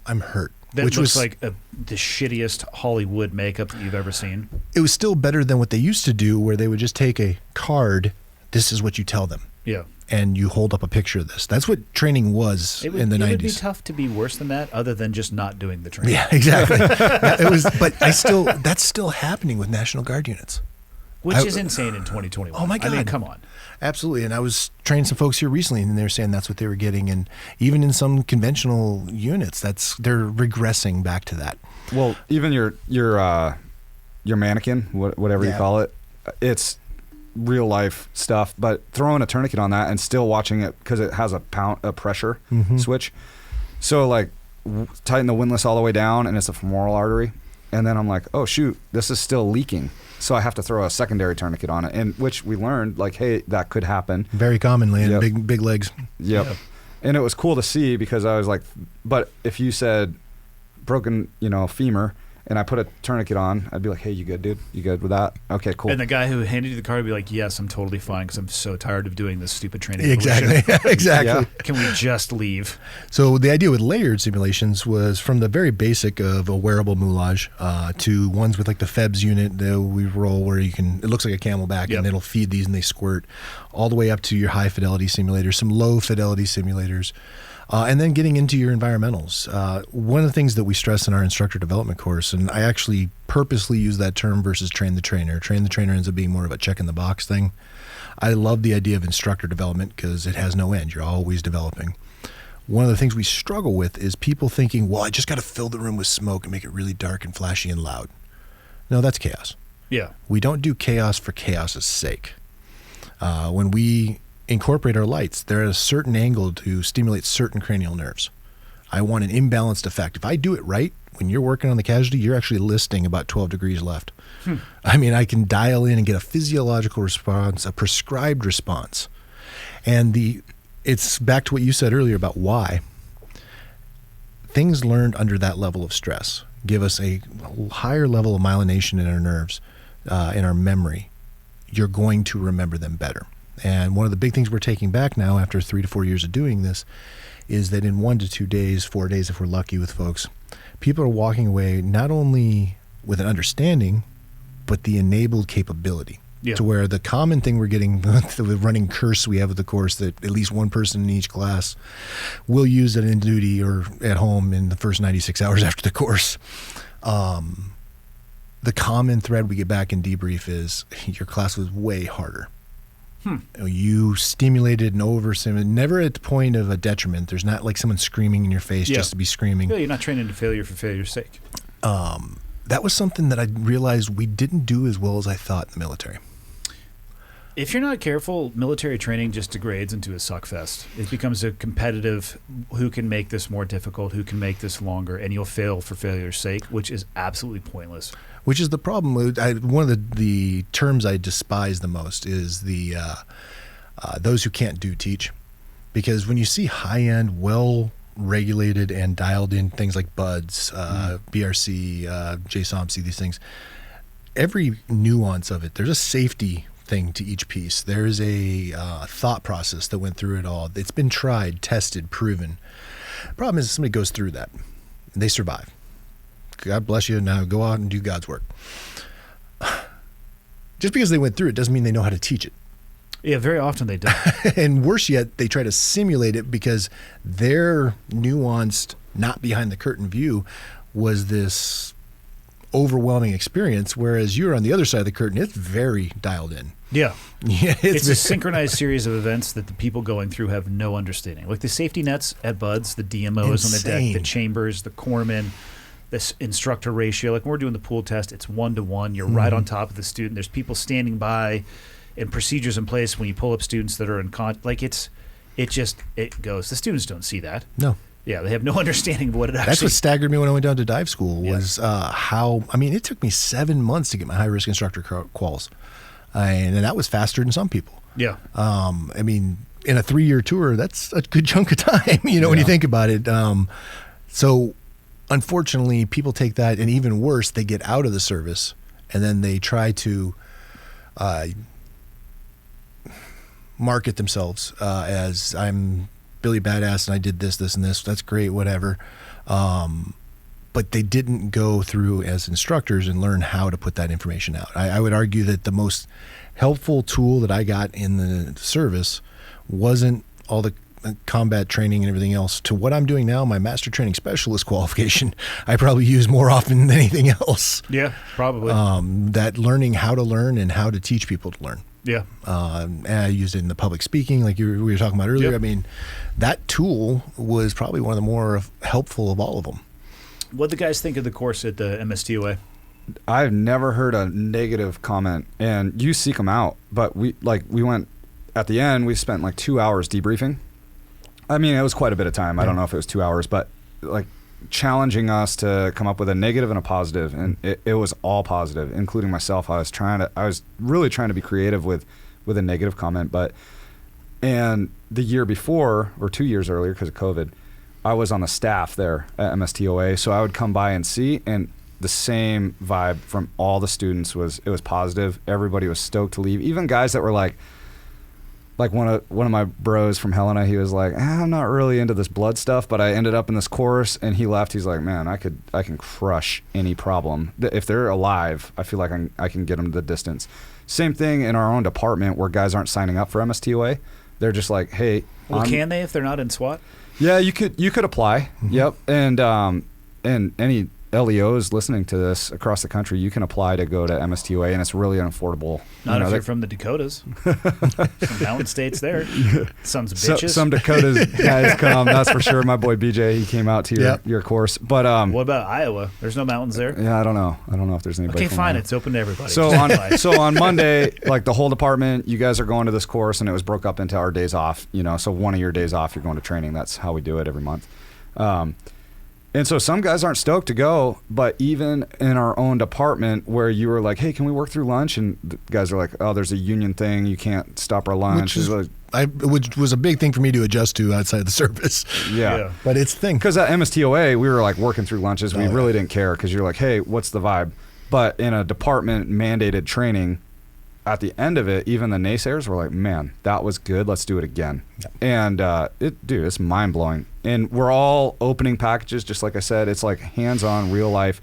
I'm hurt. That looks like the shittiest Hollywood makeup that you've ever seen. It was still better than what they used to do, where they would just take a card, this is what you tell them. Yeah. And you hold up a picture of this. That's what training was in the 90s. It would be tough to be worse than that, other than just not doing the training. Yeah, exactly. But that's still happening with National Guard units. Which is insane in 2021. Oh my God. I mean, come on. Absolutely. And I was training some folks here recently, and they were saying that's what they were getting. And even in some conventional units, they're regressing back to that. Well, even your mannequin, whatever you call it, it's real life stuff. But throwing a tourniquet on that and still watching it because it has a pressure switch. So like tighten the windlass all the way down, and it's a femoral artery. And then I'm like, oh shoot, this is still leaking. So I have to throw a secondary tourniquet on it, and which we learned, like, hey, that could happen. Very commonly in Yep. big legs. Yep. Yeah. And it was cool to see, because I was like, but if you said broken, femur, and I put a tourniquet on, I'd be like, hey, you good, dude? You good with that? Okay, cool. And the guy who handed you the card would be like, yes, I'm totally fine because I'm so tired of doing this stupid training. Exactly. Exactly. Yeah. Can we just leave? So the idea with layered simulations was from the very basic of a wearable moulage to ones with like the FEBS unit that we roll where it looks like a camelback Yep. and it'll feed these and they squirt, all the way up to your high fidelity simulators, some low fidelity simulators. And then getting into your environmentals. One of the things that we stress in our instructor development course, and I actually purposely use that term versus train the trainer. Train the trainer ends up being more of a check in the box thing. I love the idea of instructor development because it has no end. You're always developing. One of the things we struggle with is people thinking, well, I just got to fill the room with smoke and make it really dark and flashy and loud. No, that's chaos. Yeah. We don't do chaos for chaos's sake. When we incorporate our lights, they're at a certain angle to stimulate certain cranial nerves. I want an imbalanced effect. If I do it right, when you're working on the casualty, you're actually listing about 12 degrees left. I mean, I can dial in and get a physiological response, a prescribed response. And it's back to what you said earlier about why. Things learned under that level of stress give us a higher level of myelination in our nerves, in our memory. You're going to remember them better. And one of the big things we're taking back now after 3 to 4 years of doing this is that in 1 to 2 days, 4 days if we're lucky with folks, people are walking away not only with an understanding, but the enabled capability. Yeah. To where the common thing we're getting, the running curse we have with the course, that at least one person in each class will use it in duty or at home in the first 96 hours after the course. The common thread we get back in debrief is your class was way harder. You stimulated and over-stimulated, never at the point of a detriment. There's not like someone screaming in your face just to be screaming. Yeah, you're not training to failure for failure's sake. That was something that I realized we didn't do as well as I thought in the military. If you're not careful, military training just degrades into a suck fest. It becomes a competitive, who can make this more difficult, who can make this longer, and you'll fail for failure's sake, which is absolutely pointless. Which is the problem. One of the terms I despise the most is the those who can't do teach. Because when you see high-end, well-regulated and dialed-in things like BUDS, BRC, JSOMC, these things, every nuance of it, there's a safety thing to each piece. There's a thought process that went through it all. It's been tried, tested, proven. The problem is somebody goes through that, and they survive. God bless you. Now go out and do God's work. Just because they went through it doesn't mean they know how to teach it. Yeah, very often they don't. And worse yet, they try to simulate it because their nuanced, not behind the curtain view was this overwhelming experience, whereas you're on the other side of the curtain. It's very dialed in. Yeah. Yeah, It's a synchronized series of events that the people going through have no understanding. Like the safety nets at BUDS, the DMOs on the deck, Insane. the chambers, the corpsman, this instructor ratio. Like when we're doing the pool test, it's 1-to-1. You're right on top of the student. There's people standing by and procedures in place when you pull up students that are in it goes. The students don't see that. No. Yeah, they have no understanding of what it actually That's what staggered me when I went down to dive school was it took me 7 months to get my high-risk instructor quals. And that was faster than some people. Yeah. In a 3-year tour, that's a good chunk of time, when you think about it. So unfortunately, people take that, and even worse, they get out of the service, and then they try to market themselves as I'm Billy Badass and I did this, and this. That's great, whatever. But they didn't go through as instructors and learn how to put that information out. I would argue that the most helpful tool that I got in the service wasn't all the combat training and everything else. To what I'm doing now, my master training specialist qualification, I probably use more often than anything else. Yeah, probably. That learning how to learn and how to teach people to learn. Yeah. And I used it in the public speaking, like we were talking about earlier. Yep. I mean, that tool was probably one of the more helpful of all of them. What the guys think of the course at the MSTOA? I've never heard a negative comment, and you seek them out. But we went at the end. We spent like 2 hours debriefing. I mean, it was quite a bit of time. I don't know if it was 2 hours, but like challenging us to come up with a negative and a positive, and it was all positive, including myself. I was really trying to be creative with a negative comment, and the year before, or 2 years earlier because of COVID, I was on the staff there at MSTOA, so I would come by and see, and the same vibe from all the students was positive. Everybody was stoked to leave, even guys that were like one of my bros from Helena, he was like, I'm not really into this blood stuff, but I ended up in this course, and he left. He's like, man, I can crush any problem. If they're alive, I feel like I can get them to the distance. Same thing in our own department where guys aren't signing up for MSTOA. They're just like, hey. Well, can they if they're not in SWAT? Yeah, you could apply. Mm-hmm. Yep. And any LEOs listening to this across the country, you can apply to go to MSTOA, and it's really unaffordable. Not if you're from the Dakotas. Some mountain states there. Sons of bitches. Some Dakotas guys come, that's for sure. My boy BJ, he came out to your course. But what about Iowa? There's no mountains there? Yeah, I don't know if there's anybody. Okay, fine. It's open to everybody. So on Monday, like the whole department, you guys are going to this course, and it was broke up into our days off. So one of your days off, you're going to training. That's how we do it every month. And so some guys aren't stoked to go, but even in our own department where you were like, hey, can we work through lunch? And the guys are like, oh, there's a union thing. You can't stop our lunch. Which was a big thing for me to adjust to outside of the service. Yeah. But it's the thing. Because at MSTOA, we were like working through lunches. We really didn't care because you're like, hey, what's the vibe? But in a department mandated training, at the end of it, even the naysayers were like, man, that was good. Let's do it again. Yeah. And it's mind blowing. And we're all opening packages, just like I said. It's like hands-on, real life.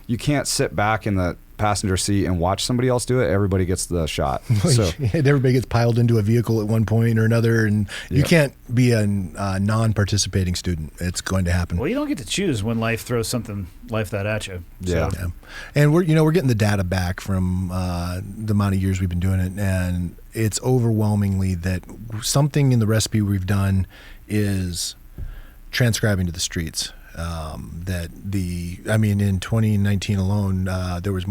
You can't sit back in the passenger seat and watch somebody else do it. Everybody gets the shot. So everybody gets piled into a vehicle at one point or another, and you can't be a non-participating student. It's going to happen. Well, you don't get to choose when life throws that at you. Yeah. So. Yeah. And we're getting the data back from the amount of years we've been doing it, and it's overwhelmingly that something in the recipe we've done is transcribing to the streets. In 2019 alone, there was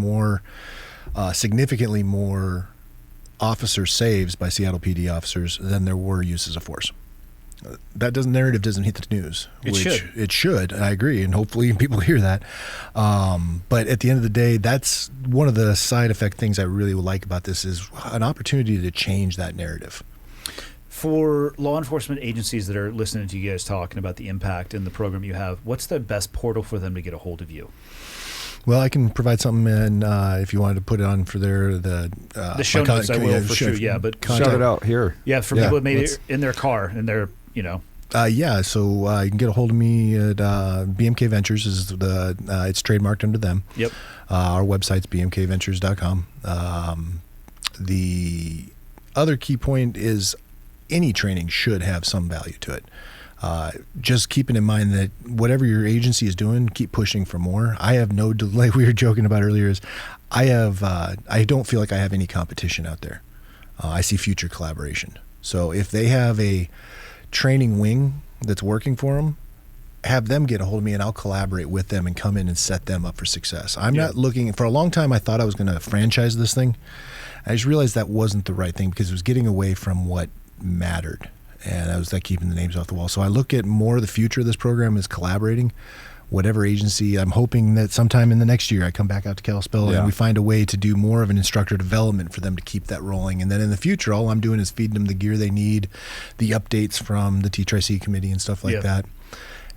significantly more officer saves by Seattle PD officers than there were uses of force. That narrative doesn't hit the news. It should. I agree, and hopefully people hear that. But at the end of the day, that's one of the side effect things I really would like about this is an opportunity to change that narrative. For law enforcement agencies that are listening to you guys talking about the impact and the program you have, what's the best portal for them to get a hold of you? Well, I can provide something, and if you wanted to put it on for the show notes, I will for sure. Yeah, but shout it out here. Yeah, for people maybe in their car and they're so you can get a hold of me at BMK Ventures is it's trademarked under them. Yep. Our website's bmkventures.com. The other key point is any training should have some value to it. Just keeping in mind that whatever your agency is doing, keep pushing for more. I have no delay. We were joking about earlier is I don't feel like I have any competition out there. I see future collaboration. So if they have a training wing that's working for them, have them get a hold of me and I'll collaborate with them and come in and set them up for success. I'm not looking, for a long time I thought I was going to franchise this thing. I just realized that wasn't the right thing because it was getting away from what mattered, and I was like keeping the names off the wall. So I look at more of the future of this program as collaborating. Whatever agency, I'm hoping that sometime in the next year I come back out to Kalispell and we find a way to do more of an instructor development for them to keep that rolling. And then in the future, all I'm doing is feeding them the gear they need, the updates from the TRIC committee and stuff like that.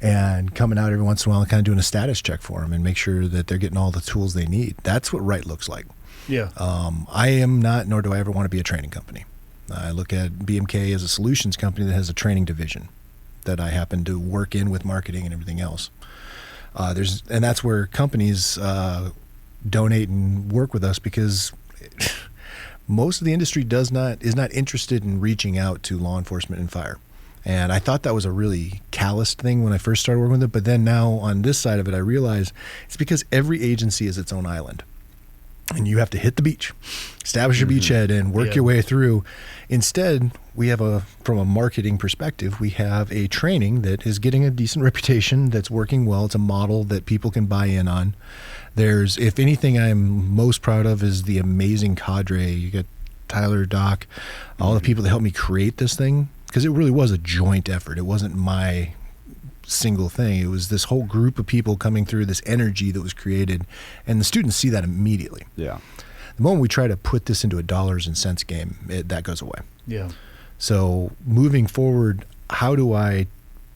And coming out every once in a while and kind of doing a status check for them and make sure that they're getting all the tools they need. That's what right looks like. Yeah. I am not, nor do I ever want to be a training company. I look at BMK as a solutions company that has a training division that I happen to work in with marketing and everything else. And that's where companies donate and work with us because most of the industry is not interested in reaching out to law enforcement and fire. And I thought that was a really calloused thing when I first started working with it. But then now on this side of it, I realize it's because every agency is its own island. And you have to hit the beach, establish a beachhead, and work your way through. Instead, we have from a marketing perspective, we have a training that is getting a decent reputation, that's working well. It's a model that people can buy in on. If anything I'm most proud of is the amazing cadre. You got Tyler, Doc, all the people that helped me create this thing, because it really was a joint effort. It wasn't my single thing. It was this whole group of people coming through, this energy that was created, and the students see that immediately. Yeah. The moment we try to put this into a dollars and cents game, that goes away. Yeah. So moving forward, how do I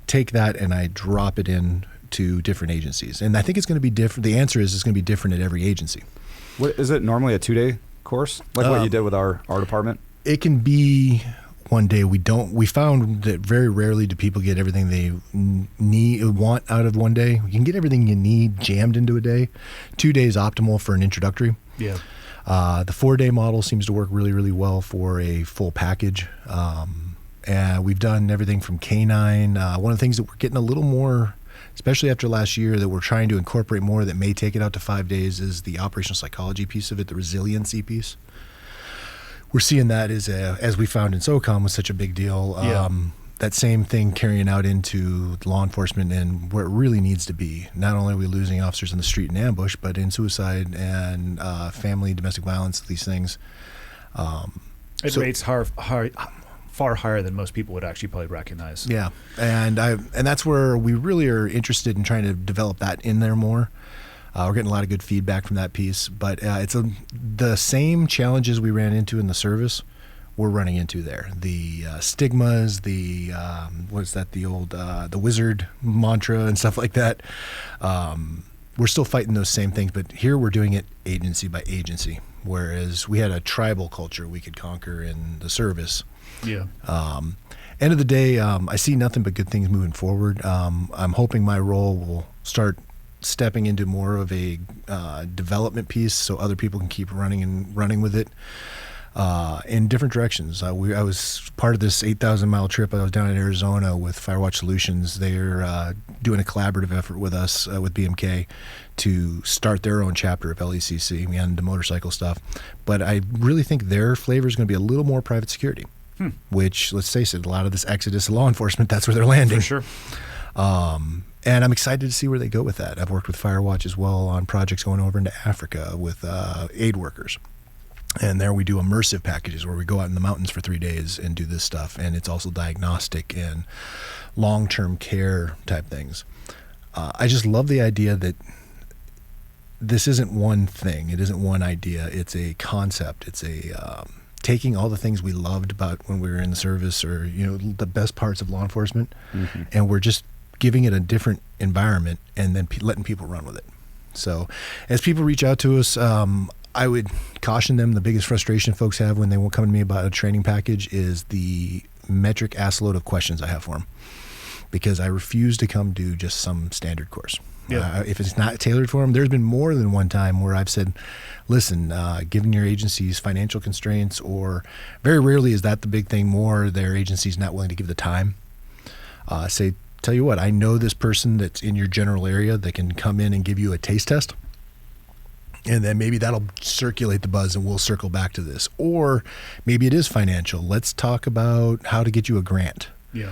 take that and I drop it in to different agencies? And I think it's going to be different. The answer is it's going to be different at every agency. What is it normally a 2-day course, like what you did with our department? It can be one day. We found that very rarely do people get everything they want out of one day. You can get everything you need jammed into a day. 2 days optimal for an introductory. Yeah. The 4-day model seems to work really, really well for a full package. And we've done everything from K9. One of the things that we're getting a little more, especially after last year, that we're trying to incorporate more that may take it out to 5 days is the operational psychology piece of it, the resiliency piece. We're seeing that as we found in SOCOM was such a big deal. That same thing carrying out into law enforcement and where it really needs to be. Not only are we losing officers in the street in ambush, but in suicide and family, domestic violence, these things. It rates far higher than most people would actually probably recognize. Yeah, and that's where we really are interested in trying to develop that in there more. We're getting a lot of good feedback from that piece, but it's the same challenges we ran into in the service we're running into there. The stigmas, the the wizard mantra and stuff like that. We're still fighting those same things, but here we're doing it agency by agency, whereas we had a tribal culture we could conquer in the service. Yeah. End of the day, I see nothing but good things moving forward. I'm hoping my role will start stepping into more of a development piece so other people can keep running with it in different directions. I was part of this 8,000-mile trip. I was down in Arizona with Firewatch Solutions. They're doing a collaborative effort with us, with BMK, to start their own chapter of LECC and the motorcycle stuff. But I really think their flavor is going to be a little more private security, which, let's face it, a lot of this exodus of law enforcement, that's where they're landing. For sure. And I'm excited to see where they go with that. I've worked with Firewatch as well on projects going over into Africa with aid workers. And there we do immersive packages where we go out in the mountains for 3 days and do this stuff. And it's also diagnostic and long-term care type things. I just love the idea that this isn't one thing. It isn't one idea. It's a concept. It's a taking all the things we loved about when we were in the service, or the best parts of law enforcement, and we're just giving it a different environment and then letting people run with it. So as people reach out to us, I would caution them, the biggest frustration folks have when they won't come to me about a training package is the metric assload of questions I have for them, because I refuse to come do just some standard course. Yeah. If it's not tailored for them, there's been more than one time where I've said, listen, given your agency's financial constraints, or very rarely is that the big thing, more their agency's not willing to give the time, tell you what, I know this person that's in your general area that can come in and give you a taste test. And then maybe that'll circulate the buzz and we'll circle back to this. Or maybe it is financial. Let's talk about how to get you a grant. Yeah.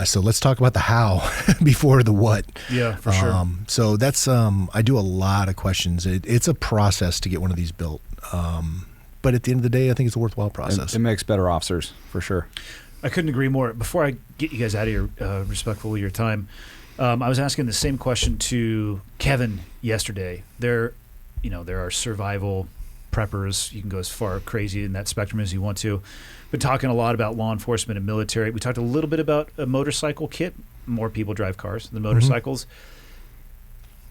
So let's talk about the how before the what. Yeah, for sure. So that's, I do a lot of questions. It's a process to get one of these built. But at the end of the day, I think it's a worthwhile process. It makes better officers, for sure. I couldn't agree more. Before I get you guys out of here, respectful of your time, I was asking the same question to Kevin yesterday. There are survival preppers. You can go as far crazy in that spectrum as you want to. Been talking a lot about law enforcement and military. We talked a little bit about a motorcycle kit. More people drive cars than motorcycles.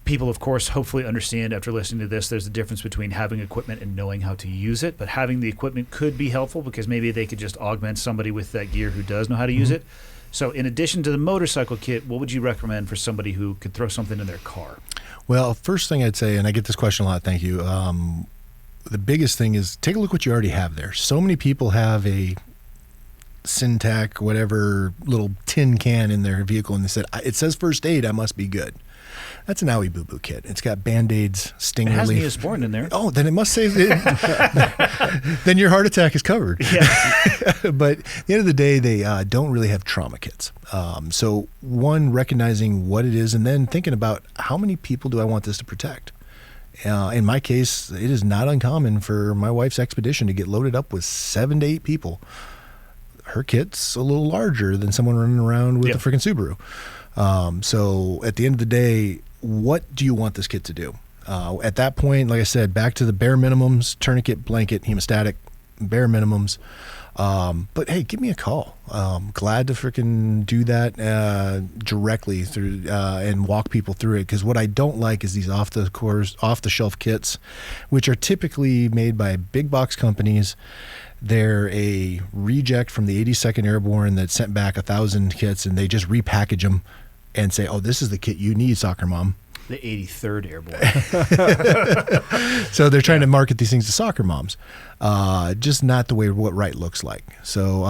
People, of course, hopefully understand after listening to this, there's a difference between having equipment and knowing how to use it. But having the equipment could be helpful because maybe they could just augment somebody with that gear who does know how to use it. So in addition to the motorcycle kit, what would you recommend for somebody who could throw something in their car? Well, first thing I'd say, and I get this question a lot, thank you. The biggest thing is take a look what you already have there. So many people have a Syntac, whatever little tin can in their vehicle, and they said, it says first aid, I must be good. That's an owie boo boo kit. It's got Band-Aids, sting relief. It has Neosporin in there. Oh, then it must say then your heart attack is covered. Yeah. But at the end of the day, they don't really have trauma kits. So one, recognizing what it is, and then thinking about how many people do I want this to protect? In my case, it is not uncommon for my wife's expedition to get loaded up with 7 to 8 people. Her kit's a little larger than someone running around with a freaking Subaru. So at the end of the day, what do you want this kit to do? At that point, like I said, back to the bare minimums: tourniquet, blanket, hemostatic, bare minimums. But hey, give me a call. Glad to freaking do that directly through and walk people through it. Because what I don't like is these off the shelf kits, which are typically made by big box companies. They're a reject from the 82nd Airborne that sent back 1,000 kits, and they just repackage them and say, "Oh, this is the kit you need, soccer mom." The 83rd Airborne. So they're trying to market these things to soccer moms, just not the way what right looks like. So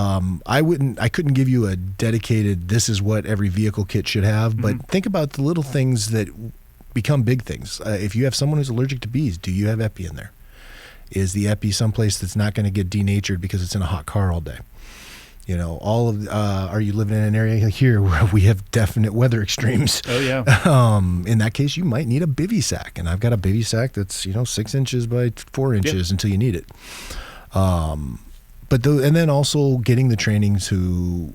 I couldn't give you a dedicated, this is what every vehicle kit should have, but think about the little things that become big things. If you have someone who's allergic to bees, do you have epi in there? Is the epi someplace that's not going to get denatured because it's in a hot car all day? You know, are you living in an area here where we have definite weather extremes? Oh, yeah. In that case, you might need a bivy sack. And I've got a bivy sack that's, 6 inches by 4 inches until you need it. And then also getting the training to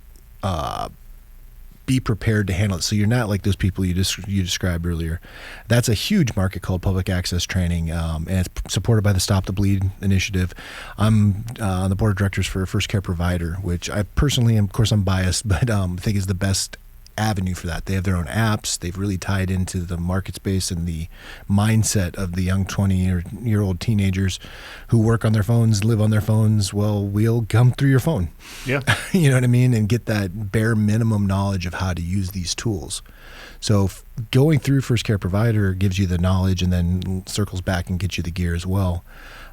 be prepared to handle it. So you're not like those people you described earlier. That's a huge market called public access training, and it's supported by the Stop the Bleed initiative. I'm on the board of directors for a First Care Provider, which I personally, of course I'm biased, but think is the best avenue for that. They have their own apps. They've really tied into the market space and the mindset of the young 20-year-old teenagers who work on their phones, live on their phones. Well, we'll come through your phone. Yeah. You know what I mean? And get that bare minimum knowledge of how to use these tools. So going through First Care Provider gives you the knowledge and then circles back and gets you the gear as well.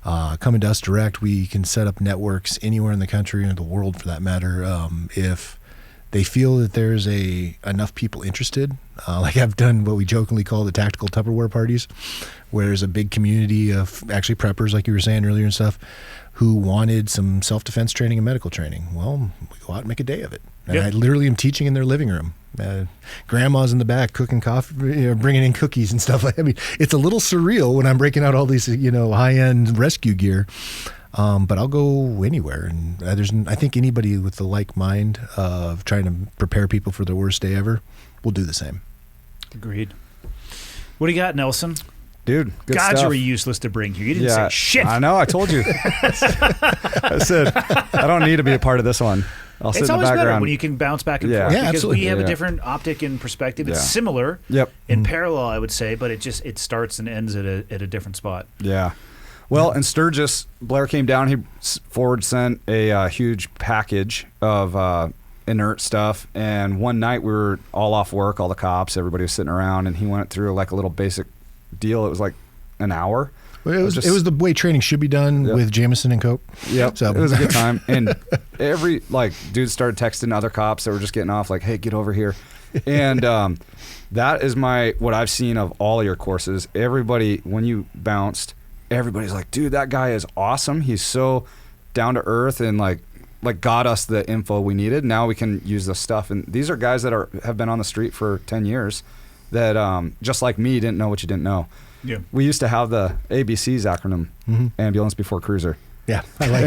Coming to us direct, we can set up networks anywhere in the country or the world for that matter. If they feel that there's enough people interested, like I've done what we jokingly call the tactical Tupperware parties, where there's a big community of actually preppers, like you were saying earlier and stuff, who wanted some self-defense training and medical training. Well, we go out and make a day of it. And I literally am teaching in their living room. Grandma's in the back cooking coffee, bringing in cookies and stuff like that. I mean, it's a little surreal when I'm breaking out all these, high-end rescue gear. But I'll go anywhere, and I think anybody with the like mind of trying to prepare people for their worst day ever will do the same. Agreed. What do you got, Nelson? Dude, good God, stuff. you were useless to bring here. You didn't say shit. I know. I told you. I said I don't need to be a part of this one. I'll sit It's in the always better background. when you can bounce back and forth Yeah, because absolutely. we have a Yeah. different optic and perspective. It's Yeah. similar Yep. in parallel, I would say, but it starts and ends at a different spot. Yeah. Well, in Sturgis, Blair came down. He forward sent a huge package of inert stuff. And one night we were all off work, all the cops, everybody was sitting around, and he went through like a little basic deal. It was like an hour. Well, it was the way training should be done with Jameson and Coke. Yep. So It was a good time. And every dudes started texting other cops that were just getting off like, hey, get over here. And that is what I've seen of all your courses. Everybody, when you bounced, everybody's like, dude, that guy is awesome. He's so down to earth and like got us the info we needed. Now we can use this stuff. And these are guys that have been on the street for 10 years that just like me didn't know what you didn't know. Yeah. We used to have the ABC's acronym, ambulance before cruiser. yeah, I like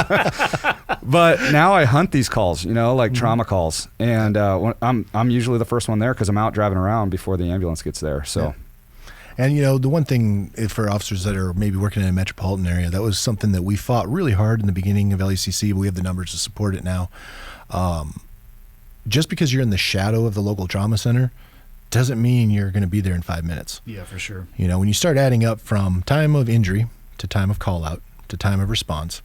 that. But now I hunt these calls, trauma calls. And I'm usually the first one there because I'm out driving around before the ambulance gets there. So. Yeah. And, the one thing for officers that are maybe working in a metropolitan area, that was something that we fought really hard in the beginning of LECC, but we have the numbers to support it now. Just because you're in the shadow of the local trauma center doesn't mean you're going to be there in 5 minutes. Yeah, for sure. When you start adding up from time of injury to time of call out to time of response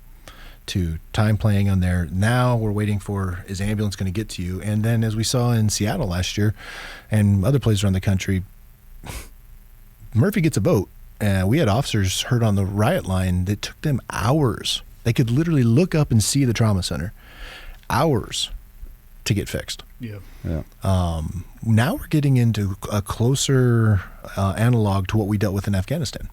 to time playing on there, now we're waiting for, is ambulance going to get to you? And then as we saw in Seattle last year and other places around the country, Murphy gets a vote. We had officers hurt on the riot line that took them hours. They could literally look up and see the trauma center. Hours to get fixed. Yeah. Yeah. Now we're getting into a closer analog to what we dealt with in Afghanistan.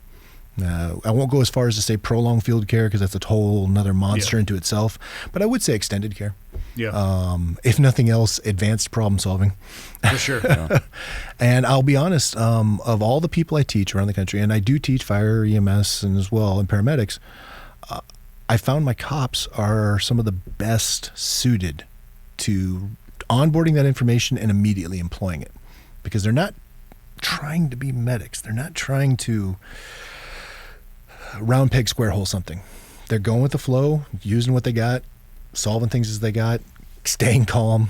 I won't go as far as to say prolonged field care because that's a whole another monster into itself, but I would say extended care. Yeah. If nothing else, advanced problem solving. For sure. And I'll be honest, of all the people I teach around the country, and I do teach fire, EMS, and as well, and paramedics, I found my cops are some of the best suited to onboarding that information and immediately employing it, because they're not trying to be medics. They're not trying to round peg, square hole something. They're going with the flow, using what they got, solving things as they got, staying calm,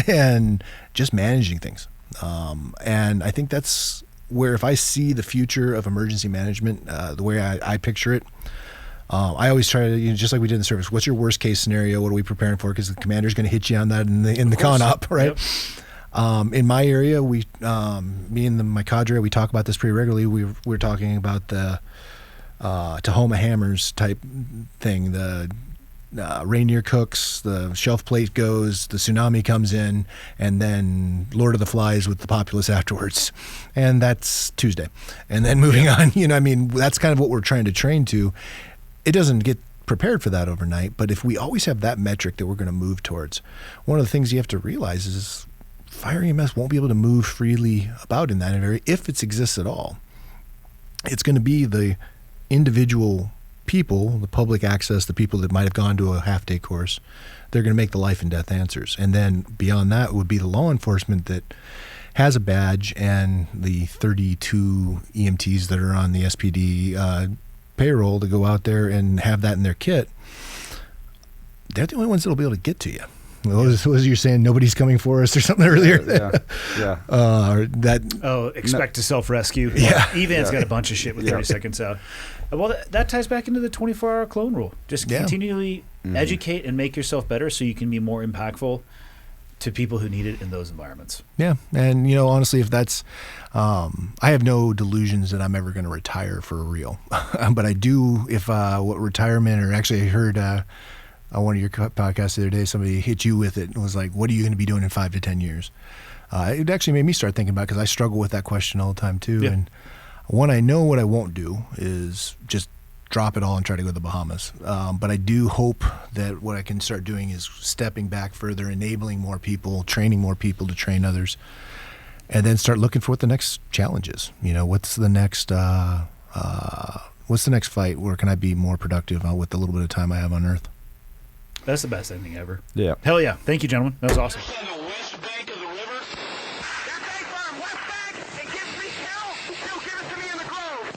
and just managing things. And I think that's where, if I see the future of emergency management, the way I picture it, I always try to, just like we did in the service, what's your worst case scenario? What are we preparing for? Because the commander's going to hit you on that in the con op, right? Yep. In my area, me and my cadre, we talk about this pretty regularly. We're talking about the Tahoma hammers type thing, the Rainier cooks, the shelf plate goes, the tsunami comes in, and then Lord of the Flies with the populace afterwards. And that's Tuesday. And then moving on, that's kind of what we're trying to train to. It doesn't get prepared for that overnight, but if we always have that metric that we're going to move towards, one of the things you have to realize is fire EMS won't be able to move freely about in that area if it exists at all. It's going to be the individual people, the public access, the people that might have gone to a half-day course. They're going to make the life and death answers. And then beyond that would be the law enforcement that has a badge, and the 32 EMTs that are on the SPD payroll to go out there and have that in their kit. They're the only ones that will be able to get to you. What was you saying? Nobody's coming for us or something earlier? Yeah. Expect to self-rescue. Yeah. EVAN's got a bunch of shit with 30 seconds out. Well, that ties back into the 24-hour clone rule. Just continually educate and make yourself better so you can be more impactful to people who need it in those environments. Yeah. And, honestly, if that's, I have no delusions that I'm ever going to retire for real. But I do, what retirement, or actually I heard on one of your podcasts the other day, somebody hit you with it and was like, what are you going to be doing in 5 to 10 years? It actually made me start thinking about it, because I struggle with that question all the time too. Yeah. And one, I know what I won't do is just drop it all and try to go to the Bahamas. But I do hope that what I can start doing is stepping back further, enabling more people, training more people to train others, and then start looking for what the next challenge is. What's the next fight? Where can I be more productive with the little bit of time I have on Earth? That's the best ending ever. Yeah. Hell yeah. Thank you, gentlemen. That was awesome. On the west bank of the river. That's A-firm, west bank. It gives me hell. Still give it to me in the grove.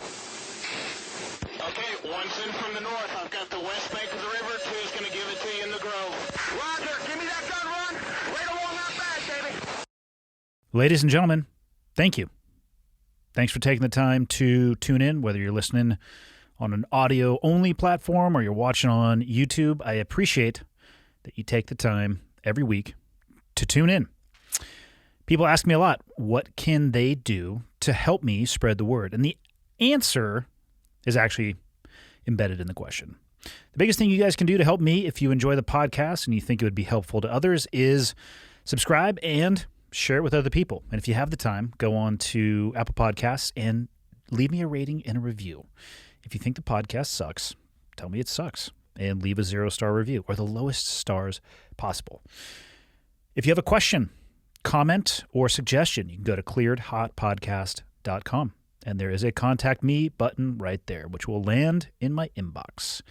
Okay, one's in from the north. I've got the west bank of the river. Two's going to give it to you in the grove. Roger, give me that gun run. Right along that bag, baby. Ladies and gentlemen, thank you. Thanks for taking the time to tune in, whether you're listening on an audio-only platform or you're watching on YouTube. I appreciate that you take the time every week to tune in. People ask me a lot, what can they do to help me spread the word? And the answer is actually embedded in the question. The biggest thing you guys can do to help me, if you enjoy the podcast and you think it would be helpful to others, is subscribe and share it with other people. And if you have the time, go on to Apple Podcasts and leave me a rating and a review. If you think the podcast sucks, tell me it sucks and leave a 0-star review, or the lowest stars possible. If you have a question, comment, or suggestion, you can go to clearedhotpodcast.com, and there is a contact me button right there, which will land in my inbox.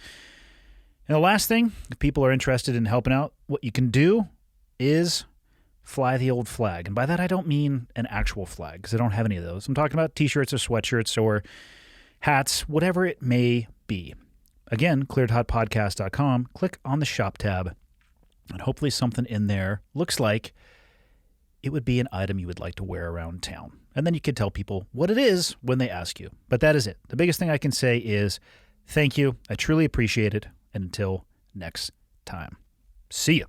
And the last thing, if people are interested in helping out, what you can do is fly the old flag. And by that, I don't mean an actual flag, because I don't have any of those. I'm talking about t-shirts or sweatshirts or hats, whatever it may be. Again, clearedhotpodcast.com. Click on the shop tab, and hopefully something in there looks like it would be an item you would like to wear around town. And then you can tell people what it is when they ask you. But that is it. The biggest thing I can say is thank you. I truly appreciate it. And until next time, see you.